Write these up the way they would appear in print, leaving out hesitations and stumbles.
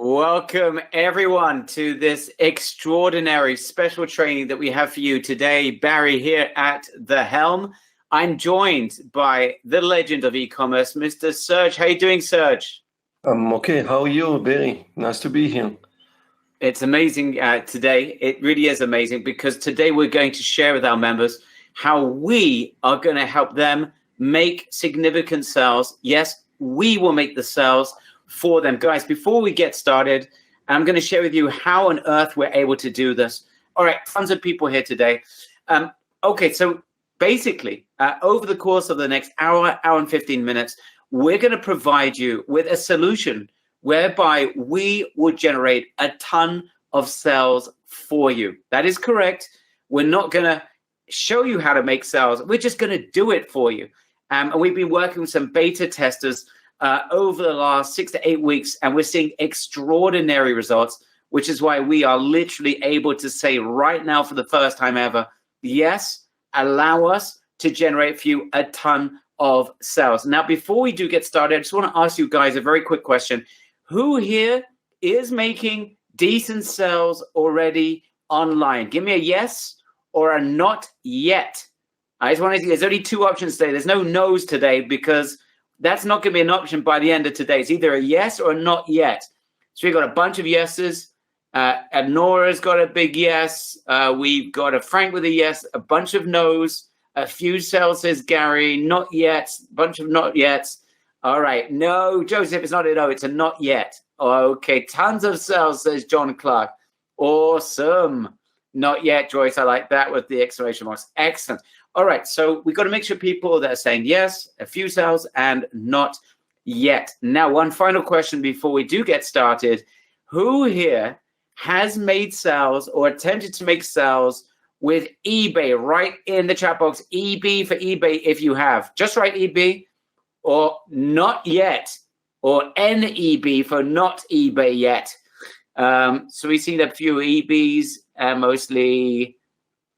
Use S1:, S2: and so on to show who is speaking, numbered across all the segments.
S1: Welcome everyone to this extraordinary special training that we have for you today. Barry here at the helm. I'm joined by the legend of e-commerce, Mr. Serge. How are you doing, Serge?
S2: I'm okay. How are you, Barry? Nice to be here.
S1: It's amazing today. It really is amazing because today we're going to share with our members how we are going to help them make significant sales. Yes, we will make the sales for them. Guys, before we get started, I'm going to share with you how on earth we're able to do this. All right, tons of people here today. Okay, so basically, over the course of the next hour and 15 minutes, we're going to provide you with a solution whereby we will generate a ton of sales for you. That is correct. We're not going to show you how to make sales. We're just going to do it for you. And we've been working with some beta testers over the last 6 to 8 weeks, and we're seeing extraordinary results, which is why we are literally able to say right now for the first time ever, yes, allow us to generate for you a ton of sales. Now, before we do get started, I just want to ask you guys a very quick question. Who here is making decent sales already online? Give me a yes or a not yet. I just want to see, there's only two options today. There's no no's today because that's not going to be an option by the end of today. It's either a yes or a not yet. So we've got a bunch of yeses. Nora's got a big yes. We've got a Frank with a yes, a bunch of no's, a few sales, says Gary, not yet, a bunch of not yets. All right. No, Joseph, it's not a no, it's a not yet. Okay. Tons of sales, says John Clark. Awesome. Not yet, Joyce. I like that with the exclamation marks. Excellent. All right, so we've got to make sure people that are saying yes, a few sales, and not yet. Now, one final question before we do get started. Who here has made sales or attempted to make sales with eBay? Right in the chat box, EB for eBay if you have. Just write EB or not yet, or NEB for not eBay yet. So we've seen a few EBs, mostly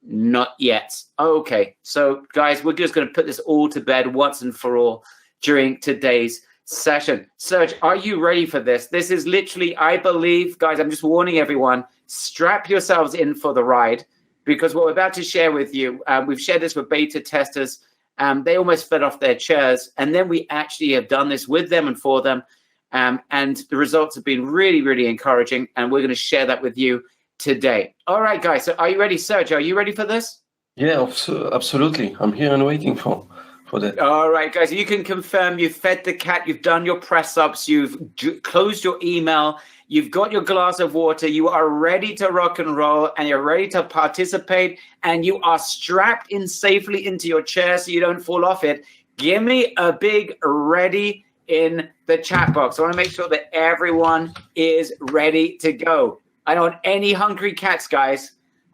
S1: not yet. Okay, so guys, we're just going to put this all to bed once and for all during today's session. Serge, are you ready for this? This is literally, I believe, guys, I'm just warning everyone, strap yourselves in for the ride, because what we're about to share with you, we've shared this with beta testers. They almost fell off their chairs, and then we actually have done this with them and for them, and the results have been really, really encouraging, and we're going to share that with you today. All right, guys. So are you ready, Serge? Are you ready for this?
S2: Yeah, absolutely. I'm here and waiting for that.
S1: All right, guys. You can confirm you've fed the cat. You've done your press ups. You've closed your email. You've got your glass of water. You are ready to rock and roll, and you're ready to participate, and you are strapped in safely into your chair so you don't fall off it. Give me a big ready in the chat box. I want to make sure that everyone is ready to go. I don't want any hungry cats, guys.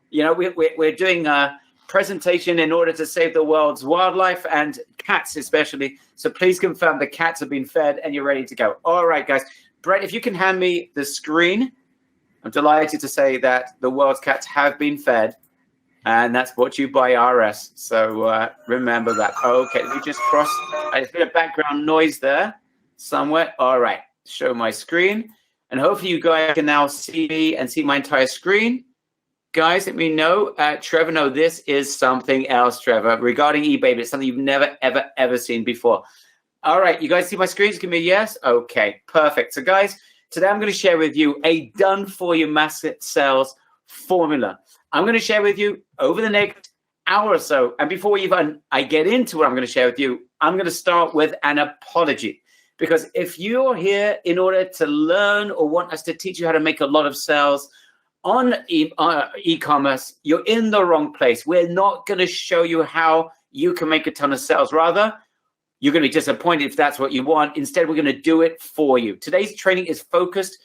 S1: You know, we're doing a presentation in order to save the world's wildlife and cats especially. So please confirm the cats have been fed and you're ready to go. All right, guys. Brett, if you can hand me the screen. I'm delighted to say that the world's cats have been fed. And that's brought to you by RS. So remember that. Okay, let me just cross. I just got a background noise there somewhere. All right, show my screen. And hopefully you guys can now see me and see my entire screen. Guys, let me know. Trevor, no, this is something else, Trevor, regarding eBay, but it's something you've never, ever seen before. All right, you guys see my screen? Just give me a yes. Okay, perfect. So, guys, today I'm going to share with you a done-for-you massive sales formula. I'm going to share with you over the next hour or so. And before even I get into what I'm going to share with you, I'm going to start with an apology. Because if you're here in order to learn or want us to teach you how to make a lot of sales on e-commerce, you're in the wrong place. We're not going to show you how you can make a ton of sales. Rather, you're going to be disappointed if that's what you want. Instead, we're going to do it for you. Today's training is focused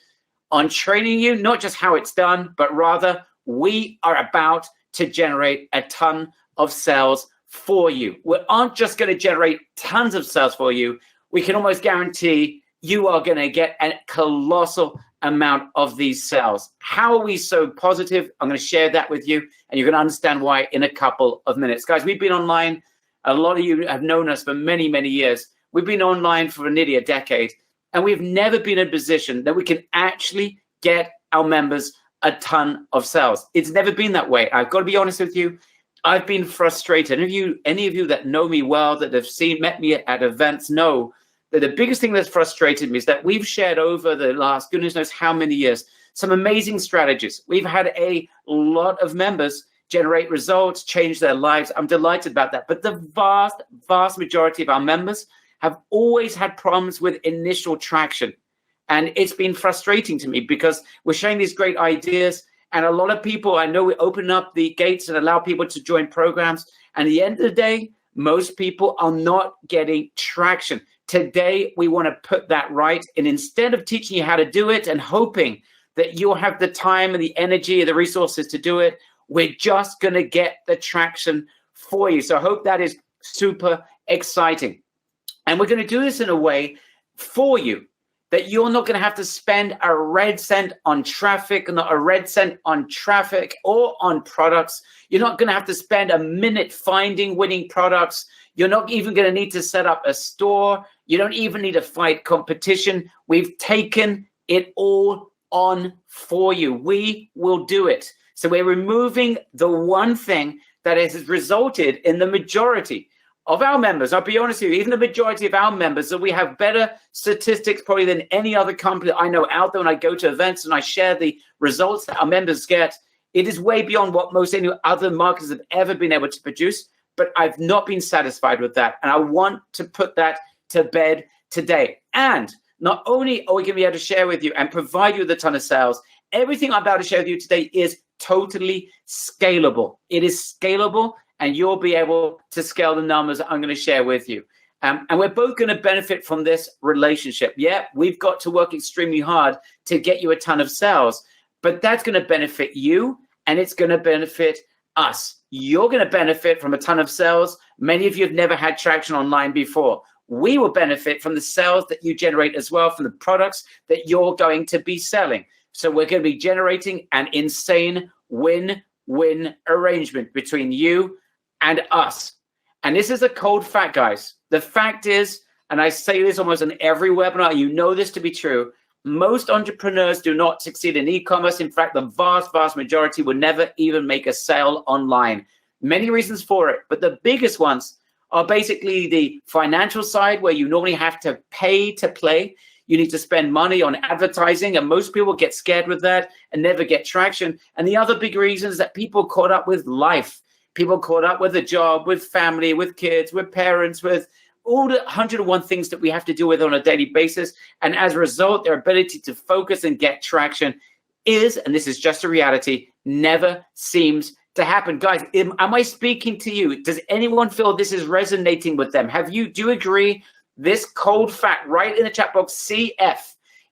S1: on training you, not just how it's done, but rather we are about to generate a ton of sales for you. We aren't just going to generate tons of sales for you. We can almost guarantee you are going to get a colossal amount of these sales. How are we so positive? I'm going to share that with you, and you're going to understand why in a couple of minutes. Guys, we've been online. A lot of you have known us for many, many years. We've been online for nearly a decade, And we've never been in a position that we can actually get our members a ton of sales. It's never been that way. I've got to be honest with you. I've been frustrated. Any of you that know me well, that have met me at events, know that the biggest thing that's frustrated me is that we've shared over the last goodness knows how many years some amazing strategies. We've had a lot of members generate results, change their lives. I'm delighted about that. But the vast majority of our members have always had problems with initial traction. And it's been frustrating to me because we're sharing these great ideas. And a lot of people, I know we open up the gates and allow people to join programs. And at the end of the day, most people are not getting traction. Today, we want to put that right. And instead of teaching you how to do it and hoping that you'll have the time and the energy and the resources to do it, we're just going to get the traction for you. So I hope that is super exciting. And we're going to do this in a way for you that you're not going to have to spend a red cent on traffic, not a red cent on traffic or on products. You're not going to have to spend a minute finding winning products. You're not even going to need to set up a store. You don't even need to fight competition. We've taken it all on for you. We will do it. So we're removing the one thing that has resulted in the majority of our members. I'll be honest with you, even the majority of our members, that we have better statistics probably than any other company that I know out there when I go to events and I share the results that our members get. It is way beyond what most any other marketers have ever been able to produce, but I've not been satisfied with that. And I want to put that to bed today. And not only are we going to be able to share with you and provide you with a ton of sales, everything I'm about to share with you today is totally scalable. It is scalable, and you'll be able to scale the numbers I'm going to share with you. And we're both going to benefit from this relationship. Yeah, we've got to work extremely hard to get you a ton of sales, but that's going to benefit you, and it's going to benefit us. You're going to benefit from a ton of sales. Many of you have never had traction online before. We will benefit from the sales that you generate as well, from the products that you're going to be selling. So we're going to be generating an insane win-win arrangement between you and us. And this is a cold fact, guys. The fact is, and I say this almost in every webinar, you know this to be true, most entrepreneurs do not succeed in e-commerce. In fact, the vast majority will never even make a sale online. Many reasons for it, but the biggest ones are basically the financial side, where you normally have to pay to play. You need to spend money on advertising, and most people get scared with that and never get traction. And the other big reason is that people caught up with life. People caught up with a job, with family, with kids, with parents, with all the 101 things that we have to deal with on a daily basis. And as a result, their ability to focus and get traction is, and this is just a reality, never seems to happen. Guys, am I speaking to you? Does anyone feel this is resonating with them? Do you agree? This cold fact right in the chat box, CF,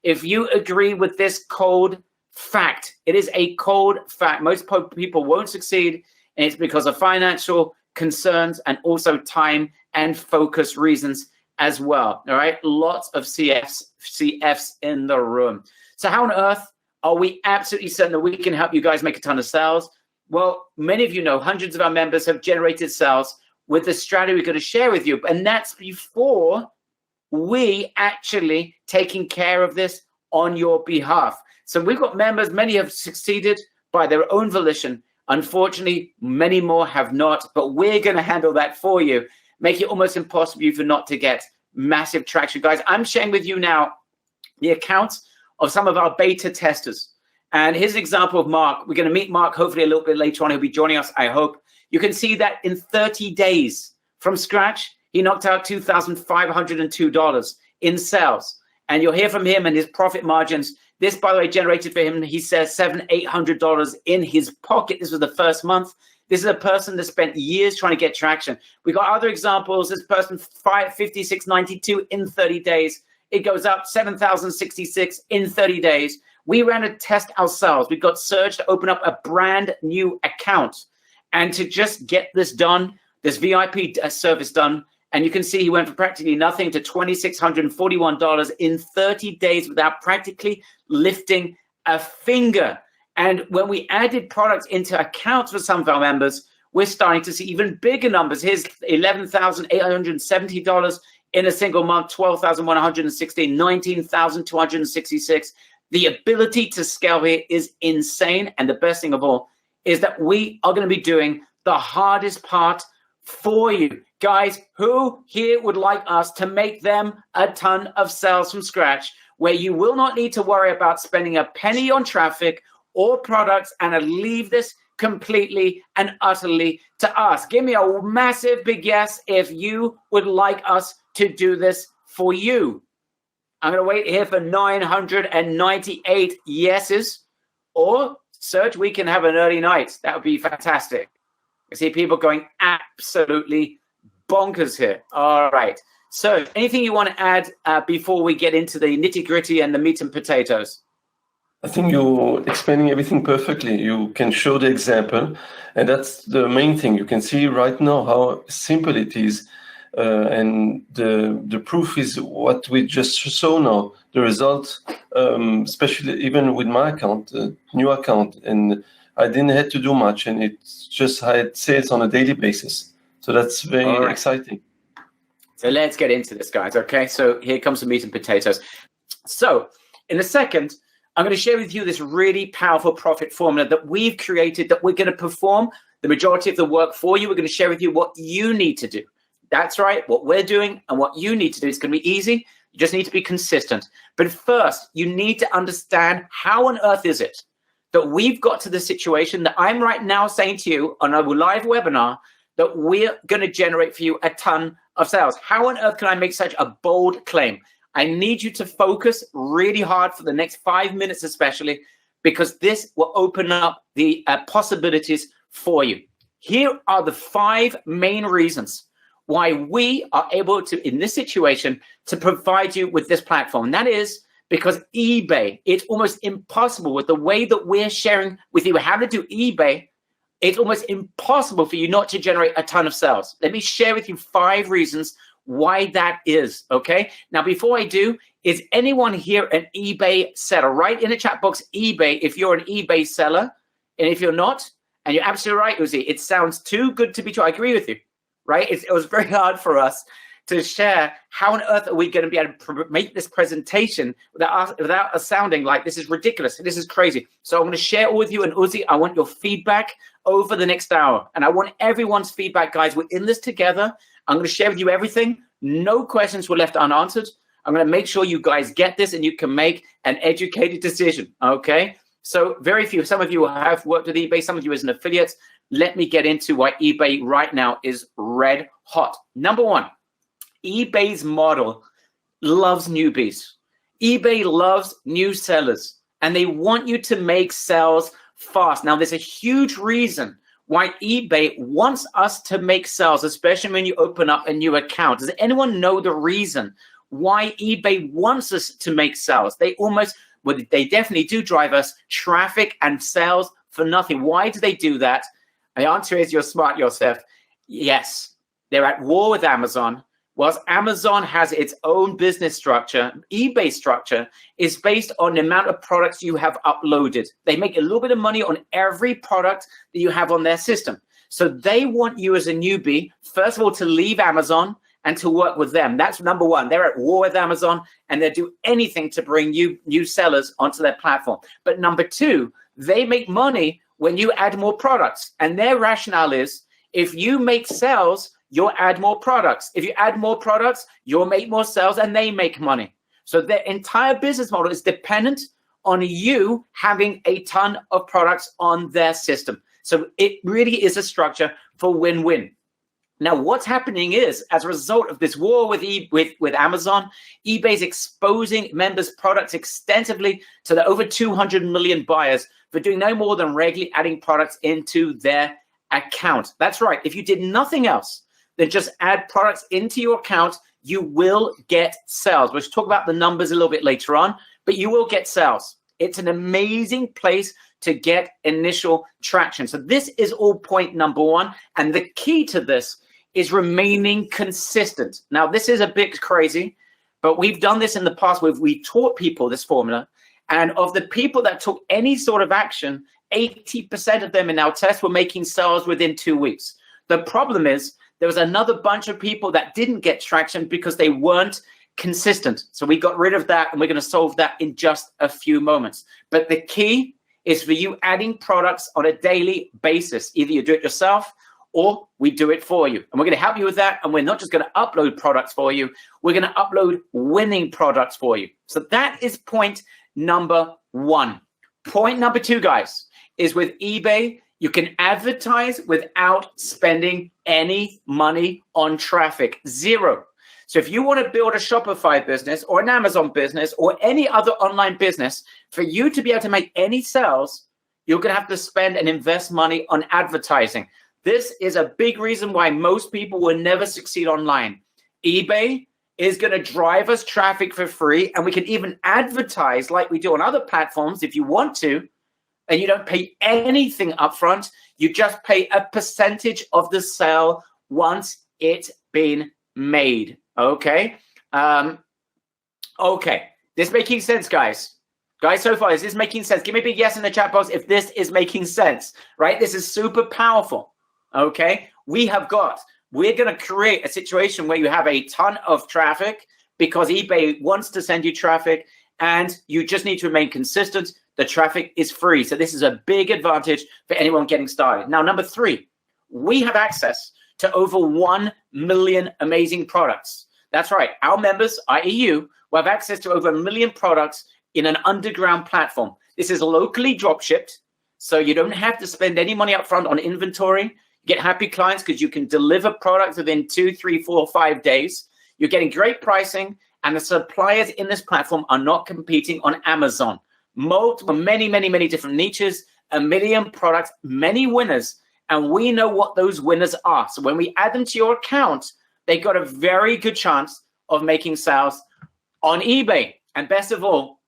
S1: if you agree with this cold fact. It is a cold fact. Most people won't succeed, and it's because of financial concerns and also time and focus reasons as well. All right, lots of CFs in the room. So how on earth are we absolutely certain that we can help you guys make a ton of sales? Well, many of you know hundreds of our members have generated sales with the strategy we're going to share with you. And that's before we actually taking care of this on your behalf. So we've got members, many have succeeded by their own volition. Unfortunately, many more have not, but we're going to handle that for you, make it almost impossible for you not to get massive traction. Guys, I'm sharing with you now the accounts of some of our beta testers. And here's an example of Mark. We're going to meet Mark hopefully a little bit later on. He'll be joining us, I hope. You can see that in 30 days from scratch, he knocked out $2,502 in sales. And you'll hear from him and his profit margins. This, by the way, generated for him, he says, $700-800 in his pocket. This was the first month. This is a person that spent years trying to get traction. We got other examples. This person, $56.92 in 30 days. It goes up $7,066 in 30 days. We ran a test ourselves. We got Serge to open up a brand new account and to just get this done, this VIP service done. And you can see he went from practically nothing to $2,641 in 30 days without practically lifting a finger. And when we added products into accounts for some of our members, we're starting to see even bigger numbers. Here's $11,870 in a single month, 12,116, 19,266. The ability to scale here is insane. And the best thing of all is that we are going to be doing the hardest part for you. Guys, who here would like us to make them a ton of sales from scratch, where you will not need to worry about spending a penny on traffic or products, and leave this completely and utterly to us? Give me a massive big yes if you would like us to do this for you. I'm going to wait here for 998 yeses. Or, Serge, we can have an early night. That would be fantastic. I see people going absolutely bonkers here. All right. So anything you want to add before we get into the nitty-gritty and the meat and potatoes?
S2: I think you're explaining everything perfectly. You can show the example, and that's the main thing. You can see right now how simple it is, and the proof is what we just saw now. The result, especially even with my account, new account, and I didn't have to do much, and it just had sales on a daily basis. So that's very exciting.
S1: So let's get into this, guys. Okay, so here comes the meat and potatoes. So in a second, I'm going to share with you this really powerful profit formula that we've created, that we're going to perform the majority of the work for you. We're going to share with you what you need to do. That's right, what we're doing and what you need to do. It's going to be easy. You just need to be consistent. But first, you need to understand, how on earth is it that we've got to the situation that I'm right now saying to you on a live webinar that we're going to generate for you a ton of sales? How on earth can I make such a bold claim? I need you to focus really hard for the next 5 minutes especially, because this will open up the possibilities for you. Here are the 5 main reasons why we are able to, in this situation, to provide you with this platform. And that is because eBay, it's almost impossible with the way that we're sharing with you how to do eBay. It's almost impossible for you not to generate a ton of sales. Let me share with you 5 reasons why that is, okay? Now, before I do, is anyone here an eBay seller? Write in the chat box eBay if you're an eBay seller. And if you're not, and you're absolutely right, Uzi, it sounds too good to be true. I agree with you, right? It was very hard for us to share how on earth are we going to be able to make this presentation without us sounding like this is ridiculous, this is crazy. So I'm going to share it with you, and Uzi, I want your feedback over the next hour. And I want everyone's feedback, guys. We're in this together. I'm going to share with you everything. No questions were left unanswered. I'm going to make sure you guys get this and you can make an educated decision, okay? So very few, some of you have worked with eBay, some of you as an affiliate. Let me get into why eBay right now is red hot. Number 1, eBay's model loves newbies. eBay loves new sellers, and they want you to make sales fast. Now, there's a huge reason why eBay wants us to make sales, especially when you open up a new account. Does anyone know the reason why eBay wants us to make sales? They definitely do drive us traffic and sales for nothing. Why do they do that? The answer is, you're smart yourself. Yes, they're at war with Amazon. Whilst Amazon has its own business structure, eBay structure is based on the amount of products you have uploaded. They make a little bit of money on every product that you have on their system. So they want you as a newbie, first of all, to leave Amazon and to work with them. That's number 1. They're at war with Amazon, and they'll do anything to bring you new sellers onto their platform. But number 2, they make money when you add more products. And their rationale is, if you make sales, you'll add more products. If you add more products, you'll make more sales, and they make money. So their entire business model is dependent on you having a ton of products on their system. So it really is a structure for win-win. Now, what's happening is, as a result of this war with Amazon, eBay's exposing members' products extensively to the over 200 million buyers for doing no more than regularly adding products into their account. That's right. If you did nothing else than just add products into your account, you will get sales. We'll talk about the numbers a little bit later on, but you will get sales. It's an amazing place to get initial traction. So this is all point number 1. And the key to this is remaining consistent. Now, this is a bit crazy, but we've done this in the past. We've taught people this formula. And of the people that took any sort of action, 80% of them in our test were making sales within 2 weeks. The problem is there was another bunch of people that didn't get traction because they weren't consistent. So we got rid of that, and we're going to solve that in just a few moments. But the key is for you adding products on a daily basis. Either you do it yourself or we do it for you. And we're going to help you with that. And we're not just going to upload products for you. We're going to upload winning products for you. So that is point number one. Point number two, guys, is with eBay, you can advertise without spending any money on traffic. Zero. So if you want to build a Shopify business or an Amazon business or any other online business, for you to be able to make any sales, you're going to have to spend and invest money on advertising. This is a big reason why most people will never succeed online. eBay is going to drive us traffic for free, and we can even advertise like we do on other platforms if you want to, and you don't pay anything upfront. You just pay a percentage of the sale once it's been made. Okay. Okay. This making sense, guys? Guys, so far, is this making sense? Give me a big yes in the chat box if this is making sense, right? This is super powerful. Okay. We're going to create a situation where you have a ton of traffic because eBay wants to send you traffic, and you just need to remain consistent. The traffic is free. So this is a big advantage for anyone getting started. Now, number three, we have access to over 1 million amazing products. That's right. Our members, i.e. you, will have access to over 1 million products in an underground platform. This is locally drop shipped, so you don't have to spend any money up front on inventory. You get happy clients because you can deliver products within 2, 3, 4, 5 days. You're getting great pricing, and the suppliers in this platform are not competing on Amazon. Many different niches, 1 million products, many winners, and we know what those winners are. So when we add them to your account, they got a very good chance of making sales on eBay. And best of all,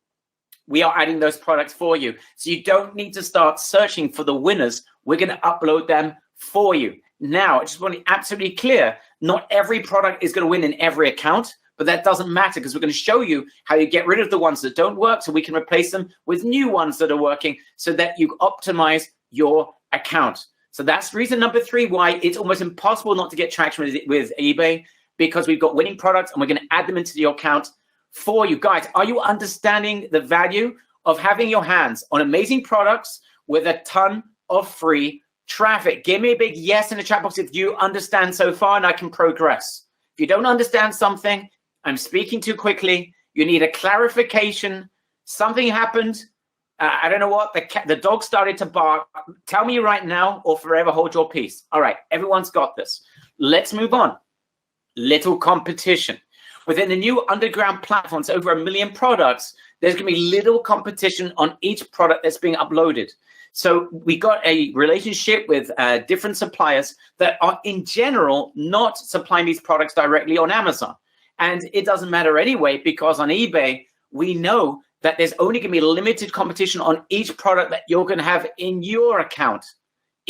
S1: we are adding those products for you. So you don't need to start searching for the winners. We're going to upload them for you. Now, I just want to be absolutely clear, not every product is going to win in every account, but that doesn't matter because we're going to show you how you get rid of the ones that don't work so we can replace them with new ones that are working so that you optimize your account. So that's reason number three why it's almost impossible not to get traction with eBay, because we've got winning products and we're going to add them into your account for you. Guys, are you understanding the value of having your hands on amazing products with a ton of free traffic? Give me a big yes in the chat box if you understand so far and I can progress. If you don't understand something, I'm speaking too quickly, you need a clarification, something happened, I don't know what, the dog started to bark. Tell me right now or forever hold your peace. All right, everyone's got this. Let's move on. Little competition. Within the new underground platforms, over 1 million products, there's going to be little competition on each product that's being uploaded. So we got a relationship with different suppliers that are in general not supplying these products directly on Amazon. And it doesn't matter anyway, because on eBay, we know that there's only going to be limited competition on each product that you're going to have in your account.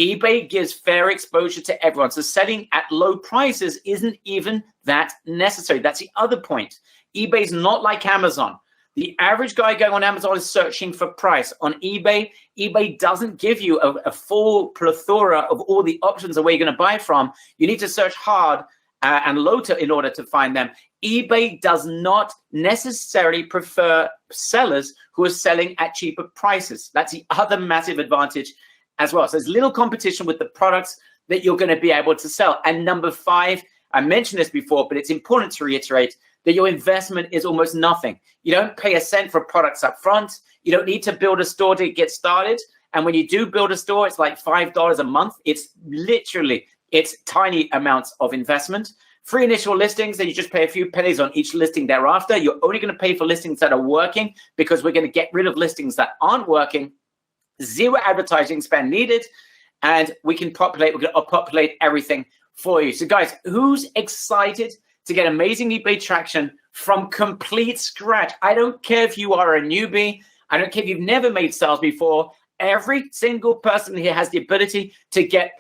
S1: eBay gives fair exposure to everyone. So selling at low prices isn't even that necessary. That's the other point. eBay's not like Amazon. The average guy going on Amazon is searching for price. On eBay, eBay doesn't give you a full plethora of all the options of where you're going to buy from. You need to search hard and low in order to find them. eBay does not necessarily prefer sellers who are selling at cheaper prices. That's the other massive advantage as well. So there's little competition with the products that you're going to be able to sell. And number five, I mentioned this before, but it's important to reiterate that your investment is almost nothing. You don't pay a cent for products up front. You don't need to build a store to get started. And when you do build a store, it's like $5 a month. It's tiny amounts of investment. Free initial listings, then you just pay a few pennies on each listing thereafter. You're only going to pay for listings that are working, because we're going to get rid of listings that aren't working. Zero advertising spend needed, and we're going to populate everything for you. So guys, who's excited to get amazing eBay traction from complete scratch? I don't care if you are a newbie. I don't care if you've never made sales before. Every single person here has the ability to get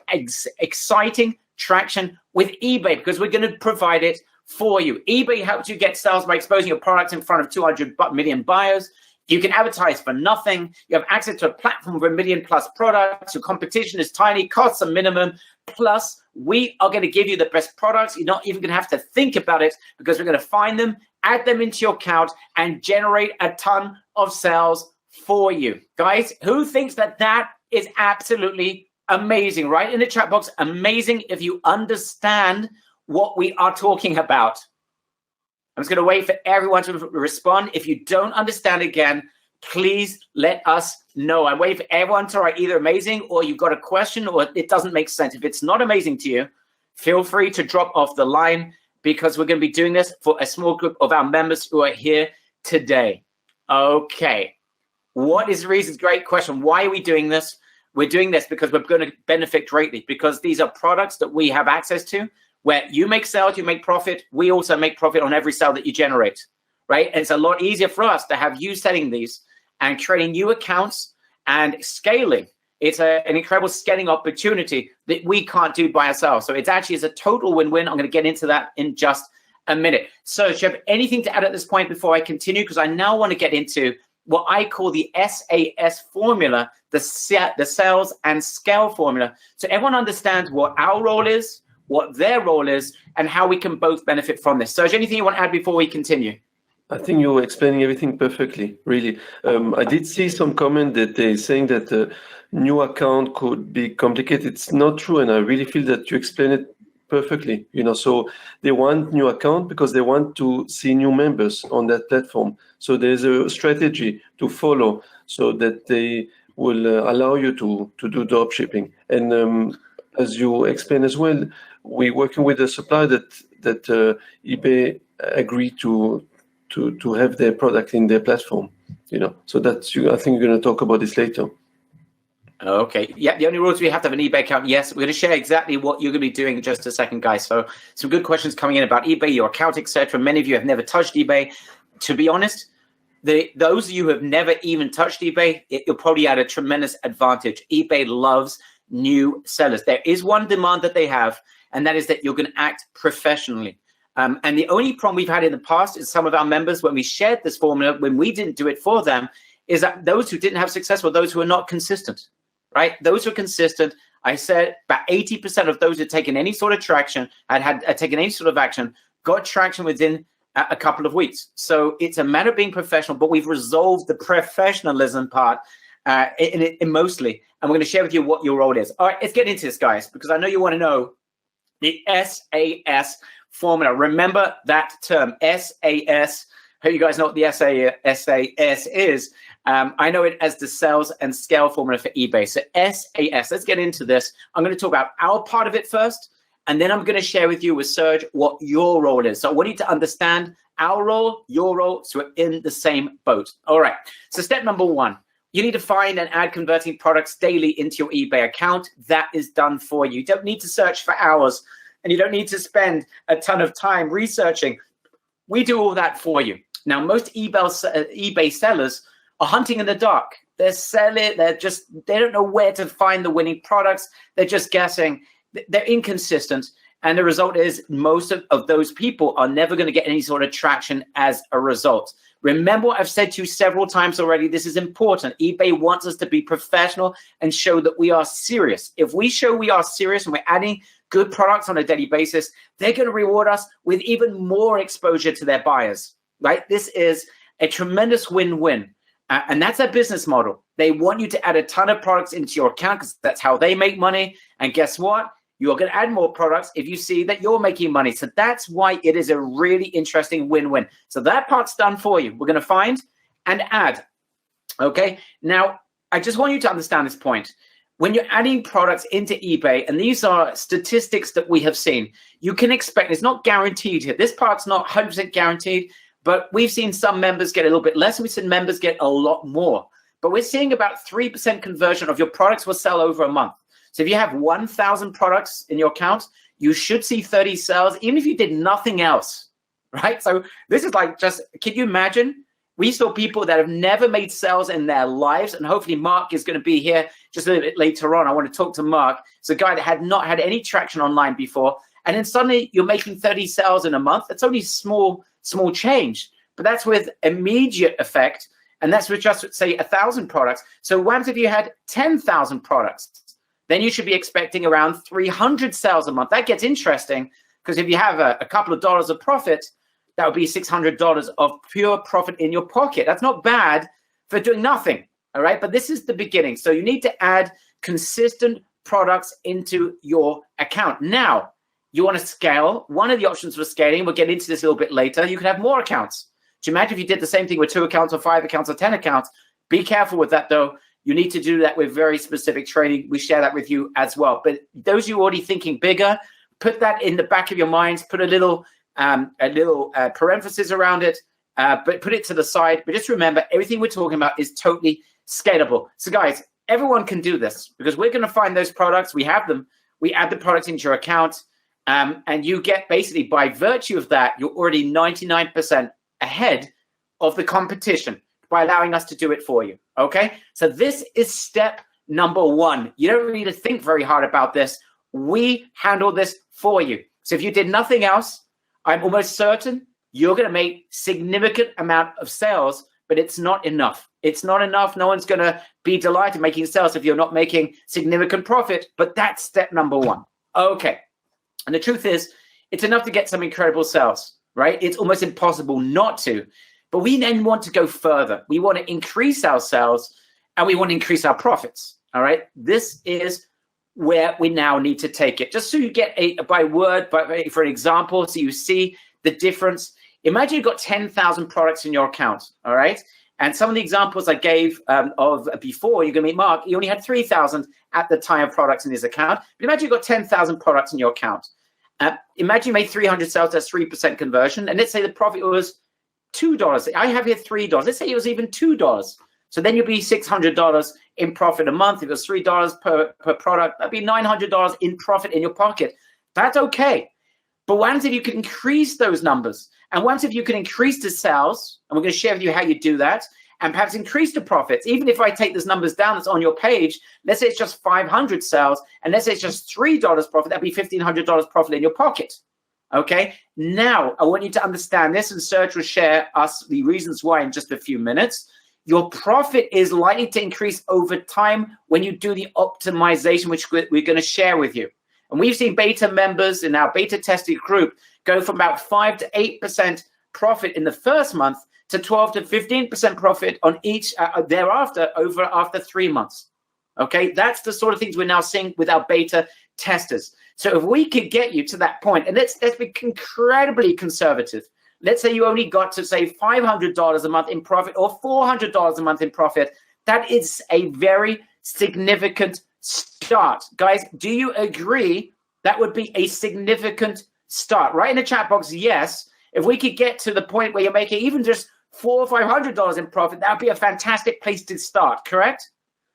S1: exciting traction with eBay, because we're going to provide it for you. eBay helps you get sales by exposing your products in front of 200 million buyers. You can advertise for nothing. You have access to a platform with 1 million plus products. Your competition is tiny, costs are minimum. Plus, We are going to give you the best products. You're not even going to have to think about it because we're going to find them, add them into your account, and generate a ton of sales for you. Guys, who thinks that that is absolutely amazing? Right in the chat box, amazing if you understand what we are talking about. I'm just going to wait for everyone to respond. If you don't understand again, please let us know. I'm waiting for everyone to write either amazing or you've got a question or it doesn't make sense. If it's not amazing to you, feel free to drop off the line because we're going to be doing this for a small group of our members who are here today. Okay. What is the reason? Great question. Why are we doing this? We're doing this because we're going to benefit greatly because these are products that we have access to where you make sales, you make profit. We also make profit on every sale that you generate, right? And it's a lot easier for us to have you selling these and creating new accounts and scaling. It's an incredible scaling opportunity that we can't do by ourselves. So it's actually a total win-win. I'm going to get into that in just a minute. So do you have anything to add at this point before I continue? Because I now want to get into what I call the SAS formula, the sales and scale formula. So everyone understands what our role is, what their role is, and how we can both benefit from this. So is there anything you want to add before we continue?
S2: I think you're explaining everything perfectly, really. I did see some comment that they're saying that a new account could be complicated. It's not true, and I really feel that you explain it perfectly. So they want new account because they want to see new members on that platform. So there's a strategy to follow so that they will allow you to do drop shipping. And as you explained as well, we're working with a supplier that eBay agreed to have their product in their platform. So that's I think you're going to talk about this later.
S1: Okay. Yeah, the only rules we have to have an eBay account. Yes, we're going to share exactly what you're going to be doing in just a second, guys. So some good questions coming in about eBay, your account, etc. Many of you have never touched eBay. To be honest, those of you who have never even touched eBay, you're probably at a tremendous advantage. eBay loves new sellers. There is one demand that they have, and that is that you're going to act professionally. And the only problem we've had in the past is some of our members, when we shared this formula, when we didn't do it for them, is that those who didn't have success were those who are not consistent, right? Those who are consistent, I said about 80% of those who had taken any sort of traction, had taken any sort of action, got traction within a couple of weeks. So it's a matter of being professional, but we've resolved the professionalism part in mostly. And we're going to share with you what your role is. All right, let's get into this, guys, because I know you want to know the SAS formula. Remember that term, SAS. Hope you guys know what the SAS is. I know it as the sales and scale formula for eBay. So SAS, let's get into this. I'm going to talk about our part of it first, and then I'm going to share with you with Serge what your role is. So I want you to understand our role, your role, so we're in the same boat. All right. So step number one, you need to find and add converting products daily into your eBay account. That is done for you. You don't need to search for hours, and you don't need to spend a ton of time researching. We do all that for you. Now, most eBay sellers are hunting in the dark. They're selling, they don't know where to find the winning products. They're just guessing. They're inconsistent. And the result is most of those people are never going to get any sort of traction as a result. Remember what I've said to you several times already. This is important. eBay wants us to be professional and show that we are serious. If we show we are serious and we're adding good products on a daily basis, they're going to reward us with even more exposure to their buyers, right? This is a tremendous win-win. And that's their business model. They want you to add a ton of products into your account because that's how they make money. And guess what? You're going to add more products if you see that you're making money. So that's why it is a really interesting win-win. So that part's done for you. We're going to find and add. Okay. Now, I just want you to understand this point. When you're adding products into eBay, and these are statistics that we have seen, you can expect, it's not guaranteed here. This part's not 100% guaranteed, but we've seen some members get a little bit less, and we've seen members get a lot more. But we're seeing about 3% conversion of your products will sell over a month. So if you have 1,000 products in your account, you should see 30 sales, even if you did nothing else, right? So this is like just, can you imagine? We saw people that have never made sales in their lives, and hopefully Mark is going to be here just a little bit later on. I want to talk to Mark. It's a guy that had not had any traction online before, and then suddenly you're making 30 sales in a month. It's only small change, but that's with immediate effect, and that's with just, say, 1,000 products. So what if you had 10,000 products? then you should be expecting around 300 sales a month. That gets interesting because if you have a couple of dollars of profit, that would be $600 of pure profit in your pocket. That's not bad for doing nothing, all right? But this is the beginning. So you need to add consistent products into your account. Now, you want to scale. One of the options for scaling, we'll get into this a little bit later, you could have more accounts. Do you imagine if you did the same thing with 2 accounts or 5 accounts or 10 accounts? Be careful with that, though. You need to do that with very specific training. We share that with you as well. But those of you already thinking bigger, put that in the back of your minds. Put a little parenthesis around it, but put it to the side. But just remember, everything we're talking about is totally scalable. So, guys, everyone can do this because we're going to find those products. We have them. We add the products into your account, and you get basically by virtue of that, you're already 99% ahead of the competition by allowing us to do it for you. Okay, so this is step number 1. You don't need to think very hard about this. We handle this for you. So if you did nothing else, I'm almost certain you're going to make significant amount of sales, but it's not enough. It's not enough. No one's going to be delighted making sales if you're not making significant profit, but that's step number 1. Okay, and the truth is, it's enough to get some incredible sales, right? It's almost impossible not to. But we then want to go further. We want to increase our sales and we want to increase our profits. All right. This is where we now need to take it. Just so you get for an example, so you see the difference. Imagine you've got 10,000 products in your account. All right. And some of the examples I gave of before, you're going to meet Mark, he only had 3,000 at the time of products in his account. But imagine you've got 10,000 products in your account. Imagine you made 300 sales, that's 3% conversion. And let's say the profit was $2. I have here $3. Let's say it was even $2. So then you'll be $600 in profit a month. If it was $3 per product, that'd be $900 in profit in your pocket. That's okay. But once if you can increase those numbers, and once if you can increase the sales, and we're going to share with you how you do that, and perhaps increase the profits, even if I take those numbers down that's on your page, let's say it's just 500 sales, and let's say it's just $3 profit, that'd be $1,500 profit in your pocket. Okay, now I want you to understand this, and Serge will share us the reasons why in just a few minutes. Your profit is likely to increase over time when you do the optimization, which we're going to share with you. And we've seen beta members in our beta tested group go from about 5 to 8% profit in the first month to 12 to 15% profit on each thereafter after 3 months. Okay, that's the sort of things we're now seeing with our beta testers. So if we could get you to that point, and let's be incredibly conservative. Let's say you only got to say $500 a month in profit or $400 a month in profit. That is a very significant start. Guys, do you agree that would be a significant start? Right in the chat box, yes. If we could get to the point where you're making even just $400 or $500 in profit, that would be a fantastic place to start, correct?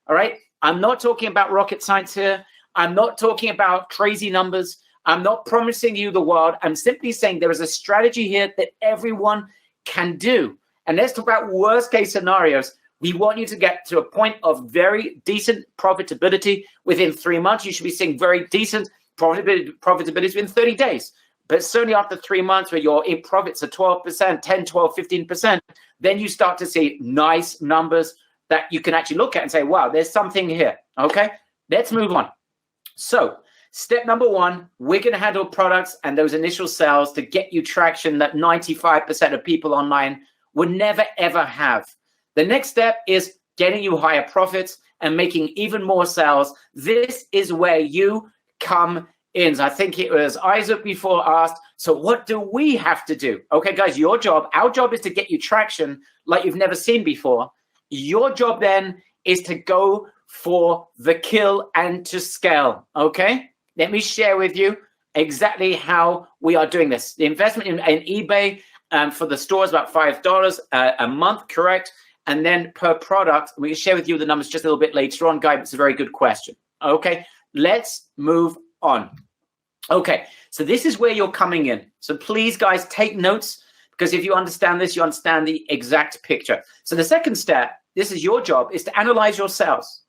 S1: All right. I'm not talking about rocket science here. I'm not talking about crazy numbers. I'm not promising you the world. I'm simply saying there is a strategy here that everyone can do. And let's talk about worst case scenarios. We want you to get to a point of very decent profitability within 3 months. You should be seeing very decent profitability within 30 days. But certainly after 3 months where your profits are 12%, 10, 12, 15%, then you start to see nice numbers that you can actually look at and say, wow, there's something here. Okay, let's move on. So step number 1, we're going to handle products and those initial sales to get you traction that 95% of people online would never, ever have. The next step is getting you higher profits and making even more sales. This is where you come in. I think it was Isaac before asked, so what do we have to do? Okay, guys, our job is to get you traction like you've never seen before. Your job then is to go for the kill and to scale. Okay, let me share with you exactly how we are doing this. The investment in eBay for the store is about $5 a month, correct? And then per product, we can share with you the numbers just a little bit later on, guys. It's a very good question. Okay, let's move on. Okay, so this is where you're coming in. So please, guys, take notes, because if you understand this, you understand the exact picture. So the second step, this is your job, is to analyze your sales.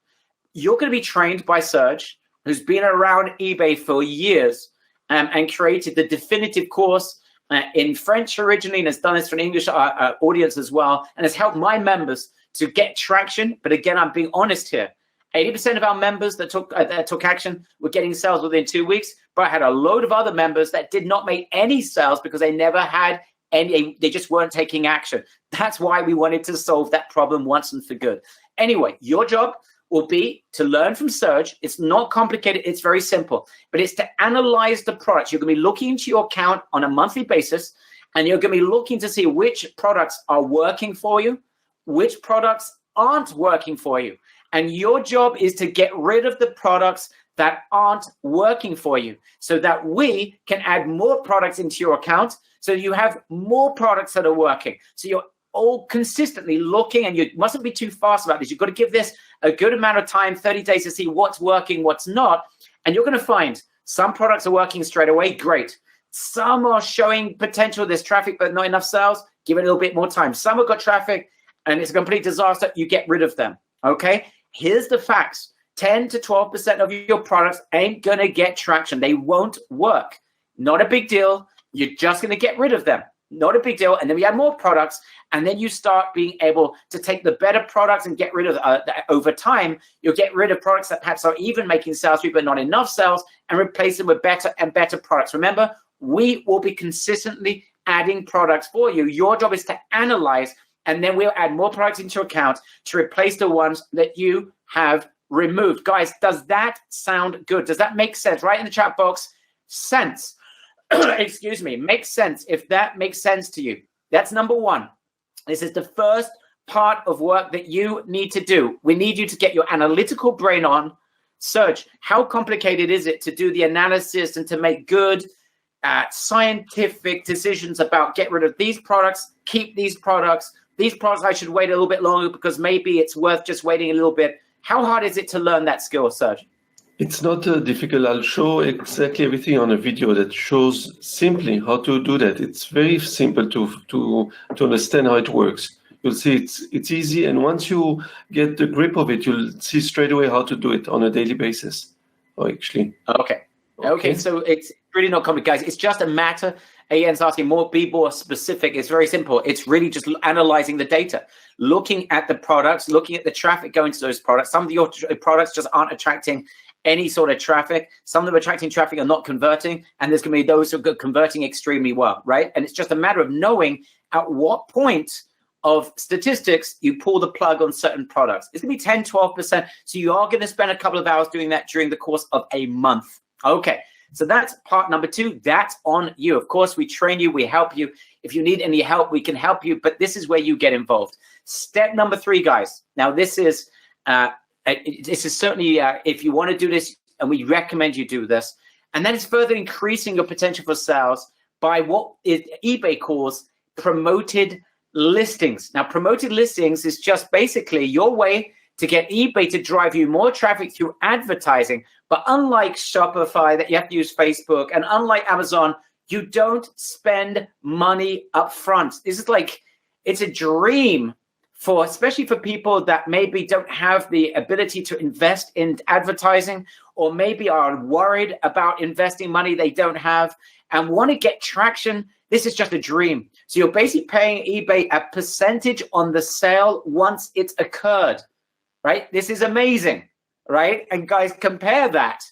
S1: You're going to be trained by Serge, who's been around eBay for years and created the definitive course in French originally, and has done this for an English audience as well, and has helped my members to get traction. But again, I'm being honest here. 80% of our members that took action were getting sales within 2 weeks, but I had a load of other members that did not make any sales because they never had any, they just weren't taking action. That's why we wanted to solve that problem once and for good. Anyway, your job will be to learn from Serge. It's not complicated, it's very simple, but it's to analyze the products. You're gonna be looking into your account on a monthly basis, and you're gonna be looking to see which products are working for you, which products aren't working for you. And your job is to get rid of the products that aren't working for you so that we can add more products into your account so you have more products that are working. So you're all consistently looking, and you mustn't be too fast about this. You've got to give this a good amount of time, 30 days, to see what's working, what's not. And you're going to find some products are working straight away. Great. Some are showing potential. There's traffic, but not enough sales. Give it a little bit more time. Some have got traffic and it's a complete disaster. You get rid of them. Okay. Here's the facts. 10 to 12% of your products ain't going to get traction. They won't work. Not a big deal. You're just going to get rid of them. Not a big deal. And then we add more products, and then you start being able to take the better products and get rid of over time. You'll get rid of products that perhaps are even making sales for you, but not enough sales, and replace them with better and better products. Remember, we will be consistently adding products for you. Your job is to analyze, and then we'll add more products into your account to replace the ones that you have removed. Guys, does that sound good? Does that make sense? Right in the chat box, sense. Excuse me, makes sense. If that makes sense to you, that's number one. This is the first part of work that you need to do. We need you to get your analytical brain on. Serge, how complicated is it to do the analysis and to make good scientific decisions about get rid of these products, keep these products I should wait a little bit longer because maybe it's worth just waiting a little bit. How hard is it to learn that skill, Serge?
S2: It's not difficult. I'll show exactly everything on a video that shows simply how to do that. It's very simple to understand how it works. You'll see it's easy, and once you get the grip of it, you'll see straight away how to do it on a daily basis. Oh, actually.
S1: Okay. So it's really not complicated, guys. It's just a matter. Ian's asking be more specific. It's very simple. It's really just analyzing the data, looking at the products, looking at the traffic going to those products. Some of your products just aren't attracting any sort of traffic. Some of them attracting traffic are not converting, and there's going to be those who are converting extremely well, right? And it's just a matter of knowing at what point of statistics you pull the plug on certain products. It's going to be 10, 12%. So you are going to spend a couple of hours doing that during the course of a month. Okay. So that's part number two. That's on you. Of course, we train you. We help you. If you need any help, we can help you. But this is where you get involved. Step number three, guys. Now, this is certainly if you want to do this, and we recommend you do this, and that is further increasing your potential for sales by what eBay calls promoted listings. Now, promoted listings is just basically your way to get eBay to drive you more traffic through advertising. But unlike Shopify, that you have to use Facebook, and unlike Amazon, you don't spend money up front. This is like, it's a dream especially for people that maybe don't have the ability to invest in advertising, or maybe are worried about investing money they don't have and want to get traction. This is just a dream. So you're basically paying eBay a percentage on the sale once it's occurred, right? This is amazing, right? And guys, compare that.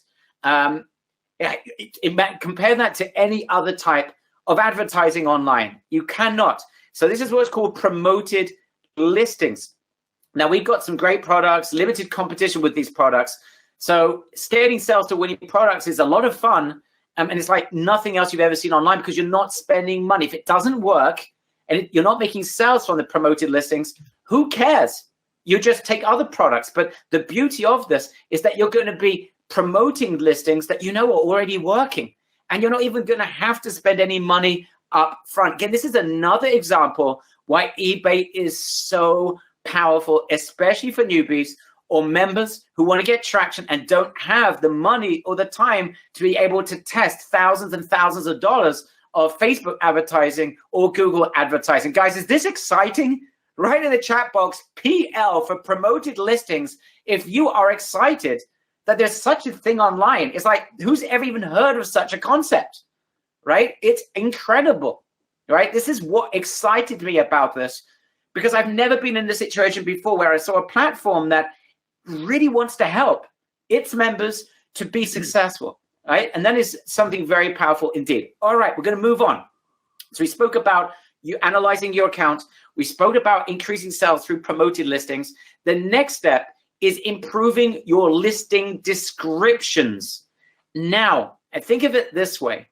S1: Compare that to any other type of advertising online. You cannot. So this is what's called promoted listings. Now, we've got some great products, limited competition with these products. So scaling sales to winning products is a lot of fun. And it's like nothing else you've ever seen online because you're not spending money. If it doesn't work and you're not making sales from the promoted listings, who cares? You just take other products. But the beauty of this is that you're going to be promoting listings that you know are already working. And you're not even going to have to spend any money up front. Again, this is another example why eBay is so powerful, especially for newbies or members who want to get traction and don't have the money or the time to be able to test thousands and thousands of dollars of Facebook advertising or Google advertising. Guys, is this exciting? Write in the chat box, PL for promoted listings, if you are excited that there's such a thing online. It's like, who's ever even heard of such a concept, right? It's incredible, right? This is what excited me about this, because I've never been in this situation before where I saw a platform that really wants to help its members to be successful, right? And that is something very powerful indeed. All right, we're going to move on. So we spoke about you analyzing your account. We spoke about increasing sales through promoted listings. The next step is improving your listing descriptions. Now, I think of it this way.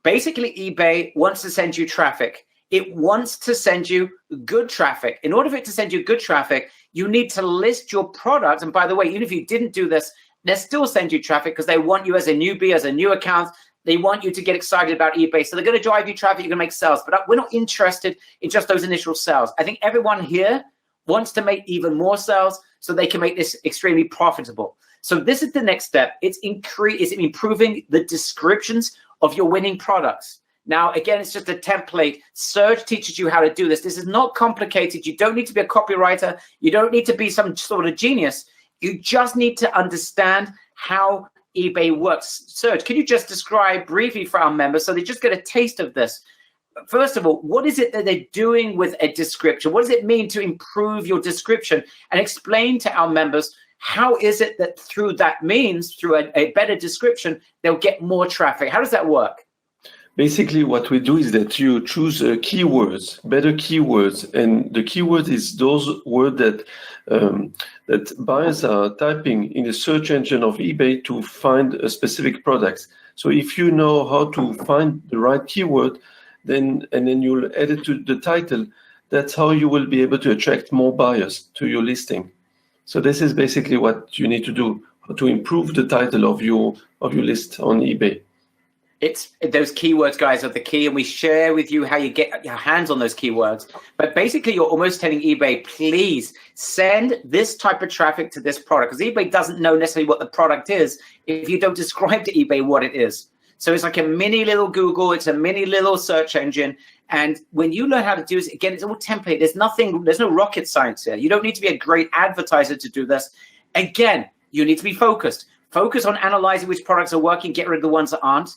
S1: Basically, eBay wants to send you traffic. It wants to send you good traffic. In order for it to send you good traffic, you need to list your product. And by the way, even if you didn't do this, they'll still send you traffic because they want you as a newbie, as a new account. They want you to get excited about eBay. So they're going to drive you traffic. You're going to make sales. But we're not interested in just those initial sales. I think everyone here wants to make even more sales so they can make this extremely profitable. So this is the next step. It's improving the descriptions of your winning products. Now, again, it's just a template. Surge teaches you how to do this. This is not complicated. You don't need to be a copywriter. You don't need to be some sort of genius. You just need to understand how eBay works. Serge, can you just describe briefly for our members so they just get a taste of this? First of all, what is it that they're doing with a description? What does it mean to improve your description? And explain to our members how is it that through that means, through a better description, they'll get more traffic. How does that work?
S2: Basically, what we do is that you choose keywords, better keywords, and the keyword is those words that that buyers are typing in the search engine of eBay to find a specific product. So if you know how to find the right keyword, then you'll add it to the title. That's how you will be able to attract more buyers to your listing. So this is basically what you need to do to improve the title of your list on eBay.
S1: It's those keywords, guys, are the key, and we share with you how you get your hands on those keywords. But basically, you're almost telling eBay, please send this type of traffic to this product, because eBay doesn't know necessarily what the product is if you don't describe to eBay what it is. So it's like a mini little Google. It's a mini little search engine. And when you learn how to do this, again, it's all template. There's no rocket science here. You don't need to be a great advertiser to do this. Again, you need to be focused. Focus on analyzing which products are working, get rid of the ones that aren't.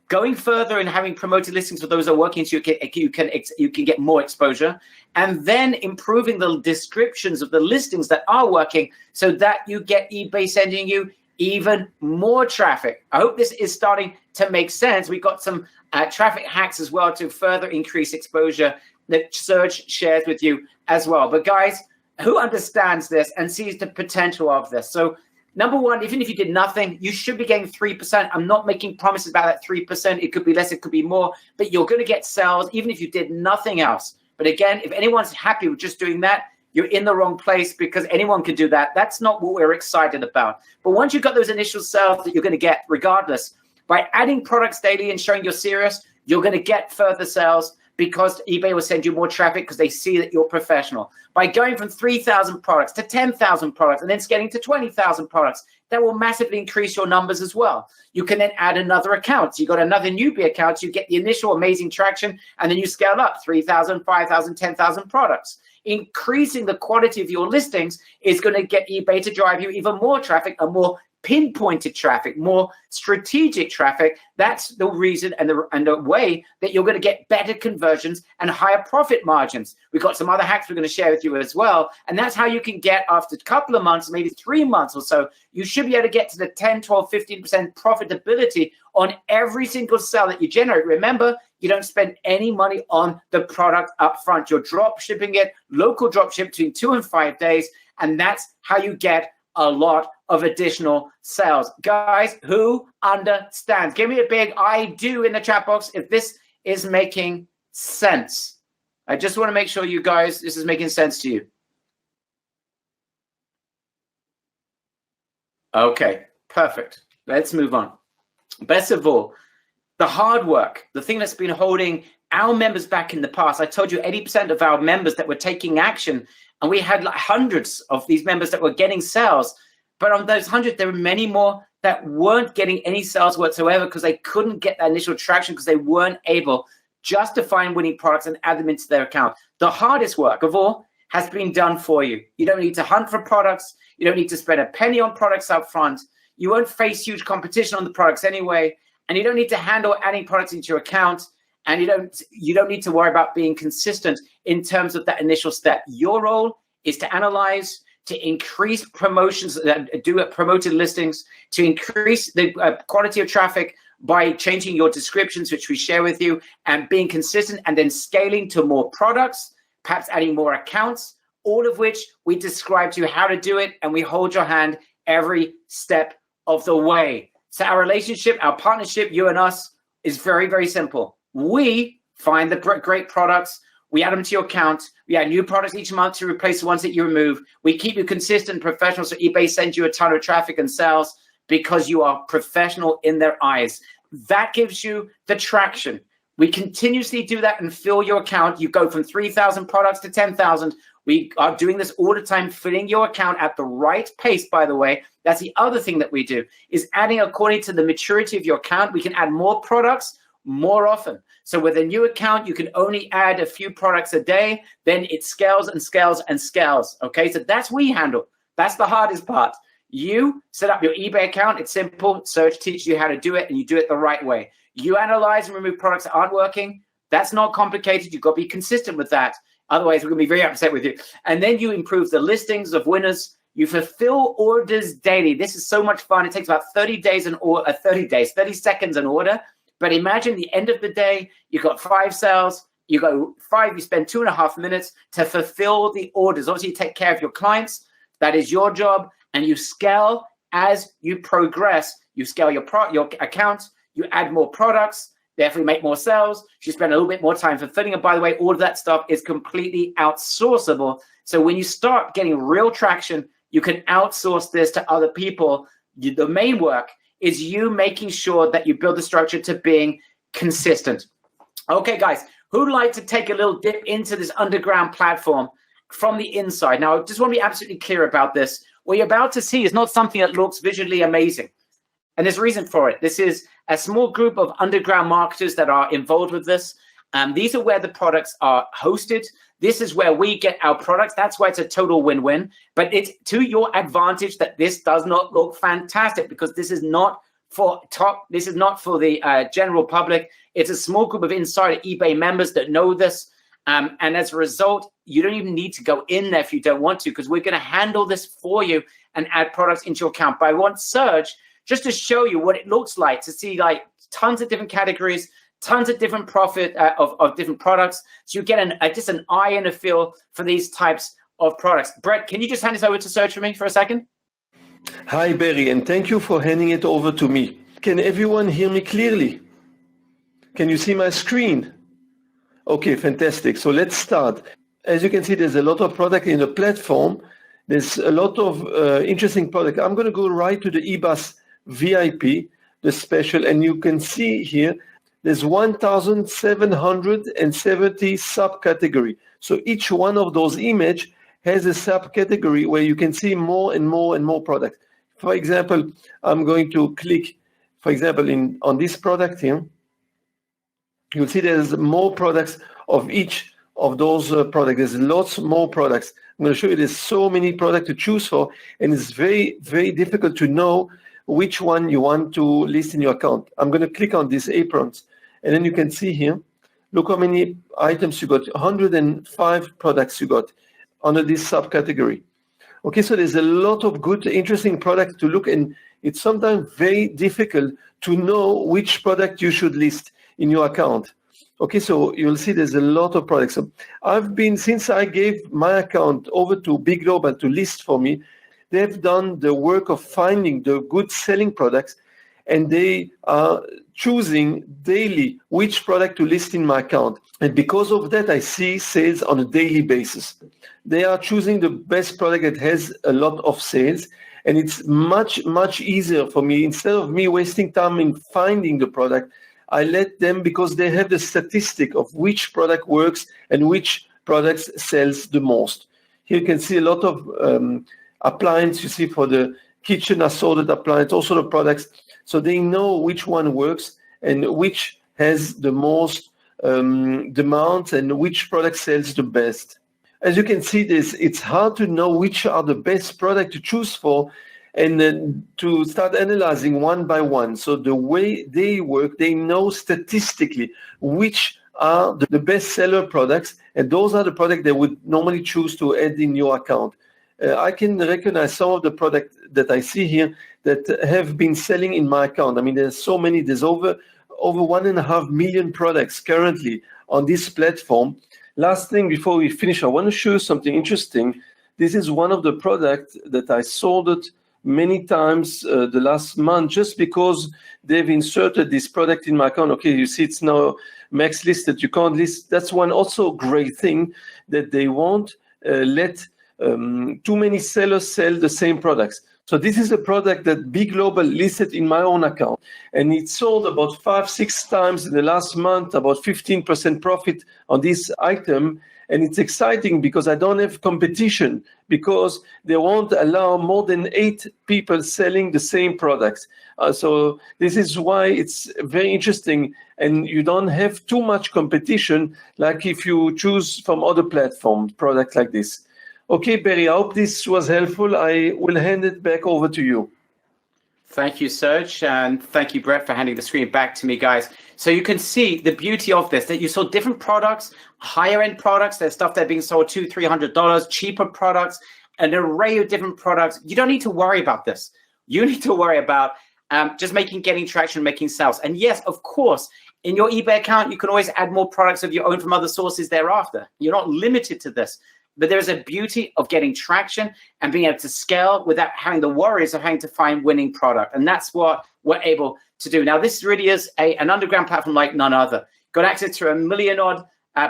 S1: Going further and having promoted listings for those that are working, so you can get more exposure, and then improving the descriptions of the listings that are working, so that you get eBay sending you even more traffic. I hope this is starting to make sense. We've got some traffic hacks as well to further increase exposure that Serge shares with you as well. But guys, who understands this and sees the potential of this? So number one, even if you did nothing, you should be getting 3%. I'm not making promises about that 3%. It could be less, it could be more, but you're going to get sales even if you did nothing else. But again, if anyone's happy with just doing that, you're in the wrong place, because anyone can do that. That's not what we're excited about. But once you've got those initial sales that you're going to get regardless, by adding products daily and showing you're serious, you're going to get further sales, because eBay will send you more traffic because they see that you're professional. By going from 3,000 products to 10,000 products and then scaling to 20,000 products, that will massively increase your numbers as well. You can then add another account. So you got another newbie account, you get the initial amazing traction, and then you scale up 3,000, 5,000, 10,000 products. Increasing the quality of your listings is going to get eBay to drive you even more traffic, and more pinpointed traffic, more strategic traffic. That's the reason and the way that you're going to get better conversions and higher profit margins. We've got some other hacks we're going to share with you as well. And that's how you can get, after a couple of months, maybe 3 months or so, you should be able to get to the 10, 12, 15% profitability on every single sale that you generate. Remember, you don't spend any money on the product up front. You're drop shipping it, local drop ship between 2 and 5 days. And that's how you get a lot of additional sales. Guys, who understands? Give me a big I do in the chat box if this is making sense. I just want to make sure you guys, this is making sense to you. Okay, perfect. Let's move on. Best of all, the hard work, the thing that's been holding our members back in the past. I told you 80% of our members that were taking action, and we had like hundreds of these members that were getting sales. But on those 100, there were many more that weren't getting any sales whatsoever, because they couldn't get that initial traction, because they weren't able just to find winning products and add them into their account. The hardest work of all has been done for you. You don't need to hunt for products. You don't need to spend a penny on products up front. You won't face huge competition on the products anyway. And you don't need to handle adding products into your account. And you don't need to worry about being consistent in terms of that initial step. Your role is to analyze, to increase promotions, do promoted listings, to increase the quality of traffic by changing your descriptions, which we share with you, and being consistent, and then scaling to more products, perhaps adding more accounts, all of which we describe to you how to do it, and we hold your hand every step of the way. So our relationship, our partnership, you and us, is very, very simple. We find the great products, we add them to your account, we add new products each month to replace the ones that you remove. We keep you consistent and professional, so eBay sends you a ton of traffic and sales because you are professional in their eyes. That gives you the traction. We continuously do that and fill your account. You go from 3,000 products to 10,000. We are doing this all the time, filling your account at the right pace, by the way. That's the other thing that we do, is adding according to the maturity of your account. We can add more products more often. So with a new account, you can only add a few products a day. Then it scales and scales and scales. Okay, so that's what we handle. That's the hardest part. You set up your eBay account. It's simple. Search teaches you how to do it, and you do it the right way. You analyze and remove products that aren't working. That's not complicated. You've got to be consistent with that. Otherwise, we're going to be very upset with you. And then you improve the listings of winners. You fulfill orders daily. This is so much fun. It takes about 30 seconds an order. But imagine the end of the day, you got 5 sales. You go 5, you spend 2.5 minutes to fulfill the orders. Obviously, you take care of your clients. That is your job. And you scale as you progress. You scale your account. You add more products. Therefore, you make more sales. You spend a little bit more time fulfilling. And by the way, all of that stuff is completely outsourceable. So when you start getting real traction, you can outsource this to other people. The main work is you making sure that you build the structure to being consistent. Okay, guys, who'd like to take a little dip into this underground platform from the inside? Now, I just want to be absolutely clear about this. What you're about to see is not something that looks visually amazing. And there's a reason for it. This is a small group of underground marketers that are involved with this. These are where the products are hosted. This is where we get our products. That's why it's a total win-win. But it's to your advantage that this does not look fantastic, because this is not for the general public. It's a small group of insider eBay members that know this. And as a result, you don't even need to go in there if you don't want to, because we're going to handle this for you and add products into your account. But I want Serge just to show you what it looks like, to see like tons of different categories, tons of different profit of different products. So you get just an eye and a feel for these types of products. Brett, can you just hand this over to Serge for me for a second?
S2: Hi, Barry, and thank you for handing it over to me. Can everyone hear me clearly? Can you see my screen? Okay, fantastic. So let's start. As you can see, there's a lot of product in the platform. There's a lot of interesting product. I'm going to go right to the Ebus VIP, the special, and you can see here, there's 1,770 subcategory. So each one of those image has a subcategory where you can see more and more and more product. For example, I'm going to click, for example, on this product here. You'll see there's more products of each of those products. There's lots more products. I'm going to show you there's so many products to choose for, and it's very, very difficult to know which one you want to list in your account. I'm going to click on these aprons, and then you can see here, look how many items you got, 105 products you got under this subcategory. Okay, so there's a lot of good, interesting products to look, and it's sometimes very difficult to know which product you should list in your account. Okay, so you'll see there's a lot of products. So since I gave my account over to Big Global to list for me, they've done the work of finding the good selling products, and they are choosing daily which product to list in my account. And because of that, I see sales on a daily basis. They are choosing the best product that has a lot of sales, and it's much, much easier for me. Instead of me wasting time in finding the product, I let them, because they have the statistic of which product works and which products sells the most. Here you can see a lot of appliance, you see, for the kitchen assorted appliance, also the products. So they know which one works and which has the most demand and which product sells the best. As you can see, it's hard to know which are the best product to choose for, and then to start analyzing one by one. So the way they work, they know statistically which are the best seller products, and those are the products they would normally choose to add in your account. I can recognize some of the products that I see here that have been selling in my account. I mean, there's so many. There's over 1.5 million products currently on this platform. Last thing before we finish, I want to show you something interesting. This is one of the products that I sold it many times the last month just because they've inserted this product in my account. Okay, you see it's now max listed. You can't list. That's one also great thing that they won't let too many sellers sell the same products. So this is a product that Big Global listed in my own account, and it sold about 5-6 times in the last month, about 15% profit on this item. And it's exciting because I don't have competition, because they won't allow more than 8 people selling the same products. So this is why it's very interesting, and you don't have too much competition like if you choose from other platforms, products like this. Okay, Barry, I hope this was helpful. I will hand it back over to you.
S1: Thank you, Serge, and thank you, Brett, for handing the screen back to me, guys. So you can see the beauty of this, that you saw different products, higher end products. There's stuff that are being sold $200-300, cheaper products, an array of different products. You don't need to worry about this. You need to worry about just getting traction, making sales. And yes, of course, in your eBay account, you can always add more products of your own from other sources thereafter. You're not limited to this. But there's a beauty of getting traction and being able to scale without having the worries of having to find winning product. And that's what we're able to do. Now, this really is an underground platform like none other. Got access to 1 million odd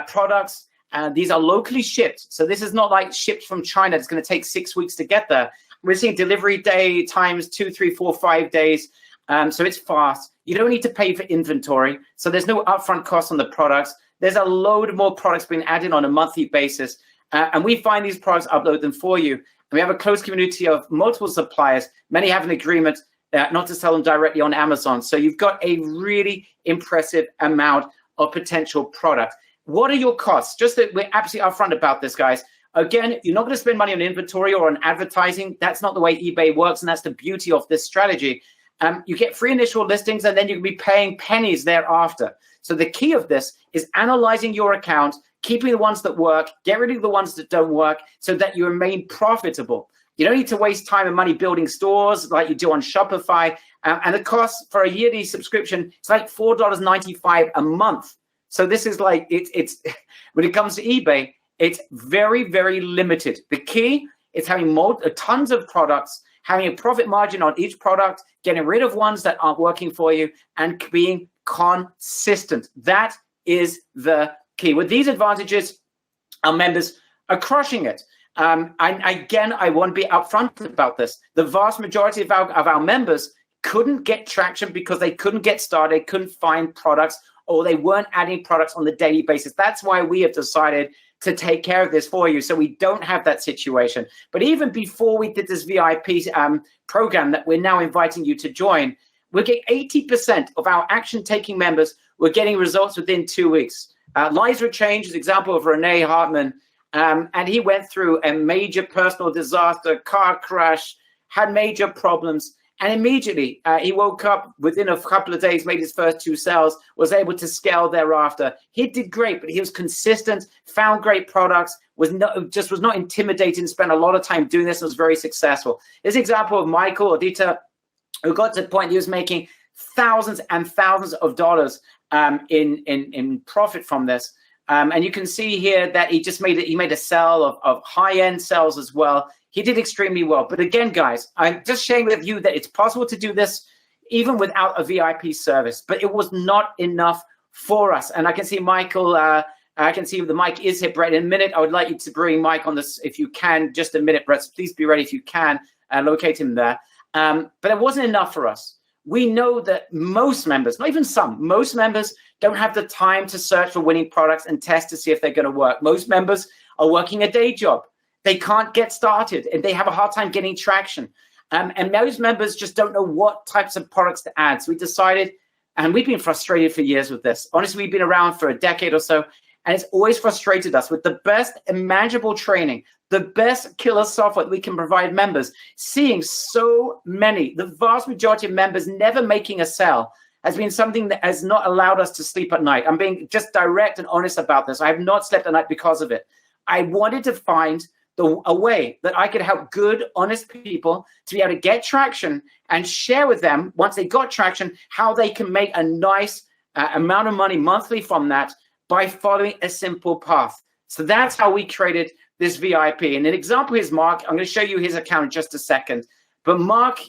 S1: products. These are locally shipped. So this is not like shipped from China. It's going to take 6 weeks to get there. We're seeing delivery day times 2, 3, 4, 5 days. So it's fast. You don't need to pay for inventory. So there's no upfront cost on the products. There's a load more products being added on a monthly basis. And we find these products, upload them for you. And we have a close community of multiple suppliers. Many have an agreement not to sell them directly on Amazon. So you've got a really impressive amount of potential product. What are your costs? Just that we're absolutely upfront about this, guys. Again, you're not going to spend money on inventory or on advertising. That's not the way eBay works, and that's the beauty of this strategy. You get free initial listings, and then you can be paying pennies thereafter. So the key of this is analyzing your account, keeping the ones that work, get rid of the ones that don't work so that you remain profitable. You don't need to waste time and money building stores like you do on Shopify. And the cost for a yearly subscription, it's like $4.95 a month. So this is like, it's when it comes to eBay, it's very, very limited. The key is having tons of products, having a profit margin on each product, getting rid of ones that aren't working for you, and being consistent. That is the key. With these advantages, our members are crushing it. And again, I want to be upfront about this. The vast majority of our members couldn't get traction because they couldn't get started, couldn't find products, or they weren't adding products on the daily basis. That's why we have decided to take care of this for you, so we don't have that situation. But even before we did this VIP program that we're now inviting you to join, we're getting 80% of our action-taking members were getting results within 2 weeks. Lives were changed, an example of Renee Hartman, and he went through a major personal disaster, car crash, had major problems, and immediately he woke up within a couple of days, made his first 2 sales, was able to scale thereafter. He did great, but he was consistent, found great products, was not intimidated, spent a lot of time doing this, and was very successful. This example of Michael Odita, who got to the point he was making thousands and thousands of dollars in profit from this. And you can see here that he made a sale of high-end sales as well. He did extremely well. But again, guys, I'm just sharing with you that it's possible to do this even without a VIP service. But it was not enough for us. And I can see Michael, I can see the mic is hit, Brett. In a minute, I would like you to bring Mike on this if you can. Just a minute, Brett. So please be ready if you can. Locate him there. But it wasn't enough for us. We know that most members, not even some, most members don't have the time to search for winning products and test to see if they're going to work. Most members are working a day job. They can't get started, and they have a hard time getting traction. And most members just don't know what types of products to add. So we decided, and we've been frustrated for years with this. Honestly, we've been around for a decade or so, and it's always frustrated us with the best imaginable training, the best killer software that we can provide members, seeing so many, the vast majority of members never making a sale has been something that has not allowed us to sleep at night. I'm being just direct and honest about this. I have not slept at night because of it. I wanted to find a way that I could help good, honest people to be able to get traction and share with them, once they got traction, how they can make a nice amount of money monthly from that by following a simple path. So that's how we created this VIP. And an example is Mark. I'm going to show you his account in just a second. But Mark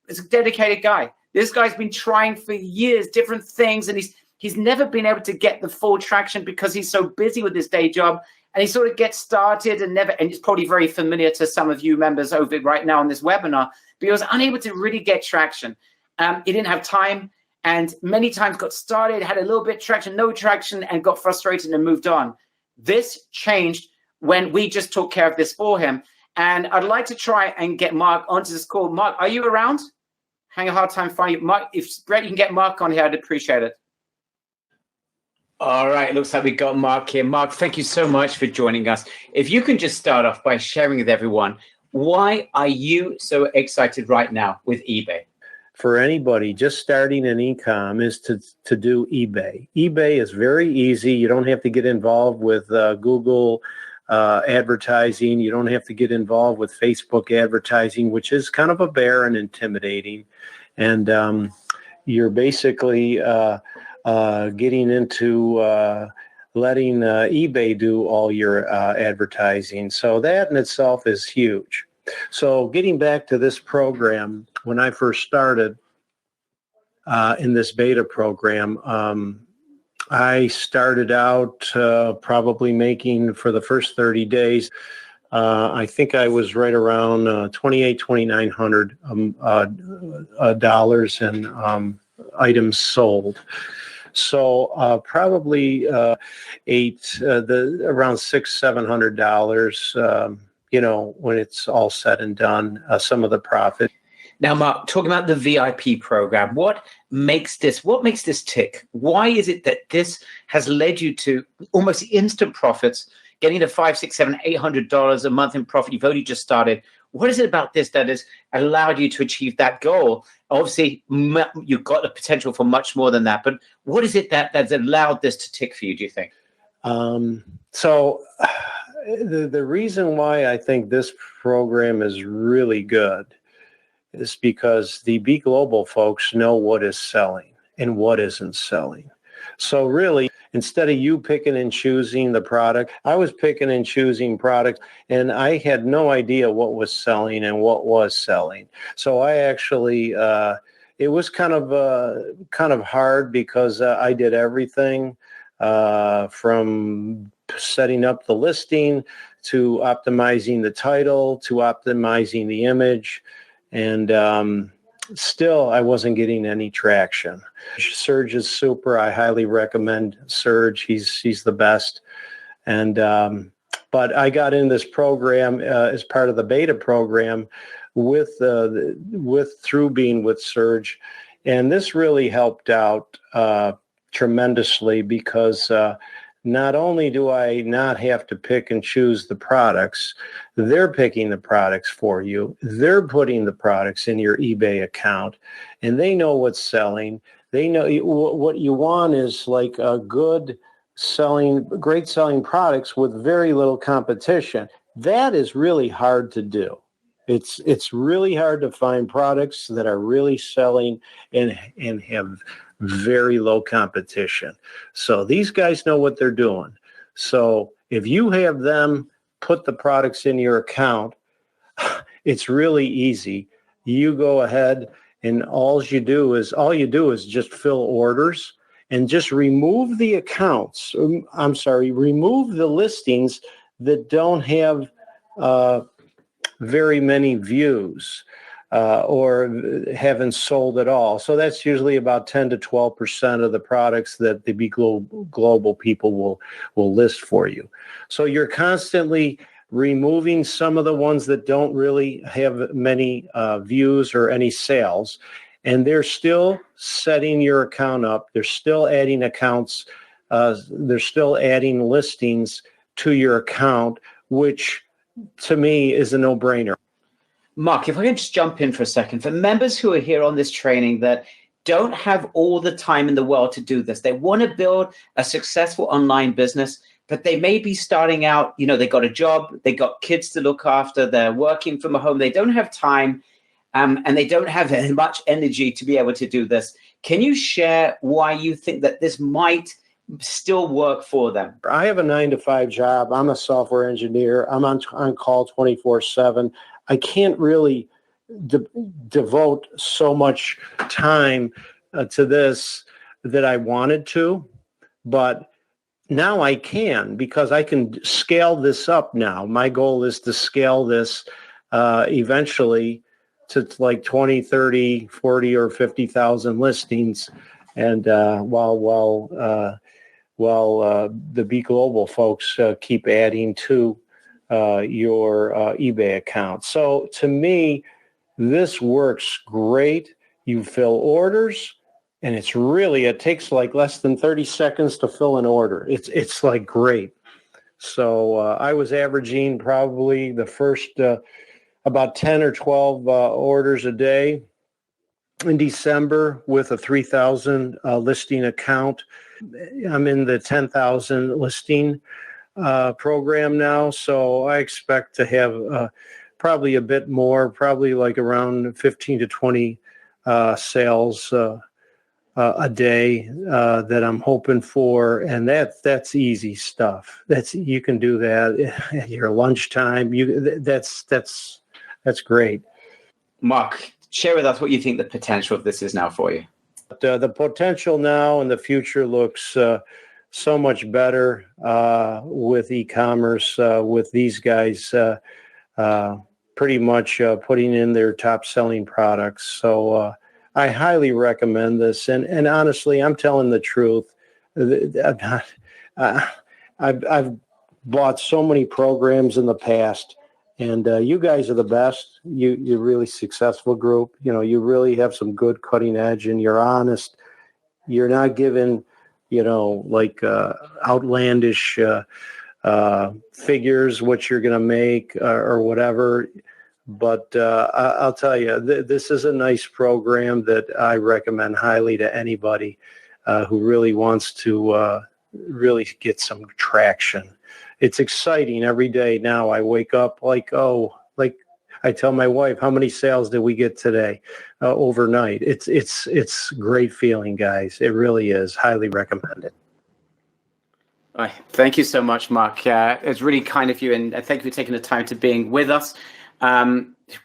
S1: is a dedicated guy. This guy's been trying for years, different things, and he's never been able to get the full traction because he's so busy with his day job. And he sort of gets started and it's probably very familiar to some of you members over right now on this webinar, but he was unable to really get traction. He didn't have time, and many times got started, had a little bit of traction, no traction, and got frustrated and moved on. This changed when we just took care of this for him. And I'd like to try and get Mark onto this call. Mark, are you around? Having a hard time finding you. Mark, if Brett, you can get Mark on here, I'd appreciate it. All right, looks like we got Mark here. Mark, thank you so much for joining us. If you can just start off by sharing with everyone, why are you so excited right now with eBay?
S3: For anybody just starting an e-com is to do eBay. eBay is very easy. You don't have to get involved with Google advertising. You don't have to get involved with Facebook advertising, which is kind of a bear and intimidating. And you're basically getting into letting eBay do all your advertising. So that in itself is huge. So getting back to this program, when I first started in this beta program, I started out probably making for the first 30 days, I think I was right around $2,800-$2,900 in items sold. So probably around $600-$700, when it's all said and done, some of the profit.
S1: Now, Mark, talking about the VIP program, what makes this tick? Why is it that this has led you to almost instant profits, getting to $500, $600, $700, $800 a month in profit? You've only just started. What is it about this that has allowed you to achieve that goal? Obviously, you've got the potential for much more than that, but what is it that's allowed this to tick for you, do you think?
S3: So the reason why I think this program is really good is because the B Global folks know what is selling and what isn't selling. So really, instead of you picking and choosing the product, I was picking and choosing products, and I had no idea what was selling and what was selling. So I actually, it was kind of hard because I did everything from setting up the listing to optimizing the title to optimizing the image. And still, I wasn't getting any traction. Serge is super. I highly recommend Serge. He's the best. And but I got in this program as part of the beta program through being with Serge, and this really helped out tremendously because not only do I not have to pick and choose the products, they're picking the products for you. They're putting the products in your eBay account, and they know what's selling. They know what you want is like a great selling products with very little competition. That is really hard to do. It's really hard to find products that are really selling and have very low competition. So these guys know what they're doing. So if you have them put the products in your account, it's really easy. You go ahead and all you do is just fill orders and just remove the accounts. Remove the listings that don't have very many views. Or haven't sold at all. So that's usually about 10 to 12% of the products that the B Global people will list for you. So you're constantly removing some of the ones that don't really have many views or any sales, and they're still setting your account up. They're still adding accounts. They're still adding listings to your account, which to me is a no-brainer.
S1: Mark, if I can just jump in for a second, for members who are here on this training that don't have all the time in the world to do this, they want to build a successful online business, but they may be starting out, they got a job, they got kids to look after, they're working from home, they don't have time, and they don't have much energy to be able to do this. Can you share why you think that this might still work for them?
S3: I have a 9-to-5 job. I'm a software engineer. I'm on call 24/7. I can't really devote so much time to this that I wanted to, but now I can, because I can scale this up now. My goal is to scale this eventually to like 20, 30, 40, or 50,000 listings. And while the Be Global folks keep adding to your eBay account. So to me, this works great. You fill orders, and it takes like less than 30 seconds to fill an order. It's like great. So I was averaging probably the first about 10 or 12 orders a day in December with a 3,000 listing account. I'm in the 10,000 listing program now, so I expect to have probably a bit more, probably like around 15 to 20 sales a day that I'm hoping for, and that's easy stuff. You can do that at your lunchtime. That's great.
S1: Mark, share with us what you think the potential of this is now for you.
S3: The potential now and the future looks so much better with e-commerce, with these guys pretty much putting in their top selling products. So I highly recommend this. And honestly, I'm telling the truth. I've bought so many programs in the past, and you guys are the best. You're really successful group. You really have some good cutting edge, and you're honest. You're not giving, like outlandish figures, what you're going to make or whatever. But I'll tell you, this is a nice program that I recommend highly to anybody who really wants to really get some traction. It's exciting every day now. I wake up like I tell my wife, how many sales did we get today overnight? It's great feeling, guys. It really is. Highly recommend it.
S1: Thank you so much, Mark. It's really kind of you, and thank you for taking the time to being with us.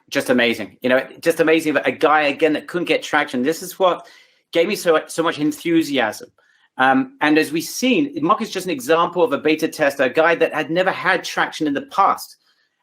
S1: Just amazing. Just amazing that a guy, again, that couldn't get traction. This is what gave me so much enthusiasm. And as we've seen, Mark is just an example of a beta tester, a guy that had never had traction in the past,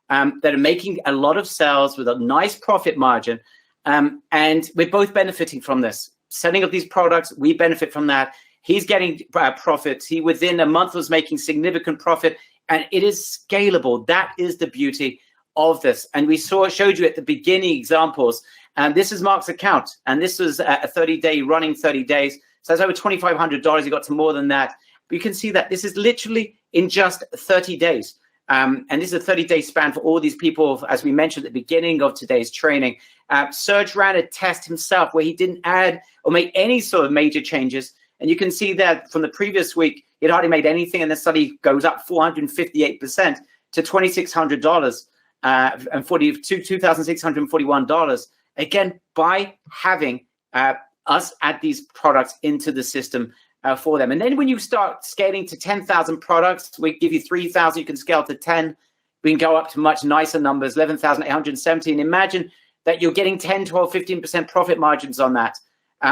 S1: that are making a lot of sales with a nice profit margin. And we're both benefiting from this. Setting up these products, we benefit from that. He's getting profits. He, within a month, was making significant profit, and it is scalable. That is the beauty of this. And we showed you at the beginning examples. And this is Mark's account, and this was a 30-day running 30 days. So that's over $2,500. He got to more than that. But you can see that this is literally in just 30 days. And this is a 30-day span for all these people, as we mentioned at the beginning of today's training. Serge ran a test himself where he didn't add or make any sort of major changes. And you can see that from the previous week, he'd hardly made anything, and the study goes up 458% to $2,600 and $2,641. Again, by having us add these products into the system for them. And then when you start scaling to 10,000 products, we give you 3,000, you can scale to 10. We can go up to much nicer numbers, 11,817. Imagine that you're getting 10, 12, 15% profit margins on that.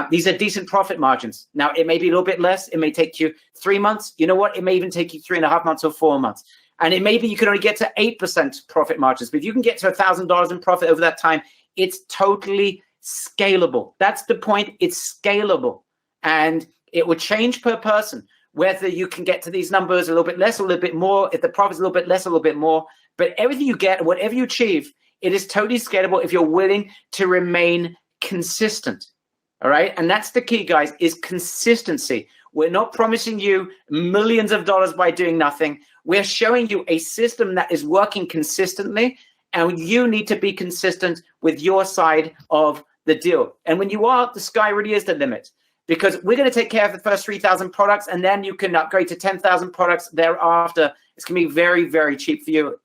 S1: These are decent profit margins. Now, it may be a little bit less. It may take you 3 months. You know what? It may even take you 3.5 months or 4 months. And it may be you can only get to 8% profit margins. But if you can get to $1,000 in profit over that time, it's totally scalable. That's the point. It's scalable. And it will change per person, whether you can get to these numbers a little bit less or a little bit more, if the profit's a little bit less, a little bit more. But everything you get, whatever you achieve, it is totally scalable if you're willing to remain consistent. All right. And that's the key, guys, is consistency. We're not promising you millions of dollars by doing nothing. We're showing you a system that is working consistently, and you need to be consistent with your side of the deal. And when you are, the sky really is the limit, because we're going to take care of the first 3,000 products, and then you can upgrade to 10,000 products thereafter. It's going to be very, very cheap for you.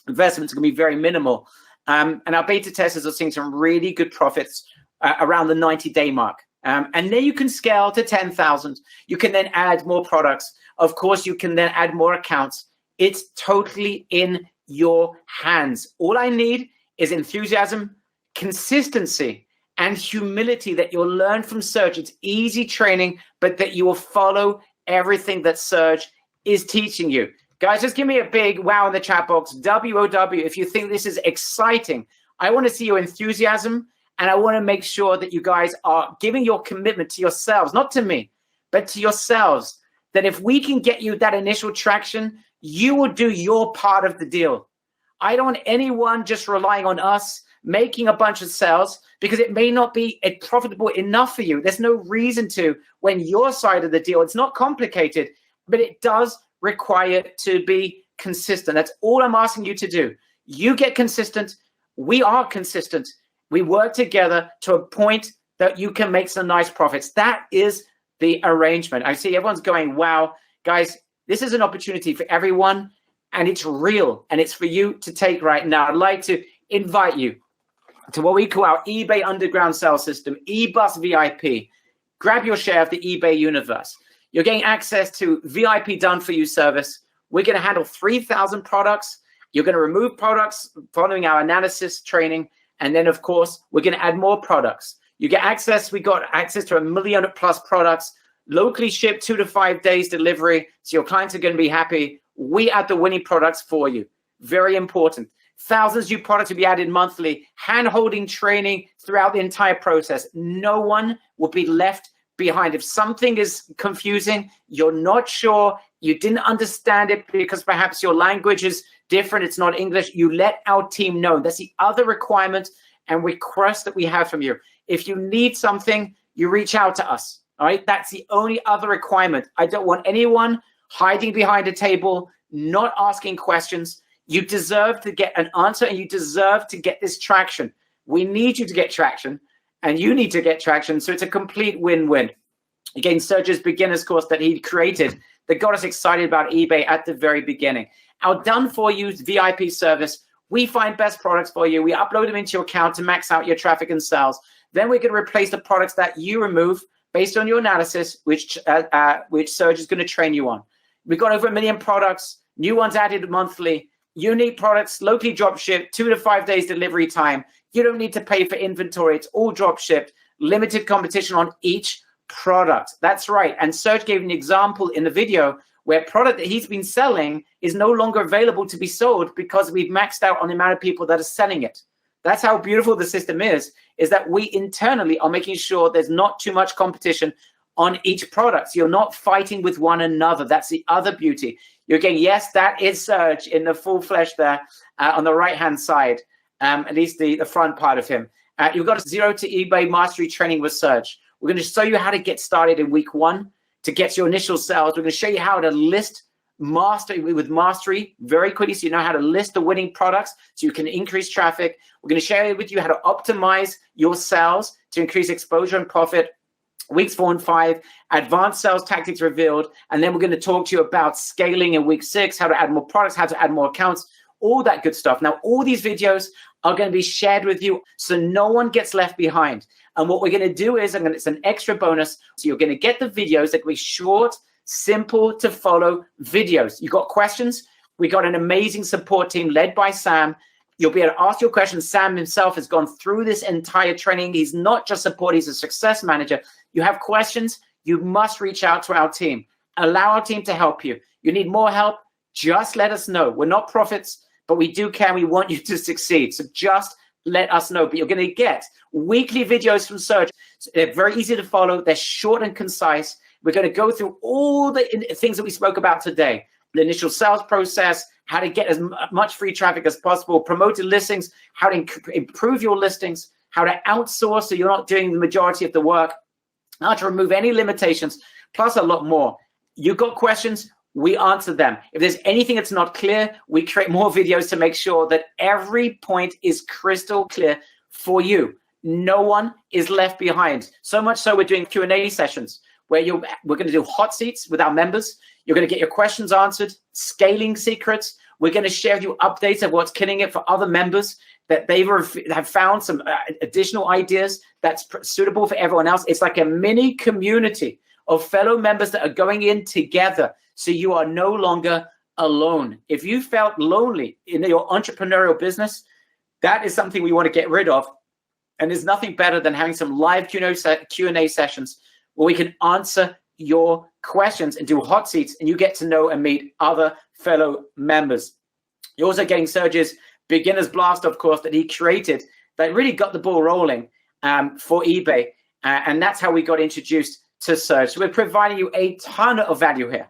S1: Investments are going to be very minimal. And our beta testers are seeing some really good profits around the 90-day mark. And then you can scale to 10,000. You can then add more products. Of course, you can then add more accounts. It's totally in your hands. All I need is enthusiasm, consistency, and humility that you'll learn from Serge. It's easy training, but that you will follow everything that Serge is teaching you. Guys, just give me a big wow in the chat box, WOW, if you think this is exciting. I want to see your enthusiasm, and I want to make sure that you guys are giving your commitment to yourselves, not to me, but to yourselves, that if we can get you that initial traction, you will do your part of the deal. I don't want anyone just relying on us making a bunch of sales, because it may not be profitable enough for you. There's no reason to when your side of the deal. It's not complicated, but it does require to be consistent. That's all I'm asking you to do. You get consistent. We are consistent. We work together to a point that you can make some nice profits. That is the arrangement. I see everyone's going, wow, guys, this is an opportunity for everyone, and it's real, and it's for you to take right now. I'd like to invite you to what we call our eBay underground sales system, Ebus VIP. Grab your share of the eBay universe. You're getting access to VIP done for you service. We're going to handle 3,000 products. You're going to remove products following our analysis training. And then, of course, we're going to add more products. You get access. We got access to 1 million plus products, locally shipped 2 to 5 days delivery. So your clients are going to be happy. We add the winning products for you. Very important. Thousands new products will be added monthly, hand-holding training throughout the entire process. No one will be left behind. If something is confusing, you're not sure, you didn't understand it because perhaps your language is different, it's not English, you let our team know. That's the other requirement and request that we have from you. If you need something, you reach out to us, all right? That's the only other requirement. I don't want anyone hiding behind a table, not asking questions. You deserve to get an answer, and you deserve to get this traction. We need you to get traction, and you need to get traction. So it's a complete win-win. Again, Serge's beginner's course that he created that got us excited about eBay at the very beginning. Our done-for-you VIP service, we find best products for you. We upload them into your account to max out your traffic and sales. Then we're going to replace the products that you remove based on your analysis, which Serge is going to train you on. We've got over 1 million products, new ones added monthly. Unique products, locally drop shipped, 2 to 5 days delivery time. You don't need to pay for inventory. It's all drop shipped. Limited competition on each product. That's right. And Serge gave an example in the video where product that he's been selling is no longer available to be sold because we've maxed out on the amount of people that are selling it. That's how beautiful the system is that we internally are making sure there's not too much competition on each product. So you're not fighting with one another. That's the other beauty. You're getting, yes, that is Serge in the full flesh there on the right-hand side, at least the front part of him. You've got a 0 to eBay mastery training with Serge. We're going to show you how to get started in week 1 to get your initial sales. We're going to show you how to list with mastery very quickly so you know how to list the winning products so you can increase traffic. We're going to share with you how to optimize your sales to increase exposure and profit. Weeks 4 and 5, advanced sales tactics revealed. And then we're going to talk to you about scaling in week 6, how to add more products, how to add more accounts, all that good stuff. Now, all these videos are going to be shared with you so no one gets left behind. And what we're going to do is, it's an extra bonus. So you're going to get the videos that will be short, simple to follow videos. You got questions? We got an amazing support team led by Sam. You'll be able to ask your questions. Sam himself has gone through this entire training. He's not just support, he's a success manager. You have questions, you must reach out to our team. Allow our team to help you. You need more help, just let us know. We're not prophets, but we do care. We want you to succeed. So just let us know. But you're going to get weekly videos from Serge. They're very easy to follow. They're short and concise. We're going to go through all the things that we spoke about today. The initial sales process, how to get as much free traffic as possible, promoted listings, how to improve your listings, how to outsource so you're not doing the majority of the work, how to remove any limitations, plus a lot more. You got questions, we answer them. If there's anything that's not clear, we create more videos to make sure that every point is crystal clear for you. No one is left behind. So much so we're doing Q&A sessions where we're going to do hot seats with our members. You're going to get your questions answered, scaling secrets. We're going to share with you updates of what's killing it for other members, that they have found some additional ideas that's suitable for everyone else. It's like a mini community of fellow members that are going in together. So you are no longer alone. If you felt lonely in your entrepreneurial business, that is something we want to get rid of. And there's nothing better than having some live Q&A sessions where we can answer your questions and do hot seats, and you get to know and meet other fellow members. You're also getting Serge's Beginner's Blast, of course, that he created that really got the ball rolling for eBay. And that's how we got introduced to Serge. So we're providing you a ton of value here.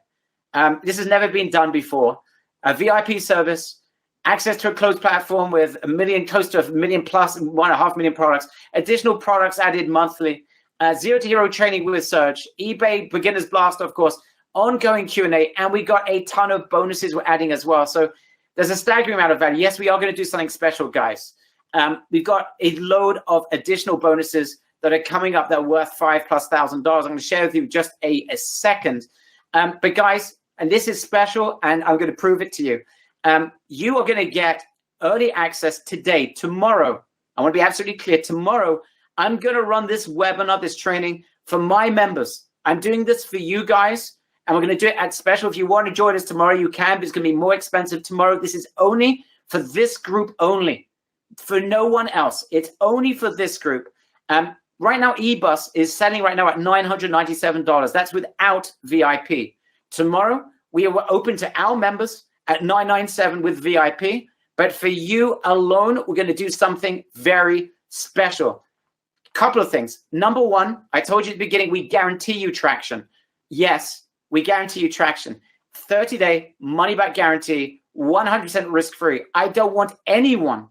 S1: This has never been done before. A VIP service, access to a closed platform with close to a million plus, 1.5 million products, additional products added monthly, zero to hero training with Serge, eBay Beginner's Blast, of course, ongoing Q&A, and we got a ton of bonuses we're adding as well. So there's a staggering amount of value. Yes, we are going to do something special, guys. We've got a load of additional bonuses that are coming up that are worth $5,000+. I'm going to share with you just a second. But guys, and this is special, and I'm going to prove it to you. You are going to get early access today, tomorrow. I want to be absolutely clear. Tomorrow, I'm going to run this webinar, this training for my members. I'm doing this for you guys, and we're going to do it at special. If you want to join us tomorrow, you can, but it's going to be more expensive tomorrow. This is only for this group only, for no one else. It's only for this group. Right now, eBus is selling right now at $997. That's without VIP. Tomorrow, we are open to our members at $997 with VIP. But for you alone, we're going to do something very special. Couple of things. Number one, I told you at the beginning, we guarantee you traction. Yes, we guarantee you traction. 30-day money-back guarantee, 100% risk-free. I don't want anyone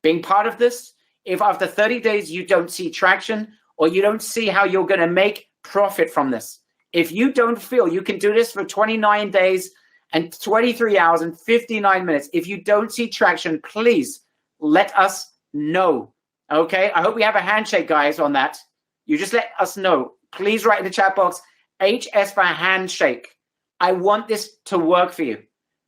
S1: being part of this if after 30 days you don't see traction or you don't see how you're going to make profit from this. If you don't feel you can do this for 29 days and 23 hours and 59 minutes, if you don't see traction, please let us know. Okay, I hope we have a handshake, guys, on that. You just let us know. Please write in the chat box, HS for handshake. I want this to work for you.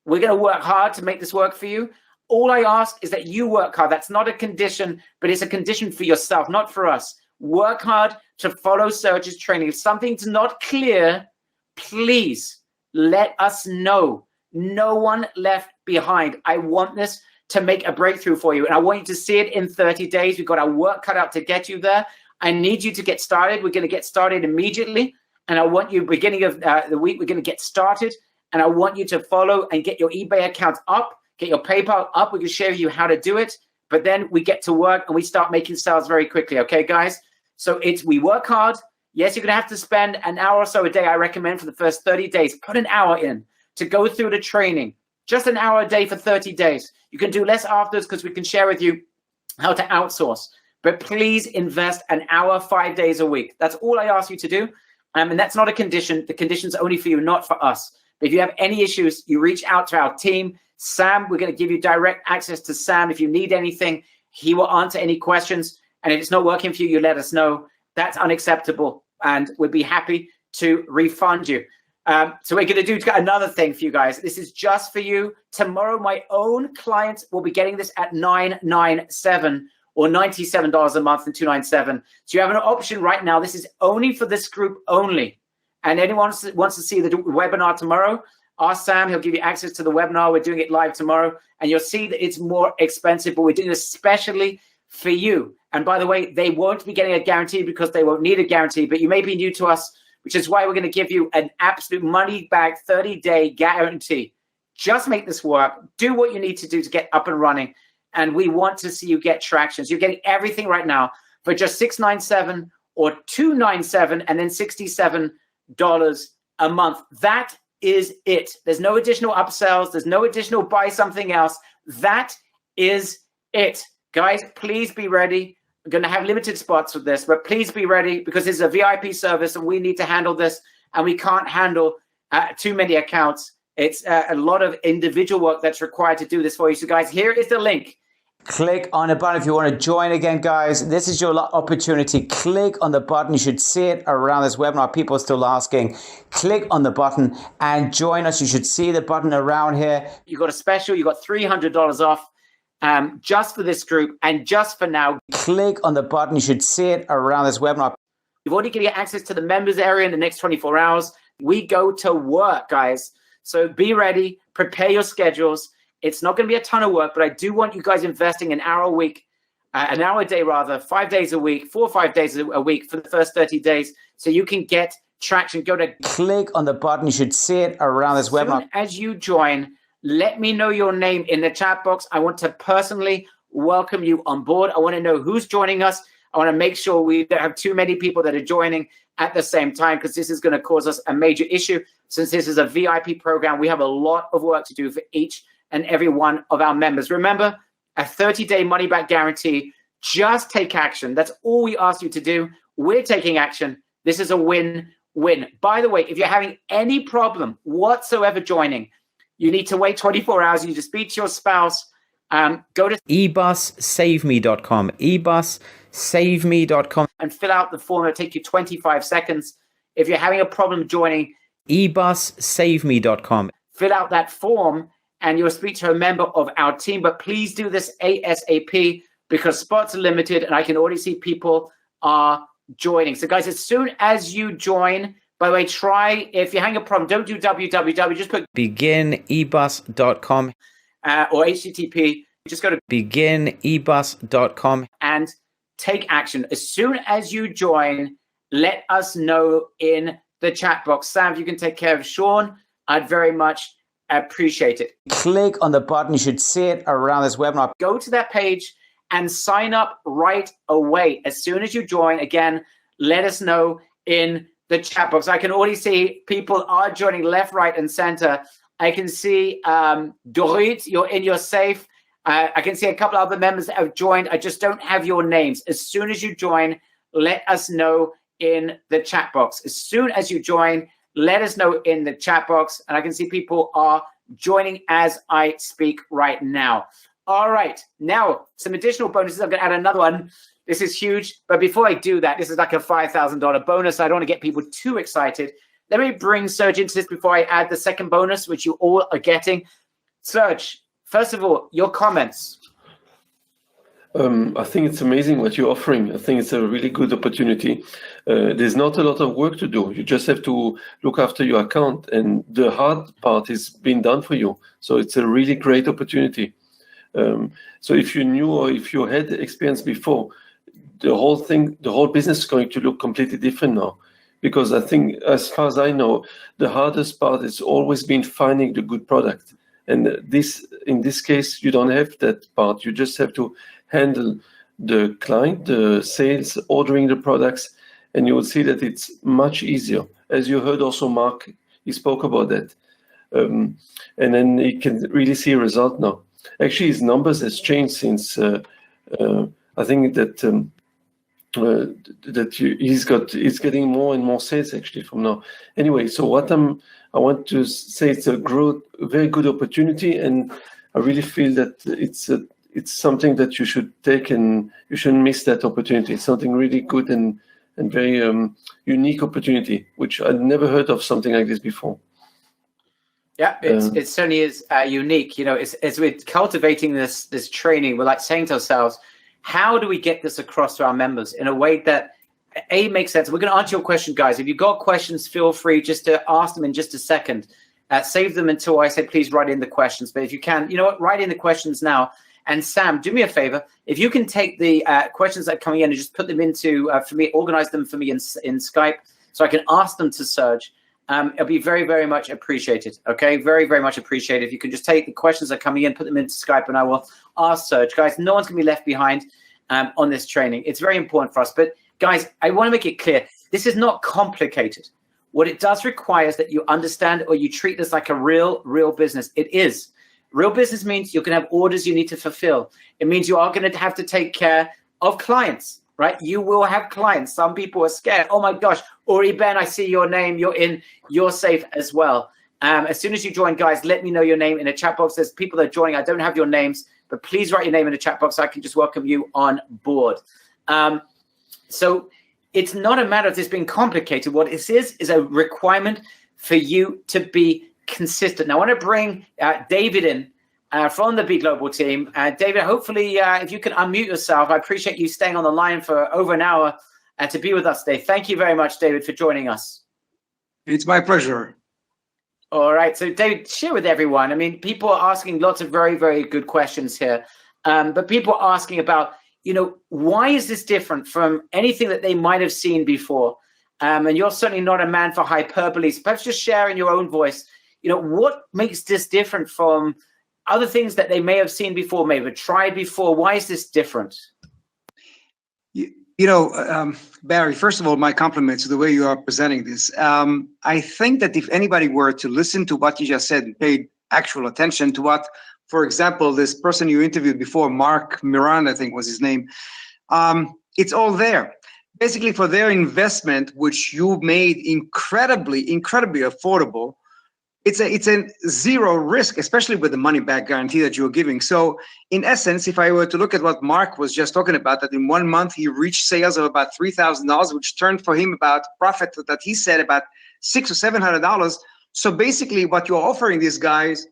S1: We're going to work hard to make this work for you. All I ask is that you work hard. That's not a condition, but it's a condition for yourself, not for us. Work hard to follow Serge's training. If something's not clear, please let us know. No one left behind. I want this to make a breakthrough for you. And I want you to see it in 30 days. We've got our work cut out to get you there. I need you to get started. We're going to get started immediately. And I want you, beginning of the week, we're going to get started. And I want you to follow and get your eBay account up, get your PayPal up. We can share with you how to do it. But then we get to work and we start making sales very quickly. Okay, guys? So we work hard. Yes, you're going to have to spend an hour or so a day, I recommend, for the first 30 days. Put an hour in to go through the training. Just an hour a day for 30 days. You can do less afterwards because we can share with you how to outsource. But please invest an hour, 5 days a week. That's all I ask you to do. And that's not a condition. The condition's only for you, not for us. But if you have any issues, you reach out to our team. Sam, we're going to give you direct access to Sam. If you need anything, he will answer any questions. And if it's not working for you, you let us know. That's unacceptable. And we'd be happy to refund you. So we're going to do another thing for you guys. This is just for you. Tomorrow, my own clients will be getting this at $997 or $97 a month and $297. So you have an option right now. This is only for this group only. And anyone wants to see the webinar tomorrow, ask Sam. He'll give you access to the webinar. We're doing it live tomorrow. And you'll see that it's more expensive, but we're doing this especially for you. And by the way, they won't be getting a guarantee because they won't need a guarantee. But you may be new to us, which is why we're going to give you an absolute money-back 30-day guarantee. Just make this work. Do what you need to do to get up and running. And we want to see you get traction. So you're getting everything right now for just $697 or $297 and then $67 a month. That is it. There's no additional upsells. There's no additional buy something else. That is it. Guys, please be ready. We're going to have limited spots with this, but please be ready because it's a VIP service and we need to handle this and we can't handle too many accounts. It's a lot of individual work that's required to do this for you. So guys, here is the link.
S4: Click on the button if you want to join again, guys. This is your opportunity. Click on the button. You should see it around this webinar. People are still asking. Click on the button and join us. You should see the button around here.
S1: You got a special. You got $300 off just for this group and just for now.
S4: Click on the button. You should see it around this webinar.
S1: You've already going to get access to the members area in the next 24 hours. We go to work, guys. So be ready. Prepare your schedules. It's not going to be a ton of work, but I do want you guys investing an hour a week, an hour a day rather, 5 days a week, 4 or 5 days a week for the first 30 days so you can get traction. Go to
S4: click on the button. You should see it around this webinar.
S1: As you join, let me know your name in the chat box. I want to personally welcome you on board. I want to know who's joining us. I want to make sure we don't have too many people that are joining at the same time because this is going to cause us a major issue. Since this is a VIP program, we have a lot of work to do for each and every one of our members. Remember, a 30-day money-back guarantee. Just take action. That's all we ask you to do. We're taking action. This is a win-win. By the way, if you're having any problem whatsoever joining, you need to wait 24 hours. You need to speak to your spouse. Go to
S4: ebussaveme.com, ebussaveme.com,
S1: and fill out the form. It'll take you 25 seconds. If you're having a problem joining,
S4: ebussaveme.com.
S1: Fill out that form and you'll speak to a member of our team. But please do this ASAP because spots are limited and I can already see people are joining. So guys, as soon as you join, by the way, try, if you're having a problem, don't do www, just put
S4: beginebus.com
S1: or HTTP. Just go to
S4: beginebus.com
S1: and take action. As soon as you join, let us know in the chat box. Sam, if you can take care of Sean, I'd very much appreciate it.
S4: Click on the button. You should see it around this webinar.
S1: Go to that page and sign up right away. As soon as you join, again, let us know in the chat box. I can already see people are joining left, right, and center. I can see Dorit, you're safe. I can see a couple other members that have joined. I just don't have your names. As soon as you join, let us know in the chat box. As soon as you join, let us know in the chat box. And I can see people are joining as I speak right now. All right. Now, some additional bonuses. I'm going to add another one. This is huge. But before I do that, this is like a $5,000 bonus. I don't want to get people too excited. Let me bring Serge into this before I add the second bonus, which you all are getting. Serge, first of all, your comments.
S2: I think it's amazing what you're offering. I think it's a really good opportunity. There's not a lot of work to do. You just have to look after your account, and the hard part is being done for you. So it's a really great opportunity. So if you knew or if you had experience before, the whole business is going to look completely different now. Because I think, as far as I know, the hardest part has always been finding the good product. And in this case, you don't have that part. You just have to handle the client, the sales, ordering the products, and you will see that it's much easier. As you heard also Mark, he spoke about that. And then he can really see a result now. Actually, his numbers has changed since I think that he's getting more and more sales actually from now. Anyway, so I want to say it's a very good opportunity, and I really feel that it's something that you should take, and you shouldn't miss that opportunity. It's something really good and very unique opportunity, which I'd never heard of something like this before.
S1: Yeah, it certainly is unique. You know, as we're cultivating this training, we're like saying to ourselves, how do we get this across to our members in a way that makes sense? We're going to answer your question, guys. If you've got questions, feel free just to ask them in just a second. Save them until I say, please write in the questions. But if you can, you know what, write in the questions now. And Sam, do me a favor. If you can take the questions that are coming in and just put them into, for me, organize them for me in Skype so I can ask them to Serge. It'll be very, very much appreciated. Okay, very, very much appreciated. If you can just take the questions that are coming in, put them into Skype, and I will ask Serge. Guys, no one's going to be left behind on this training. It's very important for us. But guys, I want to make it clear, this is not complicated. What it does require is that you understand or you treat this like a real business. It is. Real business means you're going to have orders you need to fulfill. It means you are going to have to take care of clients, right? You will have clients. Some people are scared. Oh my gosh, Uri Ben, I see your name. You're safe as well. As soon as you join, guys, let me know your name in the chat box. There's people that are joining. I don't have your names, but please write your name in the chat box so I can just welcome you on board. So it's not a matter of this being complicated. What this is a requirement for you to be consistent. Now, I want to bring David in from the Be Global team. David, hopefully, if you can unmute yourself, I appreciate you staying on the line for over an hour to be with us today. Thank you very much, David, for joining us.
S5: It's my pleasure.
S1: All right. So, David, share with everyone. I mean, people are asking lots of very, very good questions here. But people are asking about, why is this different from anything that they might have seen before? And you're certainly not a man for hyperbole. So perhaps just share in your own voice, what makes this different from other things that they may have seen before, may have tried before? Why is this different?
S5: Barry, first of all, my compliments to the way you are presenting this. I think that if anybody were to listen to what you just said and paid actual attention to what, for example, this person you interviewed before, Mark Miranda, I think was his name, it's all there. Basically, for their investment, which you made incredibly affordable, it's a zero risk, especially with the money back guarantee that you're giving. So in essence, if I were to look at what Mark was just talking about, that in 1 month he reached sales of about $3,000, which turned for him about profit that he said about $600 or $700. So basically what you're offering these guys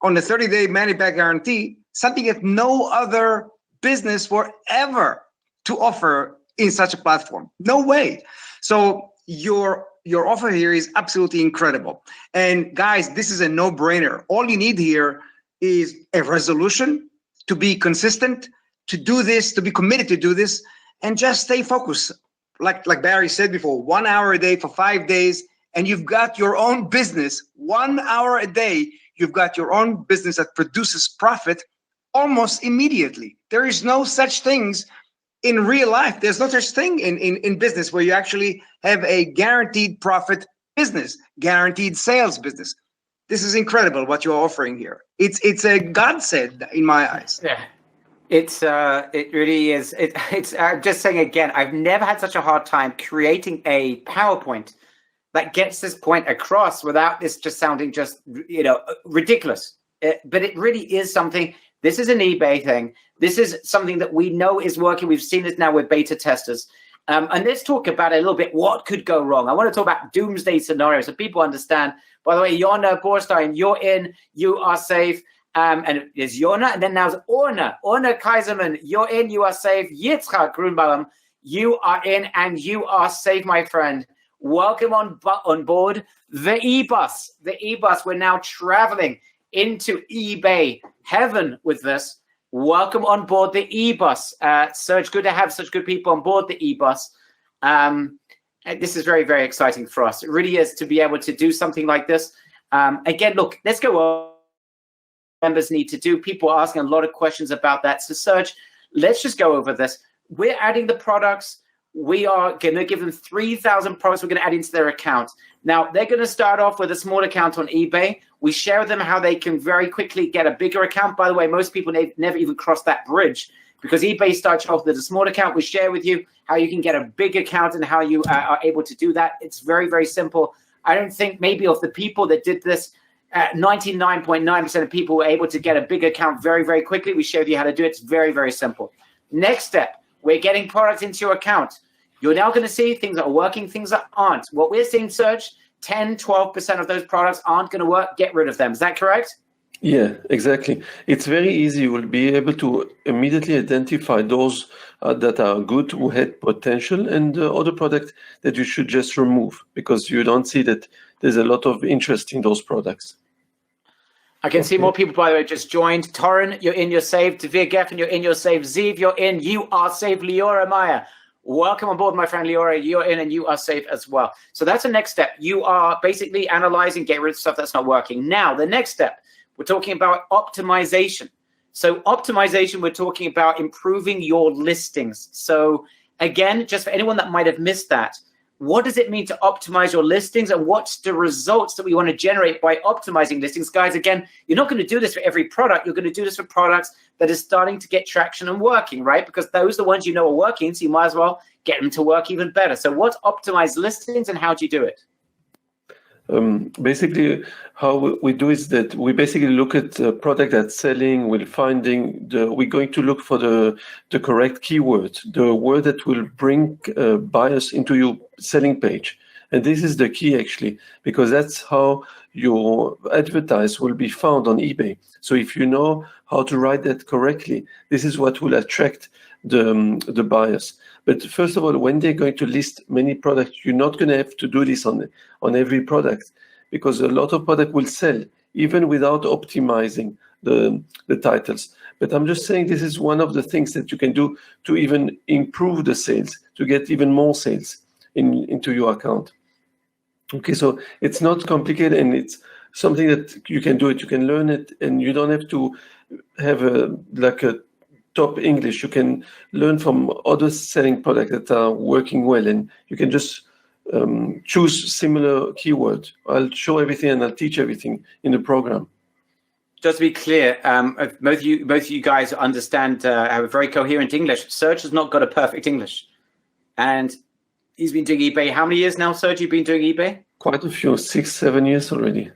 S5: on the 30-day money back guarantee, something that no other business were ever to offer in such a platform. No way. So your offer here is absolutely incredible. And guys, this is a no-brainer. All you need here is a resolution to be consistent, to do this, to be committed to do this, and just stay focused. Like Barry said before, 1 hour a day for 5 days, and you've got your own business. 1 hour a day, you've got your own business that produces profit almost immediately. There is no such things in real life. There's no such thing in business where you actually have a guaranteed profit business, guaranteed sales business. This is incredible what you're offering here. It's a godsend in my eyes.
S1: Yeah, it really is. It's I'm just saying again, I've never had such a hard time creating a PowerPoint that gets this point across without this just sounding just ridiculous. But it really is something. This is an eBay thing. This is something that we know is working. We've seen this now with beta testers. And let's talk about it a little bit. What could go wrong? I want to talk about doomsday scenarios so people understand. By the way, Jonna Borstein, you're in, you are safe. And there's Jonna, and then now's Orna Kaiserman, you're in, you are safe. Yitzhak Grunbaum, you are in, and you are safe, my friend. Welcome on board the e-bus. The e-bus, we're now traveling into eBay heaven with this. Welcome on board the e-bus. Serge, good to have such good people on board the e-bus. This is very, very exciting for us. It really is to be able to do something like this. Again, look, let's go on. Members need to do. People are asking a lot of questions about that. So Serge, let's just go over this. We're adding the products. We are going to give them 3,000 products we're going to add into their account. Now, they're going to start off with a small account on eBay. We share with them how they can very quickly get a bigger account. By the way, most people never even cross that bridge because eBay starts off with a small account. We share with you how you can get a big account and how you are able to do that. It's very, very simple. I don't think maybe of the people that did this, 99.9% of people were able to get a big account very, very quickly. We showed you how to do it. It's very, very simple. Next step, we're getting products into your account. You're now going to see things that are working, things that aren't. What we're seeing, Serge, 10, 12% of those products aren't going to work. Get rid of them. Is that correct?
S2: Yeah, exactly. It's very easy. You will be able to immediately identify those that are good, who had potential, and other products that you should just remove because you don't see that there's a lot of interest in those products.
S1: I can see more people, by the way, just joined. Torren, you're in, you're saved. Devere Geffen, you're in, you're saved. Ziv, you're in, you are saved. Leora Meyer, welcome on board, my friend Leora. You're in and you are safe as well. So that's the next step. You are basically analyzing, get rid of stuff that's not working. Now, the next step, we're talking about optimization. So optimization, we're talking about improving your listings. So again, just for anyone that might have missed that, what does it mean to optimize your listings and what's the results that we want to generate by optimizing listings? Guys, again, you're not going to do this for every product. You're going to do this for products that are starting to get traction and working, right? Because those are the ones you know are working, so you might as well get them to work even better. So what's optimized listings and how do you do it?
S2: Basically, how we do is that we basically look at the product that's selling. We're going to look for the correct keyword, the word that will bring buyers into your selling page. And this is the key, actually, because that's how your advertise will be found on eBay. So if you know how to write that correctly, this is what will attract the buyers. But first of all, when they're going to list many products, you're not going to have to do this on every product, because a lot of product will sell even without optimizing the titles. But I'm just saying this is one of the things that you can do to even improve the sales, to get even more sales into your account. Okay, so it's not complicated, and it's something that you can do it. You can learn it, and you don't have to have a top English. You can learn from other selling products that are working well, and you can just choose similar keywords. I'll show everything and I'll teach everything in the program.
S1: Just to be clear, both of you guys understand, have a very coherent English. Serge has not got a perfect English, and he's been doing eBay. How many years now, Serge? You've been doing eBay?
S2: Quite a few, 6-7 years already.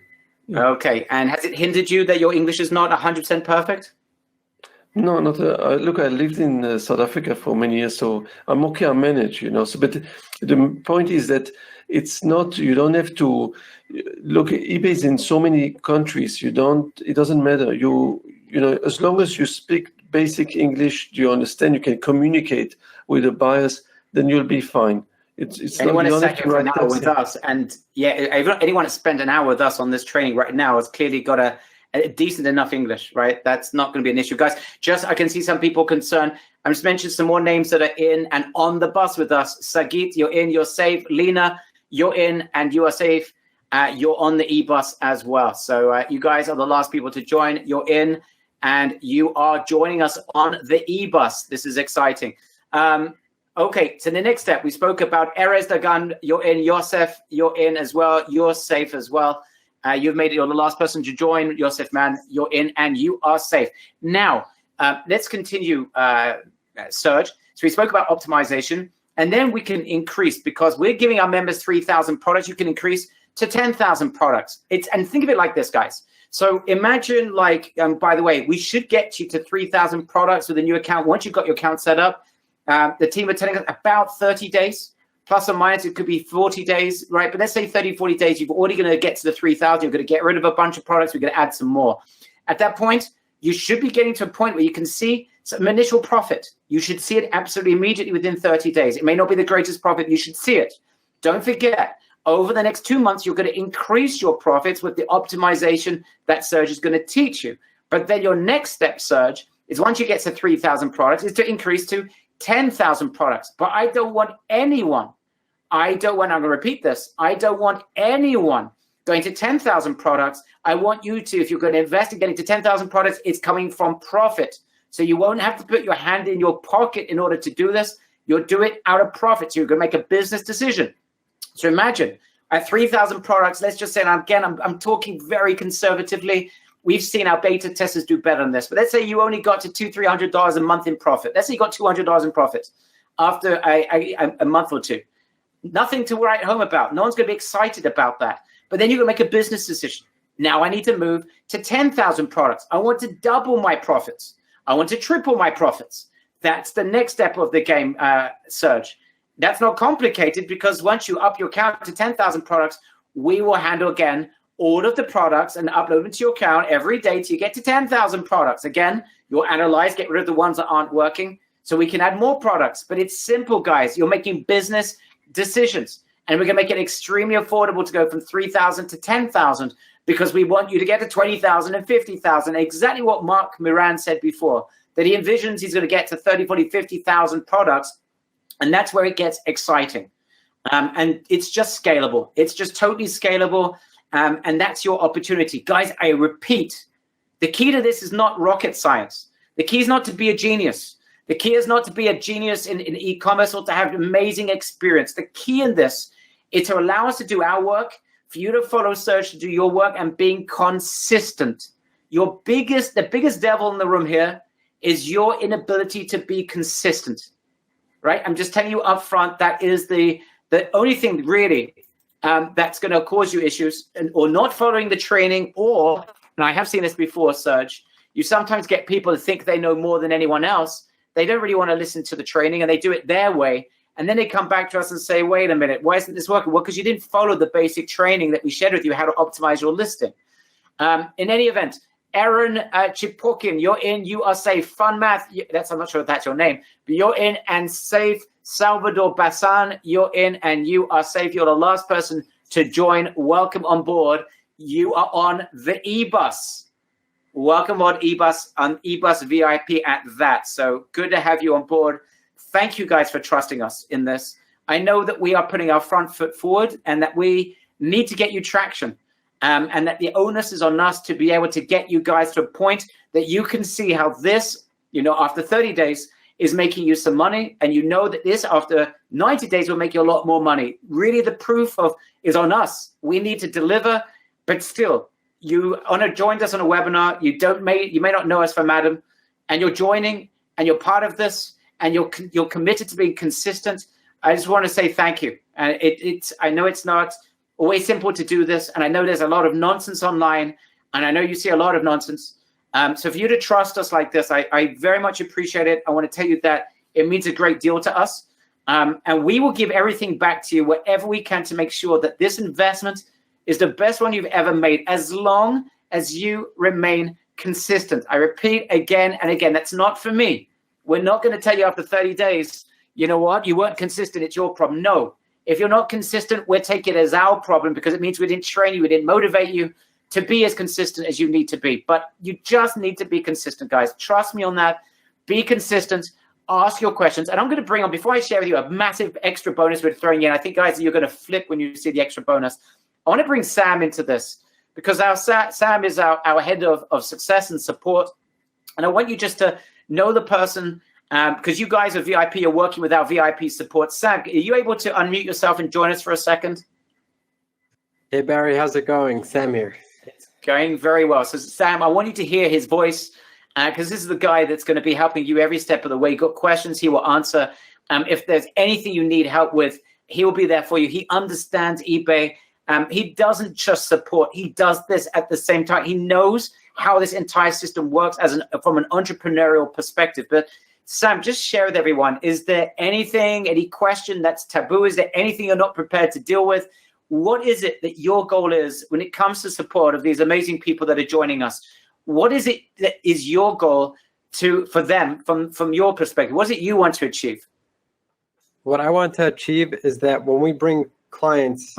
S1: Yeah. Okay, and has it hindered you that your English is not 100% perfect?
S2: No, not. Look, I lived in South Africa for many years, so I'm okay. I manage, So, but the point is that it's not. You don't have to look. eBay is in so many countries. It doesn't matter. As long as you speak basic English, you understand. You can communicate with the buyers. Then you'll be fine.
S1: Anyone has sat here for an hour with us, and anyone that's spent an hour with us on this training right now has clearly got a decent enough English, right? That's not going to be an issue, guys. I can see some people concerned. I'm just mentioning some more names that are in and on the bus with us. Sagit, you're in, you're safe. Lena, you're in and you are safe. You're on the e-bus as well. So you guys are the last people to join. You're in and you are joining us on the e-bus. This is exciting. Okay, so the next step, we spoke about Erez Dagan, you're in. Yosef, you're in as well. You're safe as well. You've made it. You're the last person to join. Yosef, man, you're in and you are safe. Now, let's continue, Serge. So we spoke about optimization, and then we can increase, because we're giving our members 3,000 products. You can increase to 10,000 products. And think of it like this, guys. So imagine, by the way, we should get you to 3,000 products with a new account. Once you've got your account set up, the team are telling us about 30 days. Plus or minus, it could be 40 days, right? But let's say 30, 40 days, you're already going to get to the 3,000. You're going to get rid of a bunch of products. We're going to add some more. At that point, you should be getting to a point where you can see some initial profit. You should see it absolutely immediately within 30 days. It may not be the greatest profit. You should see it. Don't forget, over the next 2 months, you're going to increase your profits with the optimization that Serge is going to teach you. But then your next step, Serge, is once you get to 3,000 products, is to increase to 10,000 products. But I don't want anyone, I'm going to repeat this, I don't want anyone going to 10,000 products. I want you to, if you're going to invest in getting to 10,000 products, it's coming from profit. So you won't have to put your hand in your pocket in order to do this. You'll do it out of profit. So you're going to make a business decision. So imagine at 3,000 products, let's just say, and again, I'm talking very conservatively. We've seen our beta testers do better than this. But let's say you only got to $200, $300 a month in profit. Let's say you got $200 in profit after a month or two. Nothing to write home about. No one's going to be excited about that. But then you're going to make a business decision. Now I need to move to 10,000 products. I want to double my profits. I want to triple my profits. That's the next step of the game, Serge. That's not complicated, because once you up your count to 10,000 products, we will handle, again, all of the products and upload them to your account every day till you get to 10,000 products. Again, you'll analyze, get rid of the ones that aren't working, so we can add more products. But it's simple, guys. You're making business decisions, and we're going to make it extremely affordable to go from 3,000 to 10,000, because we want you to get to 20,000 and 50,000. Exactly what Mark Miran said before, that he envisions he's going to get to 30, 40, 50,000 products, and that's where it gets exciting. And it's just scalable. It's just totally scalable, and that's your opportunity. Guys, I repeat, the key to this is not rocket science. The key is not to be a genius. The key is not to be a genius in e-commerce or to have an amazing experience. The key in this is to allow us to do our work, for you to follow Serge, to do your work, and being consistent. The biggest devil in the room here is your inability to be consistent, right? I'm just telling you up front, that is the only thing really that's going to cause you issues, or not following the training, or, and I have seen this before, Serge, you sometimes get people that think they know more than anyone else. They don't really want to listen to the training, and they do it their way. And then they come back to us and say, wait a minute, why isn't this working? Well, because you didn't follow the basic training that we shared with you, how to optimize your listing. In any event, Aaron Chipokin, you're in, you are safe. Fun Math, I'm not sure if that's your name, but you're in and safe. Salvador Bassan, you're in and you are safe. You're the last person to join. Welcome on board. You are on the Ebus. Welcome on Ebus VIP at that. So good to have you on board. Thank you guys for trusting us in this. I know that we are putting our front foot forward and that we need to get you traction. And that the onus is on us to be able to get you guys to a point that you can see how this, after 30 days is making you some money. And you know that this after 90 days will make you a lot more money. Really, the proof is on us. We need to deliver, but still, you joined us on a webinar. You may not know us from Adam, and you're joining and you're part of this and you're committed to being consistent. I just want to say thank you. And I know it's not always simple to do this, and I know there's a lot of nonsense online, and I know you see a lot of nonsense. So for you to trust us like this, I very much appreciate it. I want to tell you that it means a great deal to us, and we will give everything back to you whatever we can to make sure that this investment is the best one you've ever made, as long as you remain consistent. I repeat again and again, that's not for me. We're not going to tell you after 30 days, you know what, you weren't consistent, it's your problem. No. If you're not consistent, we'll take it as our problem, because it means we didn't train you, we didn't motivate you to be as consistent as you need to be. But you just need to be consistent, guys. Trust me on that. Be consistent. Ask your questions. And I'm going to bring on, before I share with you a massive extra bonus we're throwing in, I think, guys, you're going to flip when you see the extra bonus. I want to bring Sam into this, because Sam is our head of success and support. And I want you just to know the person, because you guys are VIP, you're working with our VIP support. Sam, are you able to unmute yourself and join us for a second?
S6: Hey, Barry, how's it going? Sam here.
S1: It's going very well. So, Sam, I want you to hear his voice, because this is the guy that's going to be helping you every step of the way. You've got questions, he will answer. If there's anything you need help with, he will be there for you. He understands eBay. He doesn't just support. He does this at the same time. He knows how this entire system works from an entrepreneurial perspective. But Sam, just share with everyone, is there any question that's taboo? Is there anything you're not prepared to deal with? What is it that your goal is when it comes to support of these amazing people that are joining us? What is it that is your goal for them from your perspective? What is it you want to achieve?
S6: What I want to achieve is that when we bring clients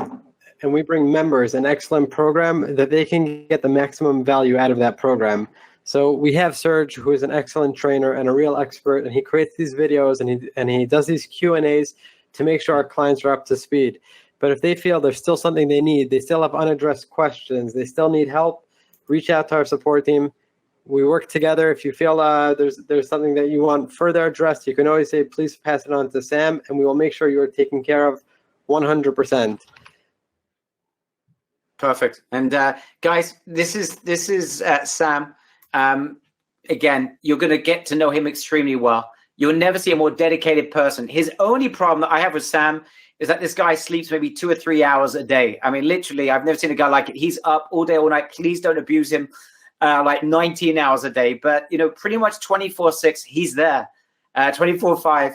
S6: and we bring members an excellent program, that they can get the maximum value out of that program. So we have Serge, who is an excellent trainer and a real expert, and he creates these videos and he does these Q&As to make sure our clients are up to speed. But if they feel there's still something they need, they still have unaddressed questions, they still need help, reach out to our support team. We work together. If you feel there's something that you want further addressed, you can always say, please pass it on to Sam, and we will make sure you are taken care of 100%.
S1: Perfect. And guys, this is Sam. Again, you're going to get to know him extremely well. You'll never see a more dedicated person. His only problem that I have with Sam is that this guy sleeps maybe 2 or 3 hours a day. I mean, literally, I've never seen a guy like it. He's up all day, all night. Please don't abuse him. Like 19 hours a day, but pretty much 24/6. He's there, 24/5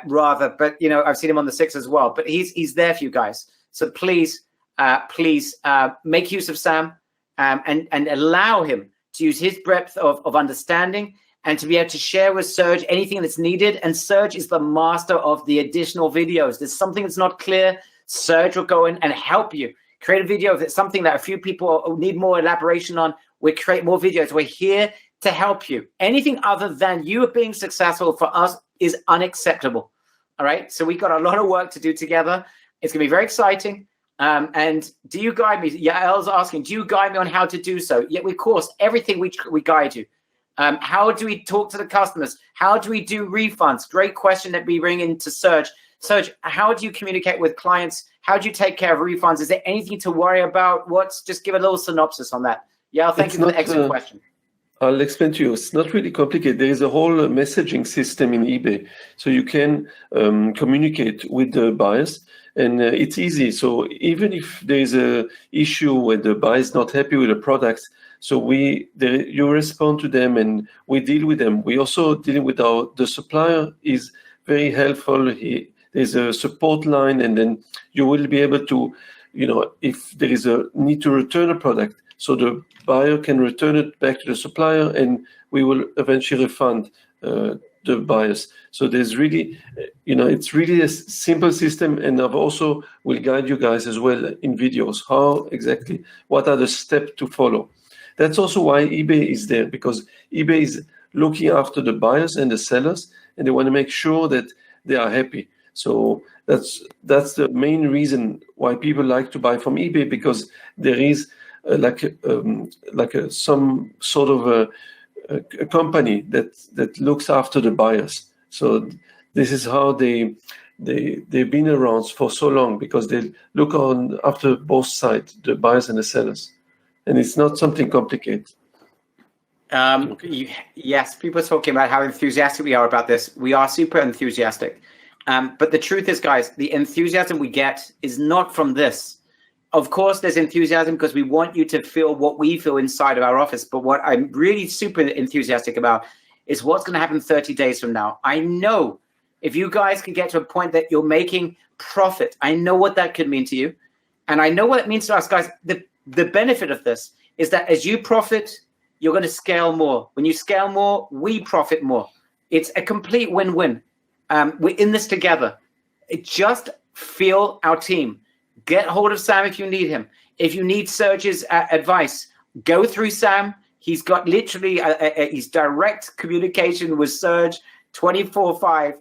S1: rather. But I've seen him on the 6 as well. But he's there for you guys. So please make use of Sam and allow him to use his breadth of understanding and to be able to share with Serge anything that's needed. And Serge is the master of the additional videos. There's something that's not clear, Serge will go in and help you. Create a video if it's something that a few people need more elaboration on. We create more videos. We're here to help you. Anything other than you being successful for us is unacceptable. All right? So we've got a lot of work to do together. It's going to be very exciting. And do you guide me? Yael's asking, do you guide me on how to do so? Yeah, of course, everything we guide you. How do we talk to the customers? How do we do refunds? Great question that we bring into Serge. Serge, how do you communicate with clients? How do you take care of refunds? Is there anything to worry about? Just give a little synopsis on that. Yeah, thank you for the excellent question.
S2: I'll explain to you. It's not really complicated. There is a whole messaging system in eBay, so you can communicate with the buyers, and it's easy. So even if there is a issue where the buyer is not happy with the products, so you respond to them and we deal with them. We also dealing with the supplier is very helpful. There's a support line, and then you will be able to, if there is a need to return a product, so the buyer can return it back to the supplier, and we will eventually refund the buyers. So there's really, it's really a simple system, and I've also will guide you guys as well in videos what are the steps to follow. That's also why eBay is there, because eBay is looking after the buyers and the sellers, and they want to make sure that they are happy. So that's the main reason why people like to buy from eBay, because there is some sort of a company that looks after the buyers. So this is how they've been around for so long, because they look after both sides, the buyers and the sellers, and it's not something complicated.
S1: Yes, people are talking about how enthusiastic we are about this. We are super enthusiastic. But the truth is, guys, the enthusiasm we get is not from this. Of course, there's enthusiasm because we want you to feel what we feel inside of our office. But what I'm really super enthusiastic about is what's going to happen 30 days from now. I know if you guys can get to a point that you're making profit, I know what that could mean to you. And I know what it means to us, guys. The benefit of this is that as you profit, you're going to scale more. When you scale more, we profit more. It's a complete win-win. We're in this together. Just feel our team. Get hold of Sam if you need him. If you need Serge's advice, go through Sam. He's got literally his direct communication with Serge 24/5.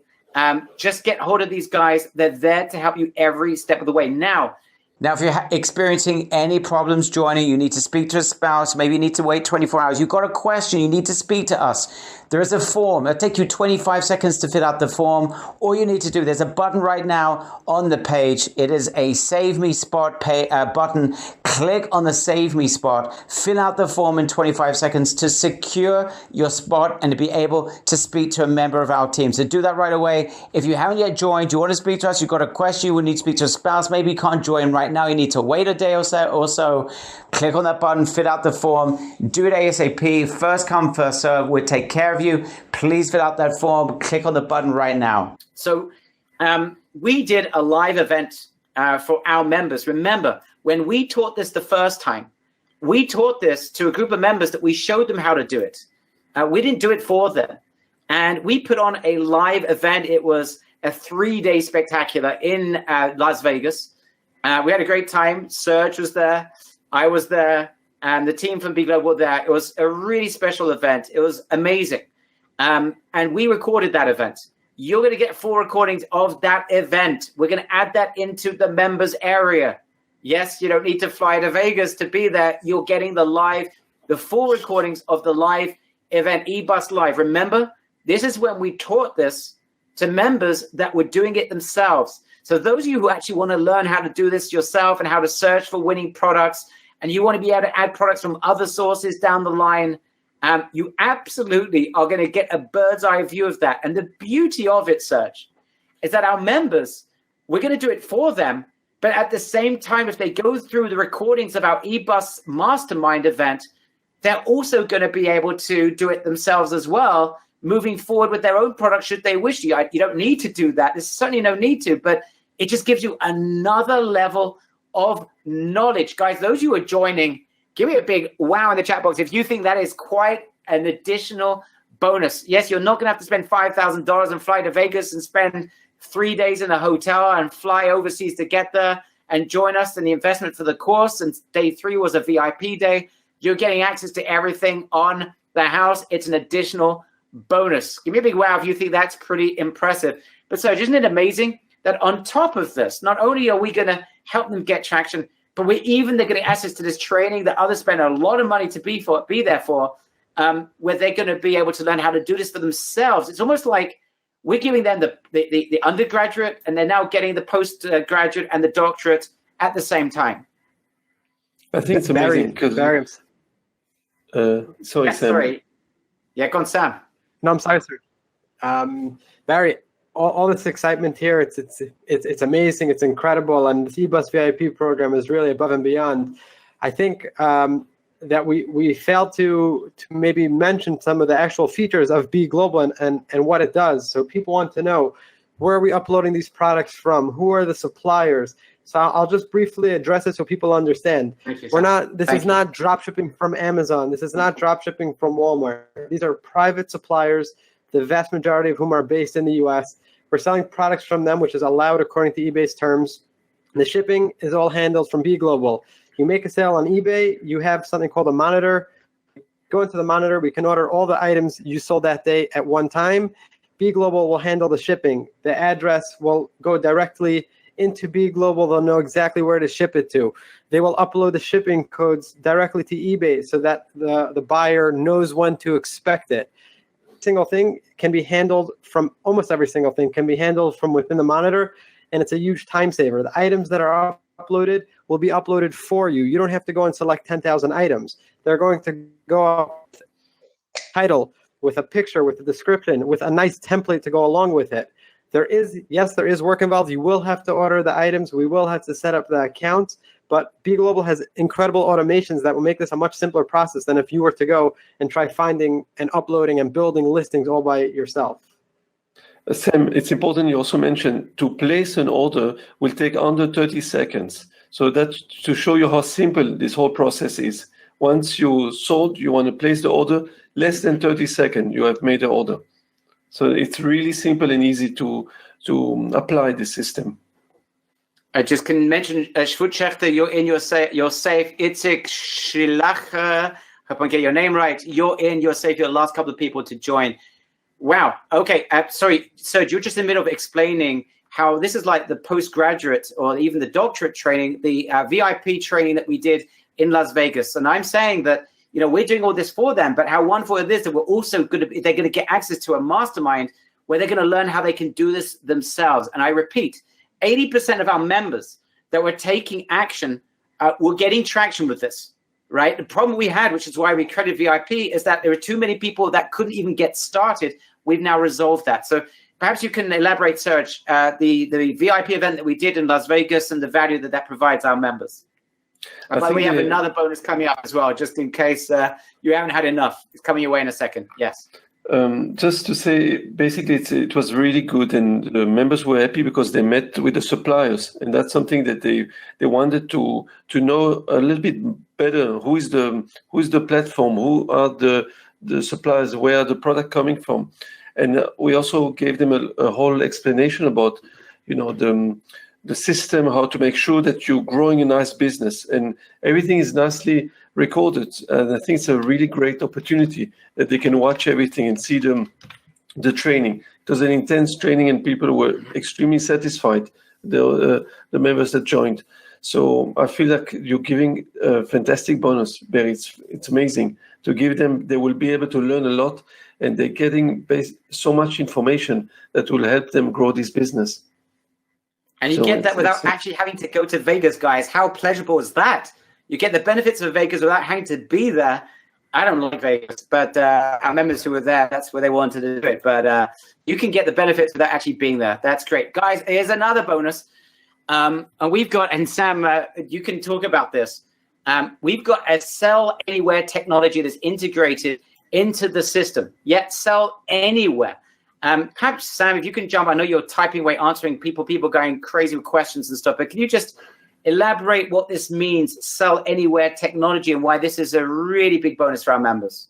S1: Just get hold of these guys. They're there to help you every step of the way. Now,
S4: if you're experiencing any problems joining, you need to speak to a spouse, maybe you need to wait 24 hours, you've got a question, you need to speak to us. There is a form. It'll take you 25 seconds to fill out the form. All you need to do, there's a button right now on the page. It is a Save Me Spot button. Click on the Save Me Spot. Fill out the form in 25 seconds to secure your spot and to be able to speak to a member of our team. So do that right away. If you haven't yet joined, you want to speak to us, you've got a question, you would need to speak to a spouse, maybe you can't join right now, you need to wait a day or so. Click on that button, fill out the form, do it ASAP. First come, first serve. We'll take care of you. Please fill out that form. Click on the button right now.
S1: So we did a live event for our members. Remember, when we taught this the first time, we taught this to a group of members that we showed them how to do it. We didn't do it for them. And we put on a live event. It was a 3-day spectacular in Las Vegas. We had a great time. Serge was there. I was there. And the team from Big Global were there. It was a really special event. It was amazing. And we recorded that event. You're going to get 4 recordings of that event. We're going to add that into the members area. Yes, you don't need to fly to Vegas to be there. You're getting the full recordings of the live event, eBus Live. Remember, this is when we taught this to members that were doing it themselves. So those of you who actually want to learn how to do this yourself and how to search for winning products, and you want to be able to add products from other sources down the line, you absolutely are going to get a bird's eye view of that. And the beauty of it, Serge, is that our members, we're going to do it for them. But at the same time, if they go through the recordings of our eBus Mastermind event, they're also going to be able to do it themselves as well, moving forward with their own product should they wish. You don't need to do that. There's certainly no need to, but it just gives you another level of knowledge. Guys, those of you who are joining, give me a big wow in the chat box if you think that is quite an additional bonus. Yes, you're not going to have to spend $5,000 and fly to Vegas and spend 3 days in a hotel and fly overseas to get there and join us in the investment for the course. And day 3 was a VIP day. You're getting access to everything on the house. It's an additional bonus. Give me a big wow if you think that's pretty impressive. But Serge, isn't it amazing that on top of this, not only are we going to help them get traction, but they're getting access to this training that others spend a lot of money to be there for, where they're going to be able to learn how to do this for themselves. It's almost like we're giving them the undergraduate, and they're now getting the postgraduate and the doctorate at the same time.
S2: I think it's amazing because
S6: Sorry, Sam.
S1: Sorry. Yeah, go on, Sam.
S6: No, I'm sorry, sir. Barry, all this excitement here, it's amazing, it's incredible, and the Ebus VIP program is really above and beyond. I think that we failed to maybe mention some of the actual features of Be Global and what it does. So people want to know, where are we uploading these products from? Who are the suppliers? So I'll just briefly address it so people understand. This is not drop shipping from Amazon. This is not drop shipping from Walmart. These are private suppliers, the vast majority of whom are based in the US. We're selling products from them, which is allowed according to eBay's terms. The shipping is all handled from Be Global. You make a sale on eBay, you have something called a monitor. Go into the monitor, we can order all the items you sold that day at one time. Be Global will handle the shipping. The address will go directly into Be Global. They'll know exactly where to ship it to. They will upload the shipping codes directly to eBay so that the buyer knows when to expect it. Single thing can be handled from, almost every single thing can be handled from within the monitor, and it's a huge time saver. The items that are uploaded will be uploaded for you. You don't have to go and select 10,000 items. They're going to go up with a title, with a picture, with a description, with a nice template to go along with it. There is work involved. You will have to order the items. We will have to set up the accounts, but Be Global has incredible automations that will make this a much simpler process than if you were to go and try finding and uploading and building listings all by yourself.
S2: Sam, it's important you also mentioned to place an order will take under 30 seconds. So that's to show you how simple this whole process is. Once you sold, you want to place the order, less than 30 seconds, you have made the order. So it's really simple and easy to apply the system.
S1: I just can mention, Schwutschachter, you're in your safe. Itzik Schilacher, hope I get your name right. You're in your safe. You're the last couple of people to join. Wow. Okay. Sorry, Serge, you're just in the middle of explaining how this is like the postgraduate or even the doctorate training, the VIP training that we did in Las Vegas. And I'm saying that, we're doing all this for them, but how wonderful it is that we're also they're going to get access to a mastermind where they're going to learn how they can do this themselves. And I repeat, 80% of our members that were taking action were getting traction with this, right? The problem we had, which is why we created VIP, is that there were too many people that couldn't even get started. We've now resolved that. So perhaps you can elaborate, Serge, the VIP event that we did in Las Vegas and the value that provides our members. But we have another bonus coming up as well, just in case you haven't had enough. It's coming your way in a second. Yes.
S2: Just to say, basically, it was really good, and the members were happy because they met with the suppliers, and that's something that they wanted to know a little bit better. Who is the platform? Who are the suppliers? Where are the product coming from? And we also gave them a whole explanation about, the system, how to make sure that you're growing a nice business, and everything is nicely recorded. And I think it's a really great opportunity that they can watch everything and see the training. It was an intense training, and people were extremely satisfied, the members that joined. So I feel like you're giving a fantastic bonus, Barry. It's amazing to give them. They will be able to learn a lot, and they're getting so much information that will help them grow this business.
S1: And you get that without actually having to go to Vegas, guys. How pleasurable is that? You get the benefits of Vegas without having to be there. I don't like Vegas, but our members who were there, that's where they wanted to do it. But you can get the benefits without actually being there. That's great. Guys, here's another bonus. And we've got, and Sam, you can talk about this. We've got a Sell Anywhere technology that's integrated into the system. Yet Sell Anywhere. Perhaps, Sam, if you can jump, I know you're typing away, answering people going crazy with questions and stuff, but can you just elaborate what this means, Sell Anywhere technology, and why this is a really big bonus for our members?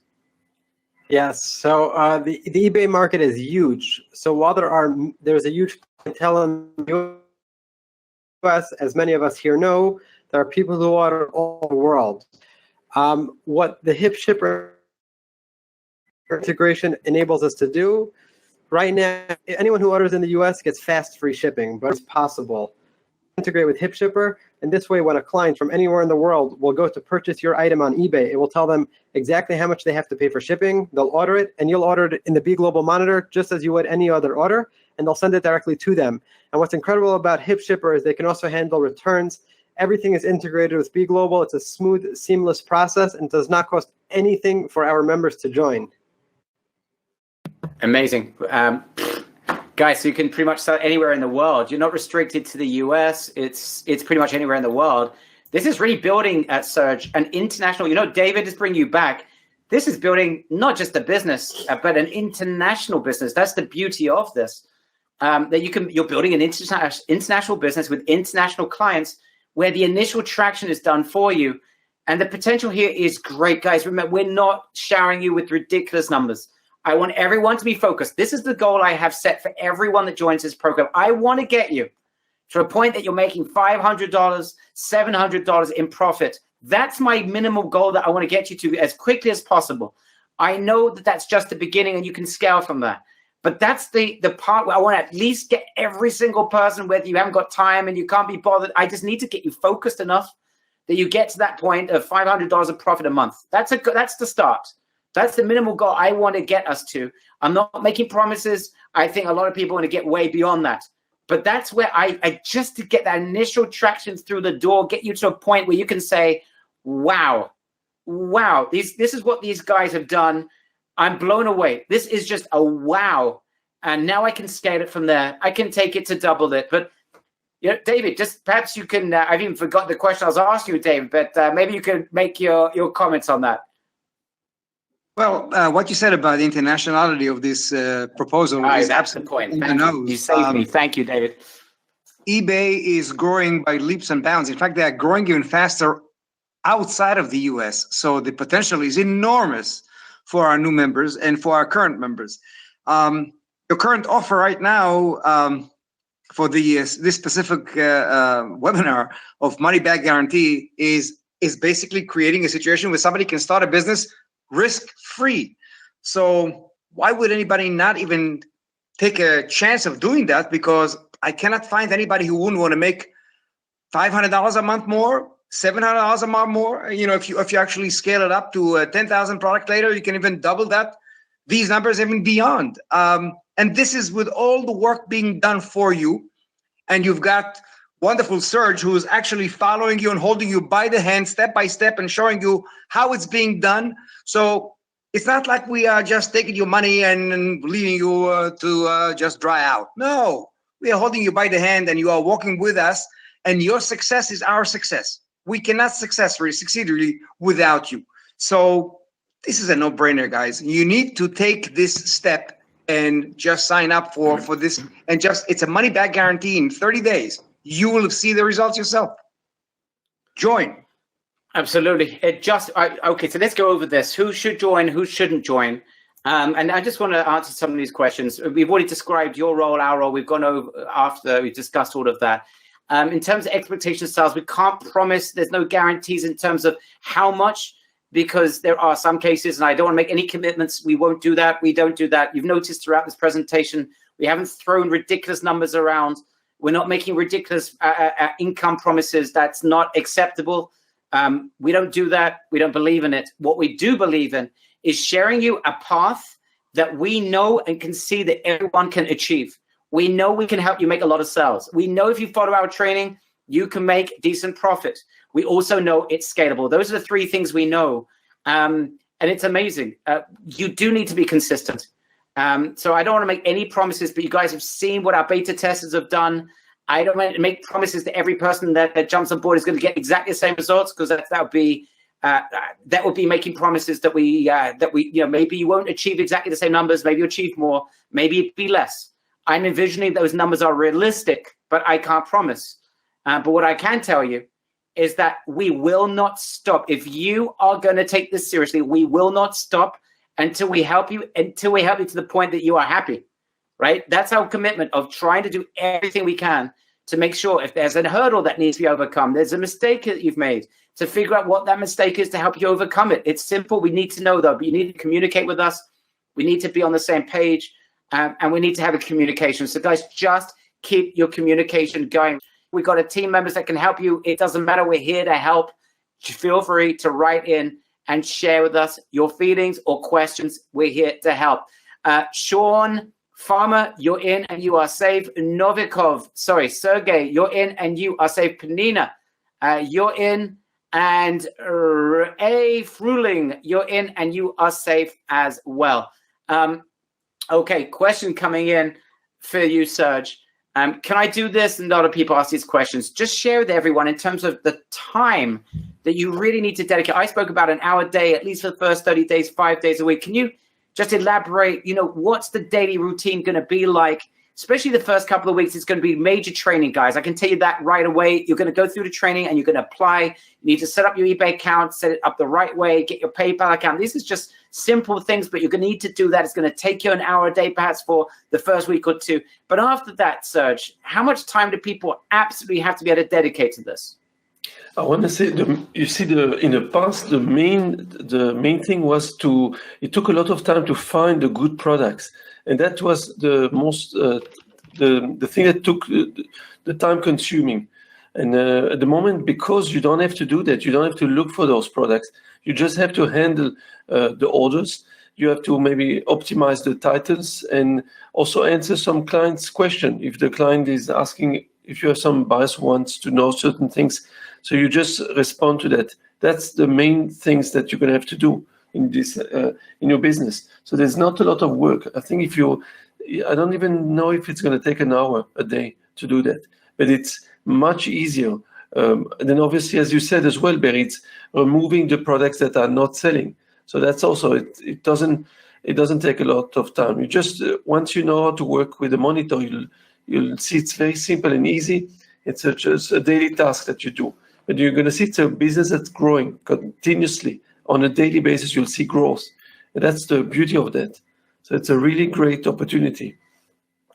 S6: Yes, so the eBay market is huge. So while there's a huge clientele in the US, as many of us here know, there are people who order all over the world. What the Hip Shipper integration enables us to do, right now, anyone who orders in the US gets fast free shipping, but it's possible. Integrate with Hip Shipper, and this way when a client from anywhere in the world will go to purchase your item on eBay, it will tell them exactly how much they have to pay for shipping. They'll order it, and you'll order it in the Be Global monitor just as you would any other order, and they'll send it directly to them. And what's incredible about Hip Shipper is they can also handle returns. Everything is integrated with Be Global. It's a smooth, seamless process and does not cost anything for our members to join.
S1: Amazing. Guys, so you can pretty much sell anywhere in the world. You're not restricted to the US. It's pretty much anywhere in the world. This is really building at Surge an international, David is bringing you back. This is building not just a business, but an international business. That's the beauty of this. That you're building an international business with international clients where the initial traction is done for you. And the potential here is great, guys. Remember, we're not showering you with ridiculous numbers. I want everyone to be focused. This is the goal I have set for everyone that joins this program. I want to get you to a point that you're making $500, $700 in profit. That's my minimal goal that I want to get you to as quickly as possible. I know that that's just the beginning and you can scale from that. But that's the part where I want to at least get every single person, whether you haven't got time and you can't be bothered. I just need to get you focused enough that you get to that point of $500 of profit a month. That's the start. That's the minimal goal I want to get us to. I'm not making promises. I think a lot of people want to get way beyond that. But that's where I just to get that initial traction through the door, get you to a point where you can say, wow, this is what these guys have done. I'm blown away. This is just a wow. And now I can scale it from there. I can take it to double it. But, David, just perhaps you can, I've even forgotten the question I was asking you, David, but maybe you could make your comments on that.
S5: Well, what you said about the internationality of this proposal is
S1: that's the point. You saved me. Thank you, David.
S5: eBay is growing by leaps and bounds. In fact, they are growing even faster outside of the US. So the potential is enormous for our new members and for our current members. The current offer right now for this specific webinar of money back guarantee is basically creating a situation where somebody can start a business risk-free. So why would anybody not even take a chance of doing that? Because I cannot find anybody who wouldn't want to make $500 a month more, $700 a month more. If you actually scale it up to 10,000 product later, you can even double that. These numbers even beyond. And this is with all the work being done for you. And you've got wonderful Serge who is actually following you and holding you by the hand step by step and showing you how it's being done. So it's not like we are just taking your money and leaving you to just dry out. No, we are holding you by the hand and you are walking with us, and your success is our success. We cannot succeed really without you. So this is a no-brainer, guys. You need to take this step and just sign up for this. And it's a money-back guarantee in 30 days. You will see the results yourself. Join.
S1: Absolutely. Okay, so let's go over this. Who should join? Who shouldn't join? And I just want to answer some of these questions. We've already described your role, our role. We've gone over after we've discussed all of that. In terms of expectation sales, we can't promise. There's no guarantees in terms of how much, because there are some cases, and I don't want to make any commitments. We won't do that. We don't do that. You've noticed throughout this presentation, we haven't thrown ridiculous numbers around. We're not making ridiculous income promises. That's not acceptable. We don't do that. We don't believe in it. What we do believe in is sharing you a path that we know and can see that everyone can achieve. We know we can help you make a lot of sales. We know if you follow our training, you can make decent profit. We also know it's scalable. Those are the three things we know. And it's amazing. You do need to be consistent. So I don't want to make any promises, but you guys have seen what our beta testers have done. I don't want to make promises that every person that jumps on board is going to get exactly the same results, because that would be making promises that we maybe you won't achieve exactly the same numbers. Maybe you achieve more. Maybe it'd be less. I'm envisioning those numbers are realistic, but I can't promise. But what I can tell you is that we will not stop. If you are going to take this seriously, we will not stop until we help you to the point that you are happy, right? That's our commitment of trying to do everything we can to make sure if there's a hurdle that needs to be overcome, there's a mistake that you've made, to figure out what that mistake is to help you overcome it. It's simple. We need to know, though, but you need to communicate with us. We need to be on the same page, and we need to have a communication. So, guys, just keep your communication going. We've got a team members that can help you. It doesn't matter. We're here to help. Feel free to write in and share with us your feelings or questions. We're here to help. Sean Farmer, you're in and you are safe. Sergey, you're in and you are safe. Panina, you're in. And A. Fruling, you're in and you are safe as well. Okay, question coming in for you, Serge. Can I do this? And a lot of people ask these questions. Just share with everyone in terms of the time that you really need to dedicate. I spoke about an hour a day, at least for the first 30 days, 5 days a week. Can you just elaborate, what's the daily routine going to be like? Especially the first couple of weeks, it's going to be major training, guys. I can tell you that right away. You're going to go through the training and you're going to apply. You need to set up your eBay account, set it up the right way, get your PayPal account. These is just simple things, but you're going to need to do that. It's going to take you an hour a day, perhaps for the first week or two. But after that, Serge, how much time do people absolutely have to be able to dedicate to this?
S2: I want to say, in the past, the main thing was it took a lot of time to find the good products. And that was the most, the thing that took the time consuming. And at the moment, because you don't have to do that, you don't have to look for those products. You just have to handle the orders. You have to maybe optimize the titles and also answer some clients' question. If the client is asking, if you have some buyers who wants to know certain things, so you just respond to that. That's the main things that you're going to have to do in this in your business. So there's not a lot of work. I think I don't even know if it's going to take an hour a day to do that, but it's much easier. And then obviously, as you said as well, Barry, it's removing the products that are not selling. So that's also, it doesn't take a lot of time. You just, once you know how to work with the monitor, you'll see it's very simple and easy. It's just a daily task that you do. But you're going to see it's a business that's growing continuously. On a daily basis, you'll see growth. And that's the beauty of that. So it's a really great opportunity.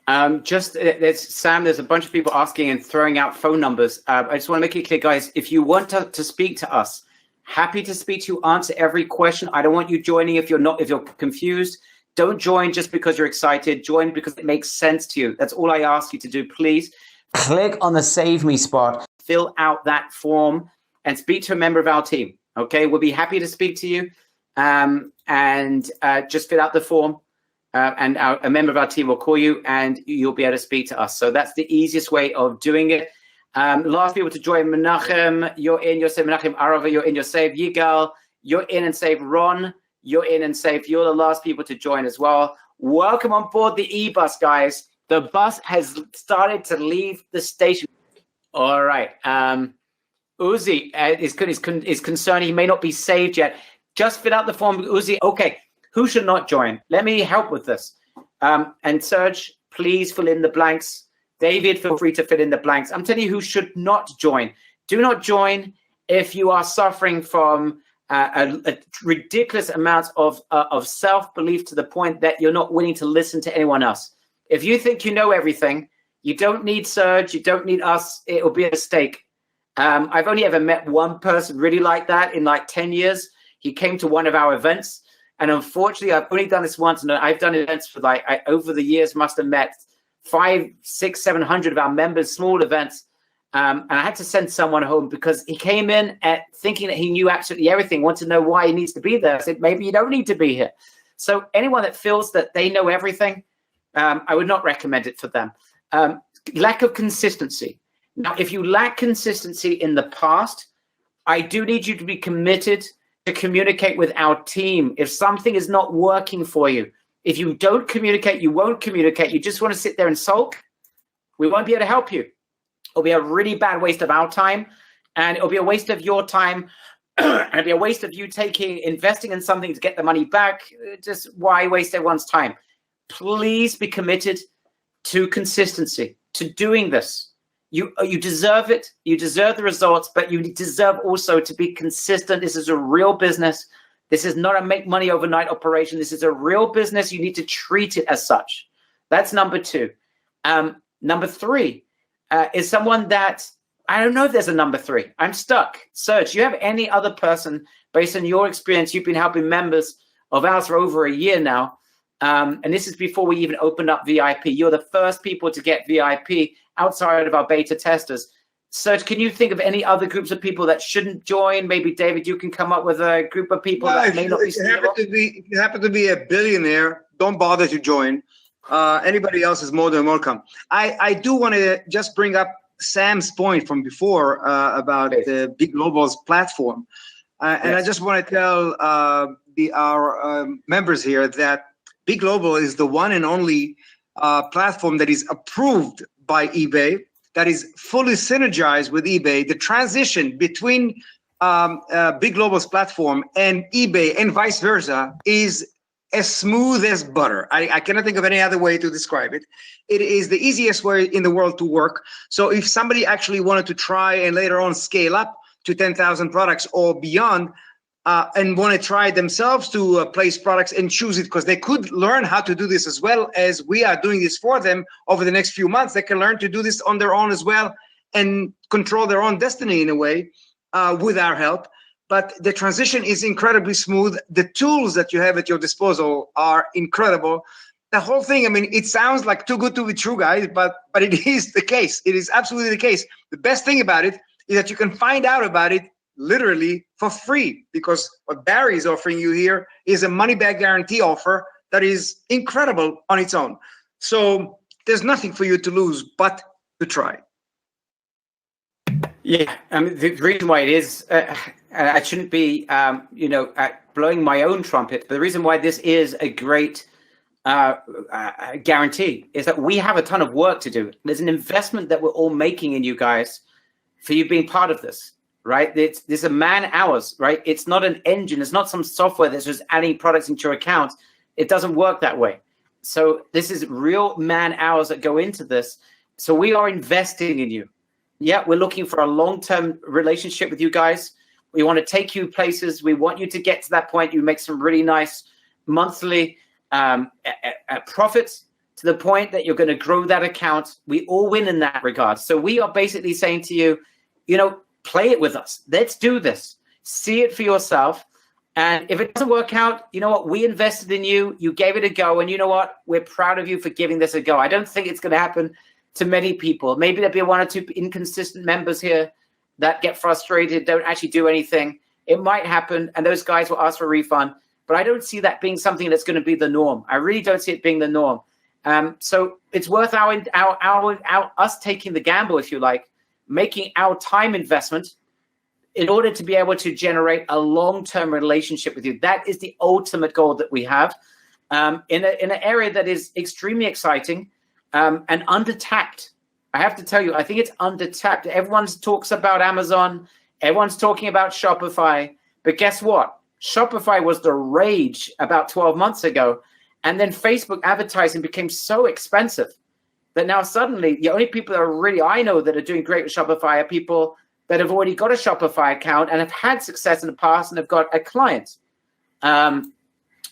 S1: Sam, there's a bunch of people asking and throwing out phone numbers. I just want to make it clear, guys, if you want to speak to us, happy to speak to you, answer every question. I don't want you joining if you're confused. Don't join just because you're excited. Join because it makes sense to you. That's all I ask you to do, please.
S4: Click on the Save Me spot.
S1: Fill out that form and speak to a member of our team. Okay, we'll be happy to speak to you. And just fill out the form. And a member of our team will call you and you'll be able to speak to us. So that's the easiest way of doing it. Last people to join, Menachem, you're in, you're saved. Menachem Arava, you're in, you're saved. Yigal, you're in and saved. Ron, you're in and saved. You're the last people to join as well. Welcome on board the e-bus, guys. The bus has started to leave the station. All right. Uzi is concerned he may not be saved yet. Just fill out the form, Uzi. Okay. Who should not join? Let me help with this. And Serge, please fill in the blanks. David, feel free to fill in the blanks. I'm telling you who should not join. Do not join if you are suffering from a ridiculous amount of self-belief to the point that you're not willing to listen to anyone else. If you think you know everything, you don't need Serge, you don't need us. It will be a mistake. I've only ever met one person really like that in like 10 years. He came to one of our events. And unfortunately, I've only done this once, and I've done events for over the years, must have met 500, 600, 700 of our members, small events. And I had to send someone home because he came in thinking that he knew absolutely everything, wanted to know why he needs to be there. I said, maybe you don't need to be here. So anyone that feels that they know everything, I would not recommend it for them. Lack of consistency. Now, if you lack consistency in the past, I do need you to be committed to communicate with our team. If something is not working for you, if you don't communicate, you won't communicate, you just want to sit there and sulk, we won't be able to help you. It'll be a really bad waste of our time, and it'll be a waste of your time, and it'll be a waste of you investing in something to get the money back. Just why waste everyone's time? Please be committed to consistency, to doing this. You deserve it. You deserve the results, but you deserve also to be consistent. This is a real business. This is not a make money overnight operation. This is a real business. You need to treat it as such. That's number two. Number three is someone that, I don't know if there's a number three. I'm stuck. Serge, do you have any other person, based on your experience, you've been helping members of ours for over a year now, and this is before we even opened up VIP. You're the first people to get VIP outside of our beta testers. Serge, can you think of any other groups of people that shouldn't join? Maybe, David, you can come up with a group of people that may not be suitable.
S5: If you happen to be a billionaire, don't bother to join. Anybody else is more than welcome. I do want to just bring up Sam's point from before about the Big Global's platform. And I just want to tell our members here that Be Global is the one and only platform that is approved by eBay, that is fully synergized with eBay. The transition between Be Global's platform and eBay and vice versa is as smooth as butter. I cannot think of any other way to describe it. It is the easiest way in the world to work. So if somebody actually wanted to try and later on scale up to 10,000 products or beyond, and want to try themselves to place products and choose it, because they could learn how to do this as well as we are doing this for them over the next few months. They can learn to do this on their own as well and control their own destiny in a way with our help. But the transition is incredibly smooth. The tools that you have at your disposal are incredible. The whole thing, I mean, it sounds like too good to be true, guys, but it is the case. It is absolutely the case. The best thing about it is that you can find out about it literally for free, because what Barry is offering you here is a money-back guarantee offer that is incredible on its own. So there's nothing for you to lose but to try.
S1: Yeah, I mean, the reason why it is, I shouldn't be, blowing my own trumpet, but the reason why this is a great guarantee is that we have a ton of work to do. There's an investment that we're all making in you guys for you being part of this. Right? There's a man hours, right? It's not an engine. It's not some software that's just adding products into your account. It doesn't work that way. So this is real man hours that go into this. So we are investing in you. Yeah, we're looking for a long-term relationship with you guys. We want to take you places. We want you to get to that point. You make some really nice monthly profits to the point that you're going to grow that account. We all win in that regard. So we are basically saying to you, play it with us. Let's do this. See it for yourself. And if it doesn't work out, you know what? We invested in you. You gave it a go. And you know what? We're proud of you for giving this a go. I don't think it's going to happen to many people. Maybe there'll be one or two inconsistent members here that get frustrated, don't actually do anything. It might happen. And those guys will ask for a refund. But I don't see that being something that's going to be the norm. I really don't see it being the norm. So it's worth us taking the gamble, if you like, making our time investment in order to be able to generate a long-term relationship with you. That is the ultimate goal that we have in an area that is extremely exciting and undertapped. I have to tell you, I think it's undertapped. Everyone talks about Amazon. Everyone's talking about Shopify. But guess what? Shopify was the rage about 12 months ago. And then Facebook advertising became so expensive that now suddenly the only people that I know that are doing great with Shopify are people that have already got a Shopify account and have had success in the past and have got a client.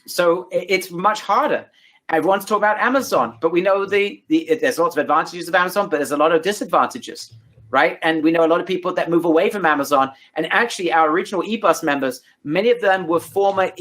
S1: So it's much harder. Everyone's talking about Amazon, but we know there's lots of advantages of Amazon, but there's a lot of disadvantages, right? And we know a lot of people that move away from Amazon. And actually, our original eBus members, many of them were former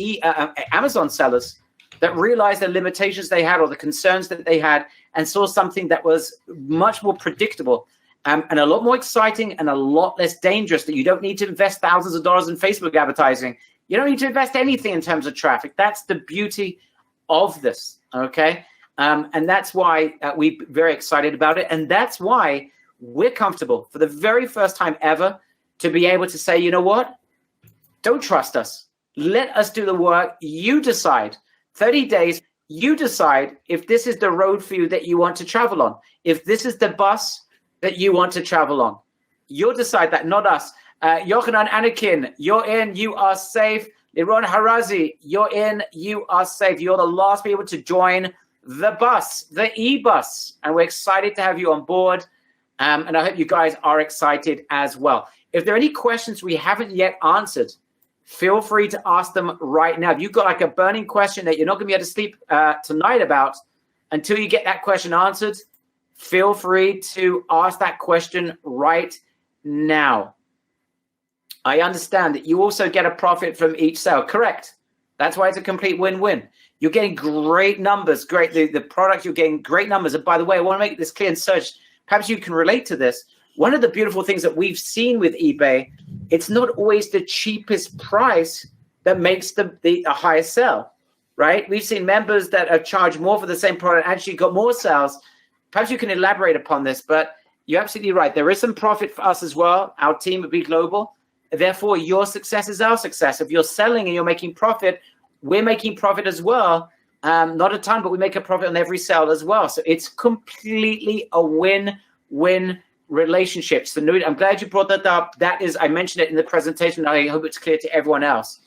S1: Amazon sellers that realized the limitations they had or the concerns that they had and saw something that was much more predictable and a lot more exciting and a lot less dangerous, that you don't need to invest thousands of dollars in Facebook advertising. You don't need to invest anything in terms of traffic. That's the beauty of this, okay? And that's why we're very excited about it. And that's why we're comfortable for the very first time ever to be able to say, you know what? Don't trust us. Let us do the work. You decide. 30 days, you decide if this is the road for you that you want to travel on. If this is the bus that you want to travel on. You'll decide that, not us. Yochanan Anakin, you're in, you are safe. Liron Harazi, you're in, you are safe. You're the last people to join the bus, the e-bus. And we're excited to have you on board. And I hope you guys are excited as well. If there are any questions we haven't yet answered, feel free to ask them right now. If you've got like a burning question that you're not going to be able to sleep tonight about until you get that question answered, feel free to ask that question right now. I understand that you also get a profit from each sale. Correct. That's why it's a complete win-win. You're getting great numbers. Great. The product, you're getting great numbers. And by the way, I want to make this clear and Serge, perhaps you can relate to this. One of the beautiful things that we've seen with eBay, it's not always the cheapest price that makes the highest sale, right? We've seen members that have charged more for the same product actually got more sales. Perhaps you can elaborate upon this, but you're absolutely right. There is some profit for us as well. Our team would be global. Therefore, your success is our success. If you're selling and you're making profit, we're making profit as well. not a ton, but we make a profit on every sale as well. So it's completely a win-win relationship. So I'm glad you brought that up. That is, I mentioned it in the presentation. I hope it's clear to everyone else.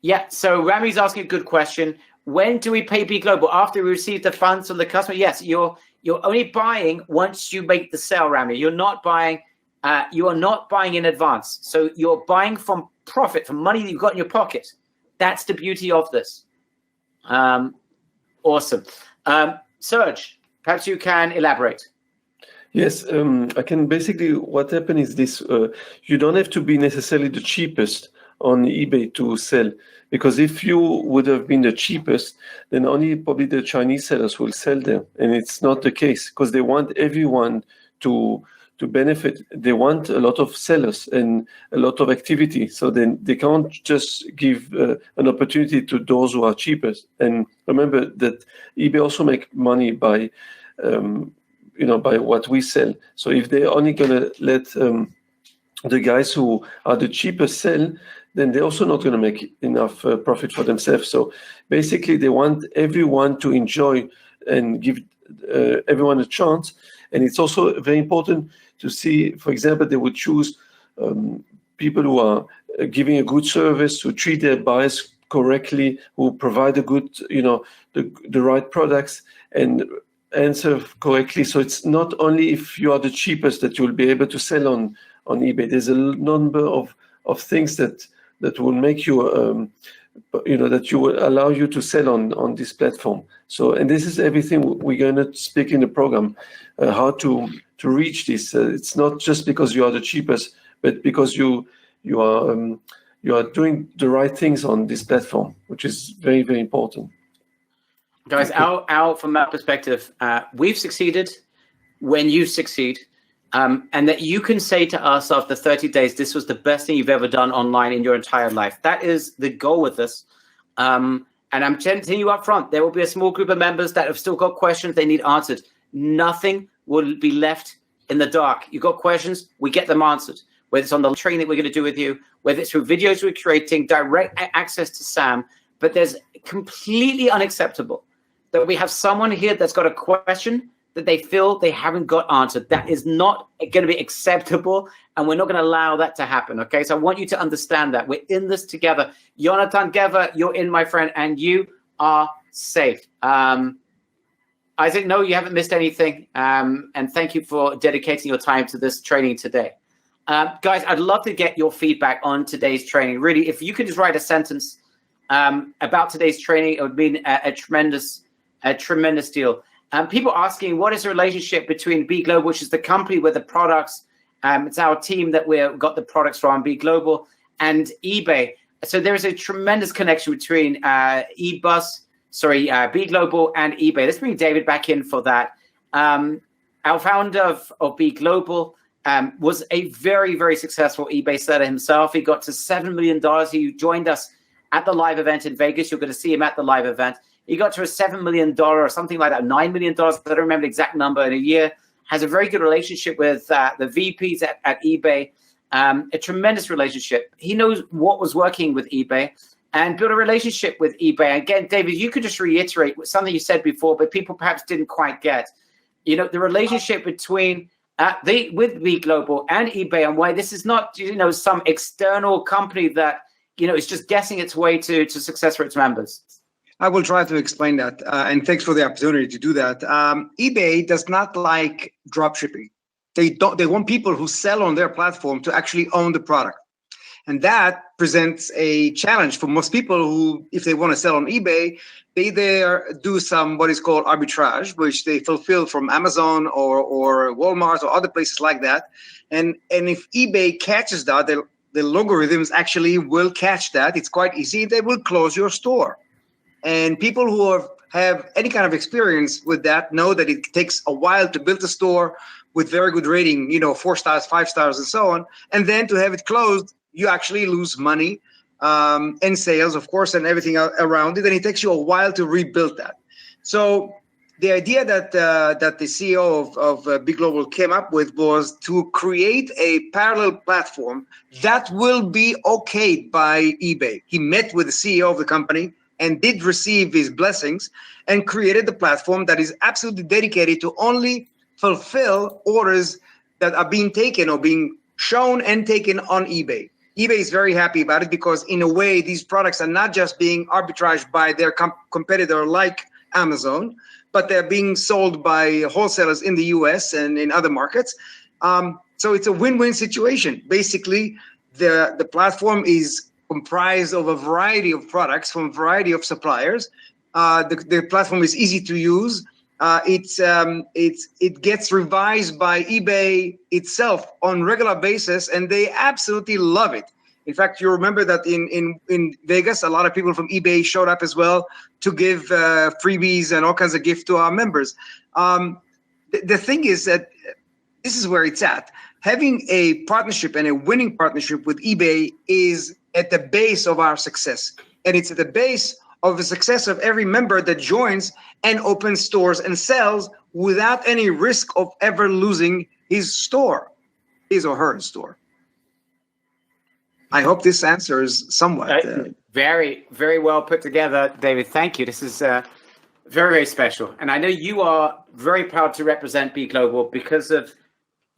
S1: Yeah, so Rami's asking a good question. When do we pay B Global? After we receive the funds from the customer? Yes, you're only buying once you make the sale, Rami. You're not buying. You are not buying in advance. So you're buying from profit, from money that you've got in your pocket. That's the beauty of this. Awesome. Serge, perhaps you can elaborate.
S2: Yes, I can basically, what happened is this, you don't have to be necessarily the cheapest on eBay to sell, because if you would have been the cheapest, then only probably the Chinese sellers will sell them. And it's not the case, because they want everyone to benefit. They want a lot of sellers and a lot of activity. So then they can't just give an opportunity to those who are cheapest. And remember that eBay also make money by by what we sell. So if they're only going to let the guys who are the cheapest sell, then they're also not going to make enough profit for themselves. So basically, they want everyone to enjoy and give everyone a chance. And it's also very important to see, for example, they would choose people who are giving a good service, who treat their buyers correctly, who provide a good, the right products and answer correctly. So it's not only if you are the cheapest that you'll be able to sell on eBay. There's a number of things that will make you, that you will allow you to sell on this platform. So, and this is everything we're going to speak in the program, how to reach this. It's not just because you are the cheapest, but because you are doing the right things on this platform, which is very, very important.
S1: Guys, from our perspective, we've succeeded when you succeed. And that you can say to us after 30 days, this was the best thing you've ever done online in your entire life. That is the goal with this. And I'm telling you up front, there will be a small group of members that have still got questions they need answered. Nothing will be left in the dark. You've got questions, we get them answered. Whether it's on the training we're going to do with you, whether it's through videos we're creating, direct access to Sam. But there's completely unacceptable that we have someone here that's got a question that they feel they haven't got answered. That is not going to be acceptable, and we're not going to allow that to happen, okay? So I want you to understand that. We're in this together. Jonathan Gever, you're in, my friend, and you are safe. Isaac, no, you haven't missed anything, and thank you for dedicating your time to this training today. Guys, I'd love to get your feedback on today's training. Really, if you could just write a sentence about today's training, it would mean a tremendous deal. People asking, what is the relationship between B Global, which is the company with the products, it's our team that we've got the products from, B Global, and eBay. So there is a tremendous connection between B Global and eBay. Let's bring David back in for that. Our founder of B Global was a very, very successful eBay seller himself. He got to $7 million. He joined us at the live event in Vegas. You're going to see him at the live event. He got to a $7 million or something like that, $9 million. I don't remember the exact number in a year. Has a very good relationship with the VPs at eBay. A tremendous relationship. He knows what was working with eBay and built a relationship with eBay. Again, David, you could just reiterate something you said before, but people perhaps didn't quite get. The relationship between with B Global and eBay, and why this is not some external company that is just guessing its way to success for its members.
S5: I will try to explain that, and thanks for the opportunity to do that. eBay does not like drop shipping. They want people who sell on their platform to actually own the product, and that presents a challenge for most people who, if they want to sell on eBay, they either do some what is called arbitrage, which they fulfill from Amazon or Walmart or other places like that. And if eBay catches that, the logarithms actually will catch that. It's quite easy. They will close your store. And people who have any kind of experience with that know that it takes a while to build a store with very good rating, 4 stars, 5 stars, and so on. And then to have it closed, you actually lose money and sales, of course, and everything around it. And it takes you a while to rebuild that. So the idea that the CEO of B Global came up with was to create a parallel platform that will be okayed by eBay. He met with the CEO of the company, and did receive his blessings and created the platform that is absolutely dedicated to only fulfill orders that are being taken or being shown and taken on eBay. eBay is very happy about it because in a way, these products are not just being arbitraged by their competitor like Amazon, but they're being sold by wholesalers in the US and in other markets. So it's a win-win situation. Basically, the platform is comprised of a variety of products from a variety of suppliers. The platform is easy to use. It gets revised by eBay itself on regular basis, and they absolutely love it. In fact, you remember that in Vegas, a lot of people from eBay showed up as well to give freebies and all kinds of gifts to our members. The thing is that this is where it's at. Having a partnership and a winning partnership with eBay is at the base of our success. And it's at the base of the success of every member that joins and opens stores and sells without any risk of ever losing his store, his or her store. I hope this answers somewhat.
S1: Very, very well put together, David. Thank you. This is very, very special. And I know you are very proud to represent B Global because of,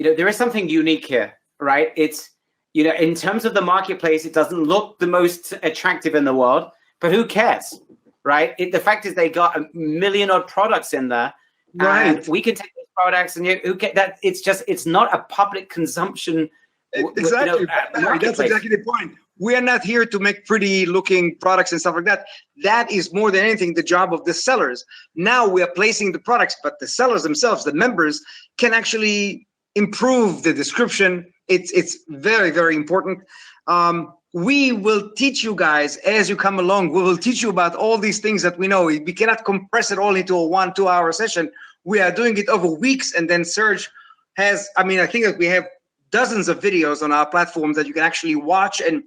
S1: there is something unique here, right? It's, in terms of the marketplace, it doesn't look the most attractive in the world, but who cares, right? The fact is they got 1 million odd products in there.
S5: Right.
S1: And we can take those products and it's not a public consumption.
S5: Exactly. That's exactly the point. We are not here to make pretty looking products and stuff like that. That is more than anything the job of the sellers. Now we are placing the products, but the sellers themselves, the members, can actually improve the description. It's very, very important. We will teach you guys as you come along. We will teach you about all these things that we know. We cannot compress it all into a 1-2 hour session. We are doing it over weeks. And then Serge has, I think that we have dozens of videos on our platforms that you can actually watch and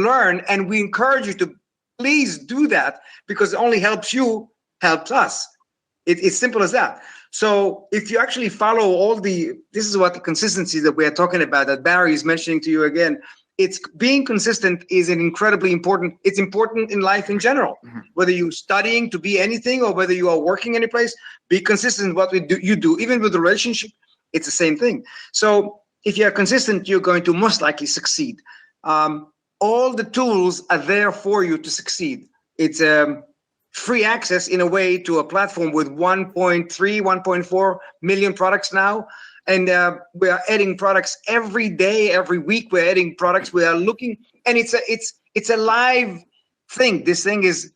S5: learn. And we encourage you to please do that because it only helps you, helps us. It's simple as that. So if you actually follow this is what the consistency that we are talking about, that Barry is mentioning to you again, it's being consistent is incredibly important. It's important in life in general, whether you're studying to be anything or whether you are working any place, be consistent in what you do. Even with the relationship, it's the same thing. So if you're consistent, you're going to most likely succeed. All the tools are there for you to succeed. It's free access in a way to a platform with 1.4 million products now. And we are adding products every day, every week. We're adding products. We are looking, and it's a live thing. This thing is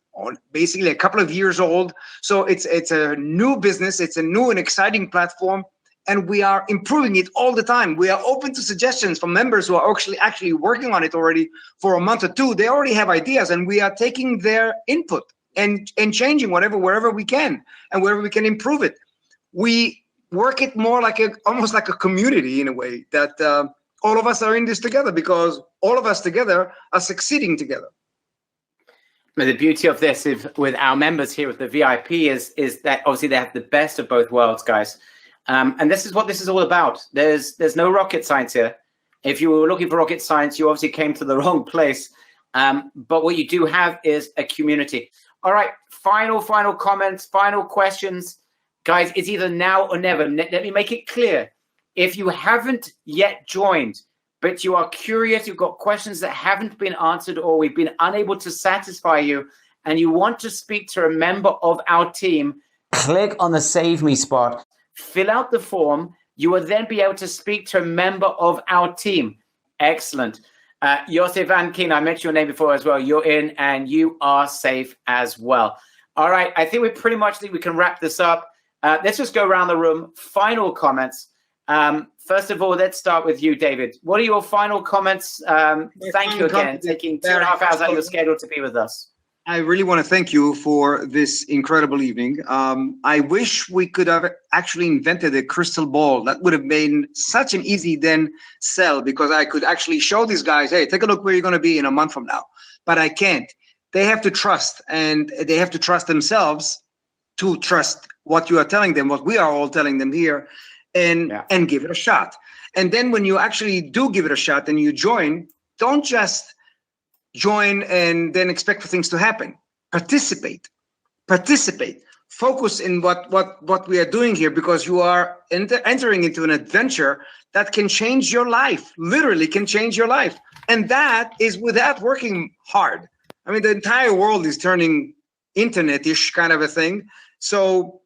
S5: basically a couple of years old. So it's a new business. It's a new and exciting platform. And we are improving it all the time. We are open to suggestions from members who are actually working on it already for a month or two. They already have ideas, and we are taking their input and changing wherever we can and wherever we can improve it. We work it more almost like a community in a way that all of us are in this together because all of us together are succeeding together.
S1: But the beauty of this with our members here with the VIP is that obviously they have the best of both worlds, guys. And this is what this is all about. There's no rocket science here. If you were looking for rocket science, you obviously came to the wrong place. But what you do have is a community. All right, final comments, final questions. Guys, it's either now or never. Let me make it clear. If you haven't yet joined, but you are curious, you've got questions that haven't been answered or we've been unable to satisfy you, and you want to speak to a member of our team,
S4: click on the Save Me spot.
S1: Fill out the form. You will then be able to speak to a member of our team. Excellent. Yosef Van Keen, I mentioned your name before as well. You're in and you are safe as well. All right. I think we can wrap this up. Let's just go around the room. Final comments. First of all, let's start with you, David. What are your final comments? Thank you again, taking 2.5 hours out of your schedule to be with us.
S5: I really want to thank you for this incredible evening. I wish we could have actually invented a crystal ball. That would have made such an easy sell because I could actually show these guys, hey, take a look where you're going to be in a month from now. But I can't. They have to trust, and they have to trust themselves to trust what you are telling them, what we are all telling them here, and give it a shot. And then when you actually do give it a shot and you join, don't just join and then expect for things to happen. participate. Focus in what we are doing here, because you are entering into an adventure that can change your life, literally can change your life. And that is without working hard. I mean, the entire world is turning internet-ish kind of a thing. So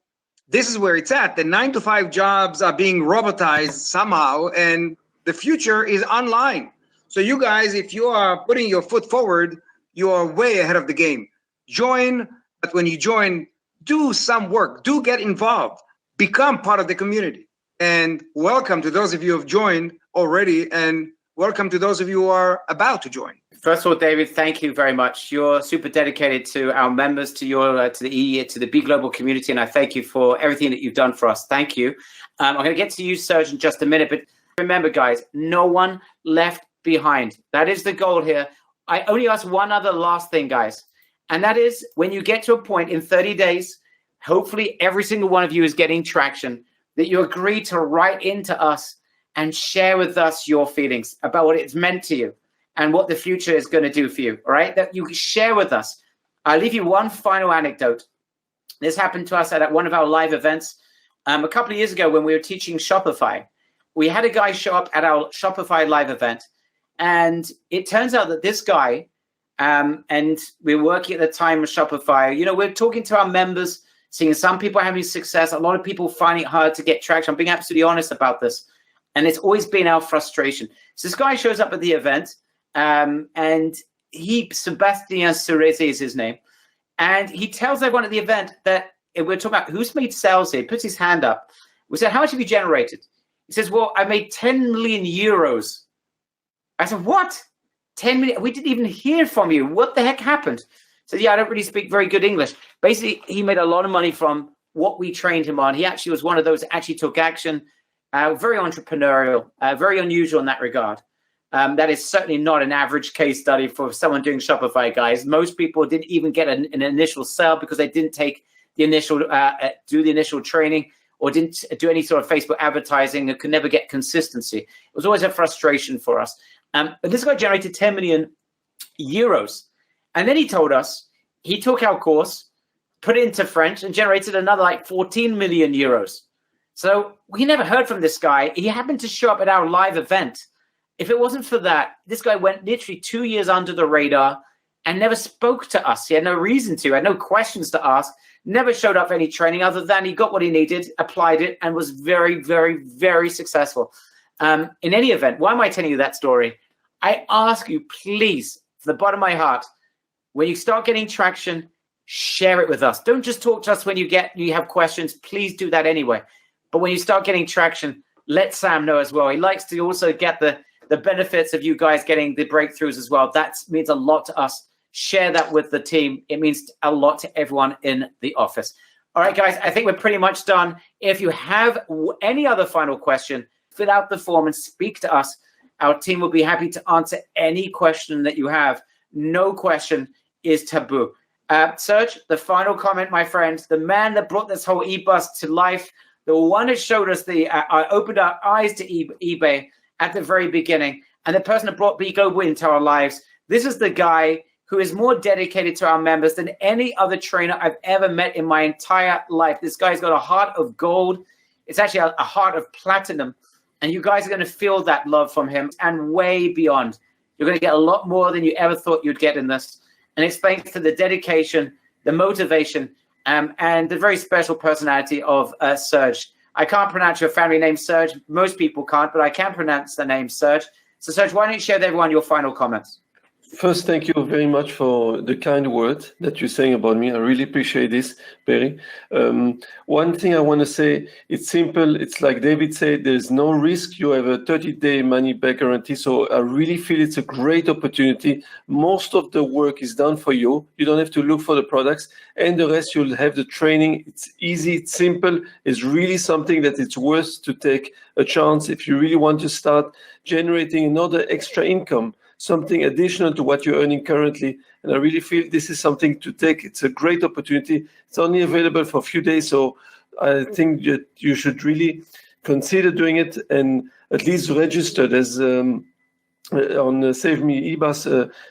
S5: this is where it's at. The 9-to-5 jobs are being robotized somehow, and the future is online. So you guys, if you are putting your foot forward, you are way ahead of the game. Join, but when you join, do some work, do get involved, become part of the community. And welcome to those of you who have joined already, and welcome to those of you who are about to join.
S1: First of all, David, thank you very much. You're super dedicated to our members, to the B Global community, and I thank you for everything that you've done for us. Thank you. I'm going to get to you, Serge, in just a minute, but remember, guys, no one left behind. That is the goal here. I only ask one other last thing, guys, and that is when you get to a point in 30 days, hopefully every single one of you is getting traction, that you agree to write into us and share with us your feelings about what it's meant to you and what the future is going to do for you, all right? That you share with us. I'll leave you one final anecdote. This happened to us at one of our live events a couple of years ago when we were teaching Shopify. We had a guy show up at our Shopify live event, and it turns out that this guy, and we were working at the time with Shopify, we're talking to our members, seeing some people having success, a lot of people finding it hard to get traction. I'm being absolutely honest about this. And it's always been our frustration. So this guy shows up at the event, and Sebastian Cerezi is his name. And he tells everyone at the event that we're talking about who's made sales here. He puts his hand up. We said, how much have you generated? He says, well, I made 10 million euros. I said, what? 10 million? We didn't even hear from you. What the heck happened? So yeah, I don't really speak very good English. Basically, he made a lot of money from what we trained him on. He actually was one of those that actually took action. Very entrepreneurial, very unusual in that regard. That is certainly not an average case study for someone doing Shopify, guys. Most people didn't even get an initial sale because they didn't take the initial, do the initial training, or didn't do any sort of Facebook advertising, and could never get consistency. It was always a frustration for us. But this guy generated 10 million euros. And then he told us he took our course, put it into French, and generated another like 14 million euros. So we never heard from this guy. He happened to show up at our live event. If it wasn't for that, this guy went literally 2 years under the radar and never spoke to us. He had no reason to, had no questions to ask, never showed up for any training other than he got what he needed, applied it, and was very, very, very successful. In any event, why am I telling you that story? I ask you, please, from the bottom of my heart, when you start getting traction, share it with us. Don't just talk to us when you have questions. Please do that anyway. But when you start getting traction, let Sam know as well. He likes to also get the benefits of you guys getting the breakthroughs as well. That means a lot to us. Share that with the team. It means a lot to everyone in the office. All right, guys, I think we're pretty much done. If you have any other final question, fill out the form and speak to us. Our team will be happy to answer any question that you have. No question is taboo. Serge, the final comment, my friend, the man that brought this whole Ebus to life, the one that showed us opened our eyes to eBay at the very beginning, and the person that brought B Global into our lives. This is the guy who is more dedicated to our members than any other trainer I've ever met in my entire life. This guy's got a heart of gold. It's actually a heart of platinum, and you guys are going to feel that love from him and way beyond. You're going to get a lot more than you ever thought you'd get in this, and it's thanks to the dedication, the motivation, and the very special personality of Serge. I can't pronounce your family name, Serge. Most people can't, but I can pronounce the name Serge. So, Serge, why don't you share with everyone your final comments?
S2: First, thank you very much for the kind word that you're saying about me. I really appreciate this, Perry. One thing I want to say, it's simple. It's like David said, there's no risk. You have a 30-day money-back guarantee. So I really feel it's a great opportunity. Most of the work is done for you. You don't have to look for the products. And the rest, you'll have the training. It's easy. It's simple. It's really something that it's worth to take a chance if you really want to start generating another extra income, something additional to what you're earning currently. And I really feel this is something to take. It's a great opportunity. It's only available for a few days. So I think that you should really consider doing it and at least register. There's on Save Me Ebus,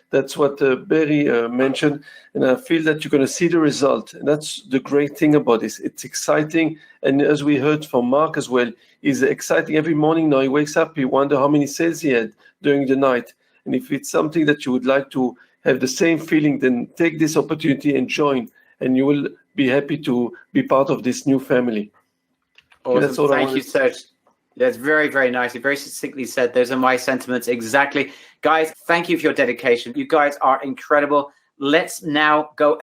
S2: that's what Barry mentioned, and I feel that you're going to see the result. And that's the great thing about this. It's exciting, and as we heard from Mark as well, it's exciting. Every morning now he wakes up, he wonders how many sales he had during the night. And if it's something that you would like to have the same feeling, then take this opportunity and join, and you will be happy to be part of this new family.
S1: Awesome.
S2: That's all
S1: Thank you, Serge. That's very, very nicely, very succinctly said. Those are my sentiments exactly. Guys, thank you for your dedication. You guys are incredible. Let's now go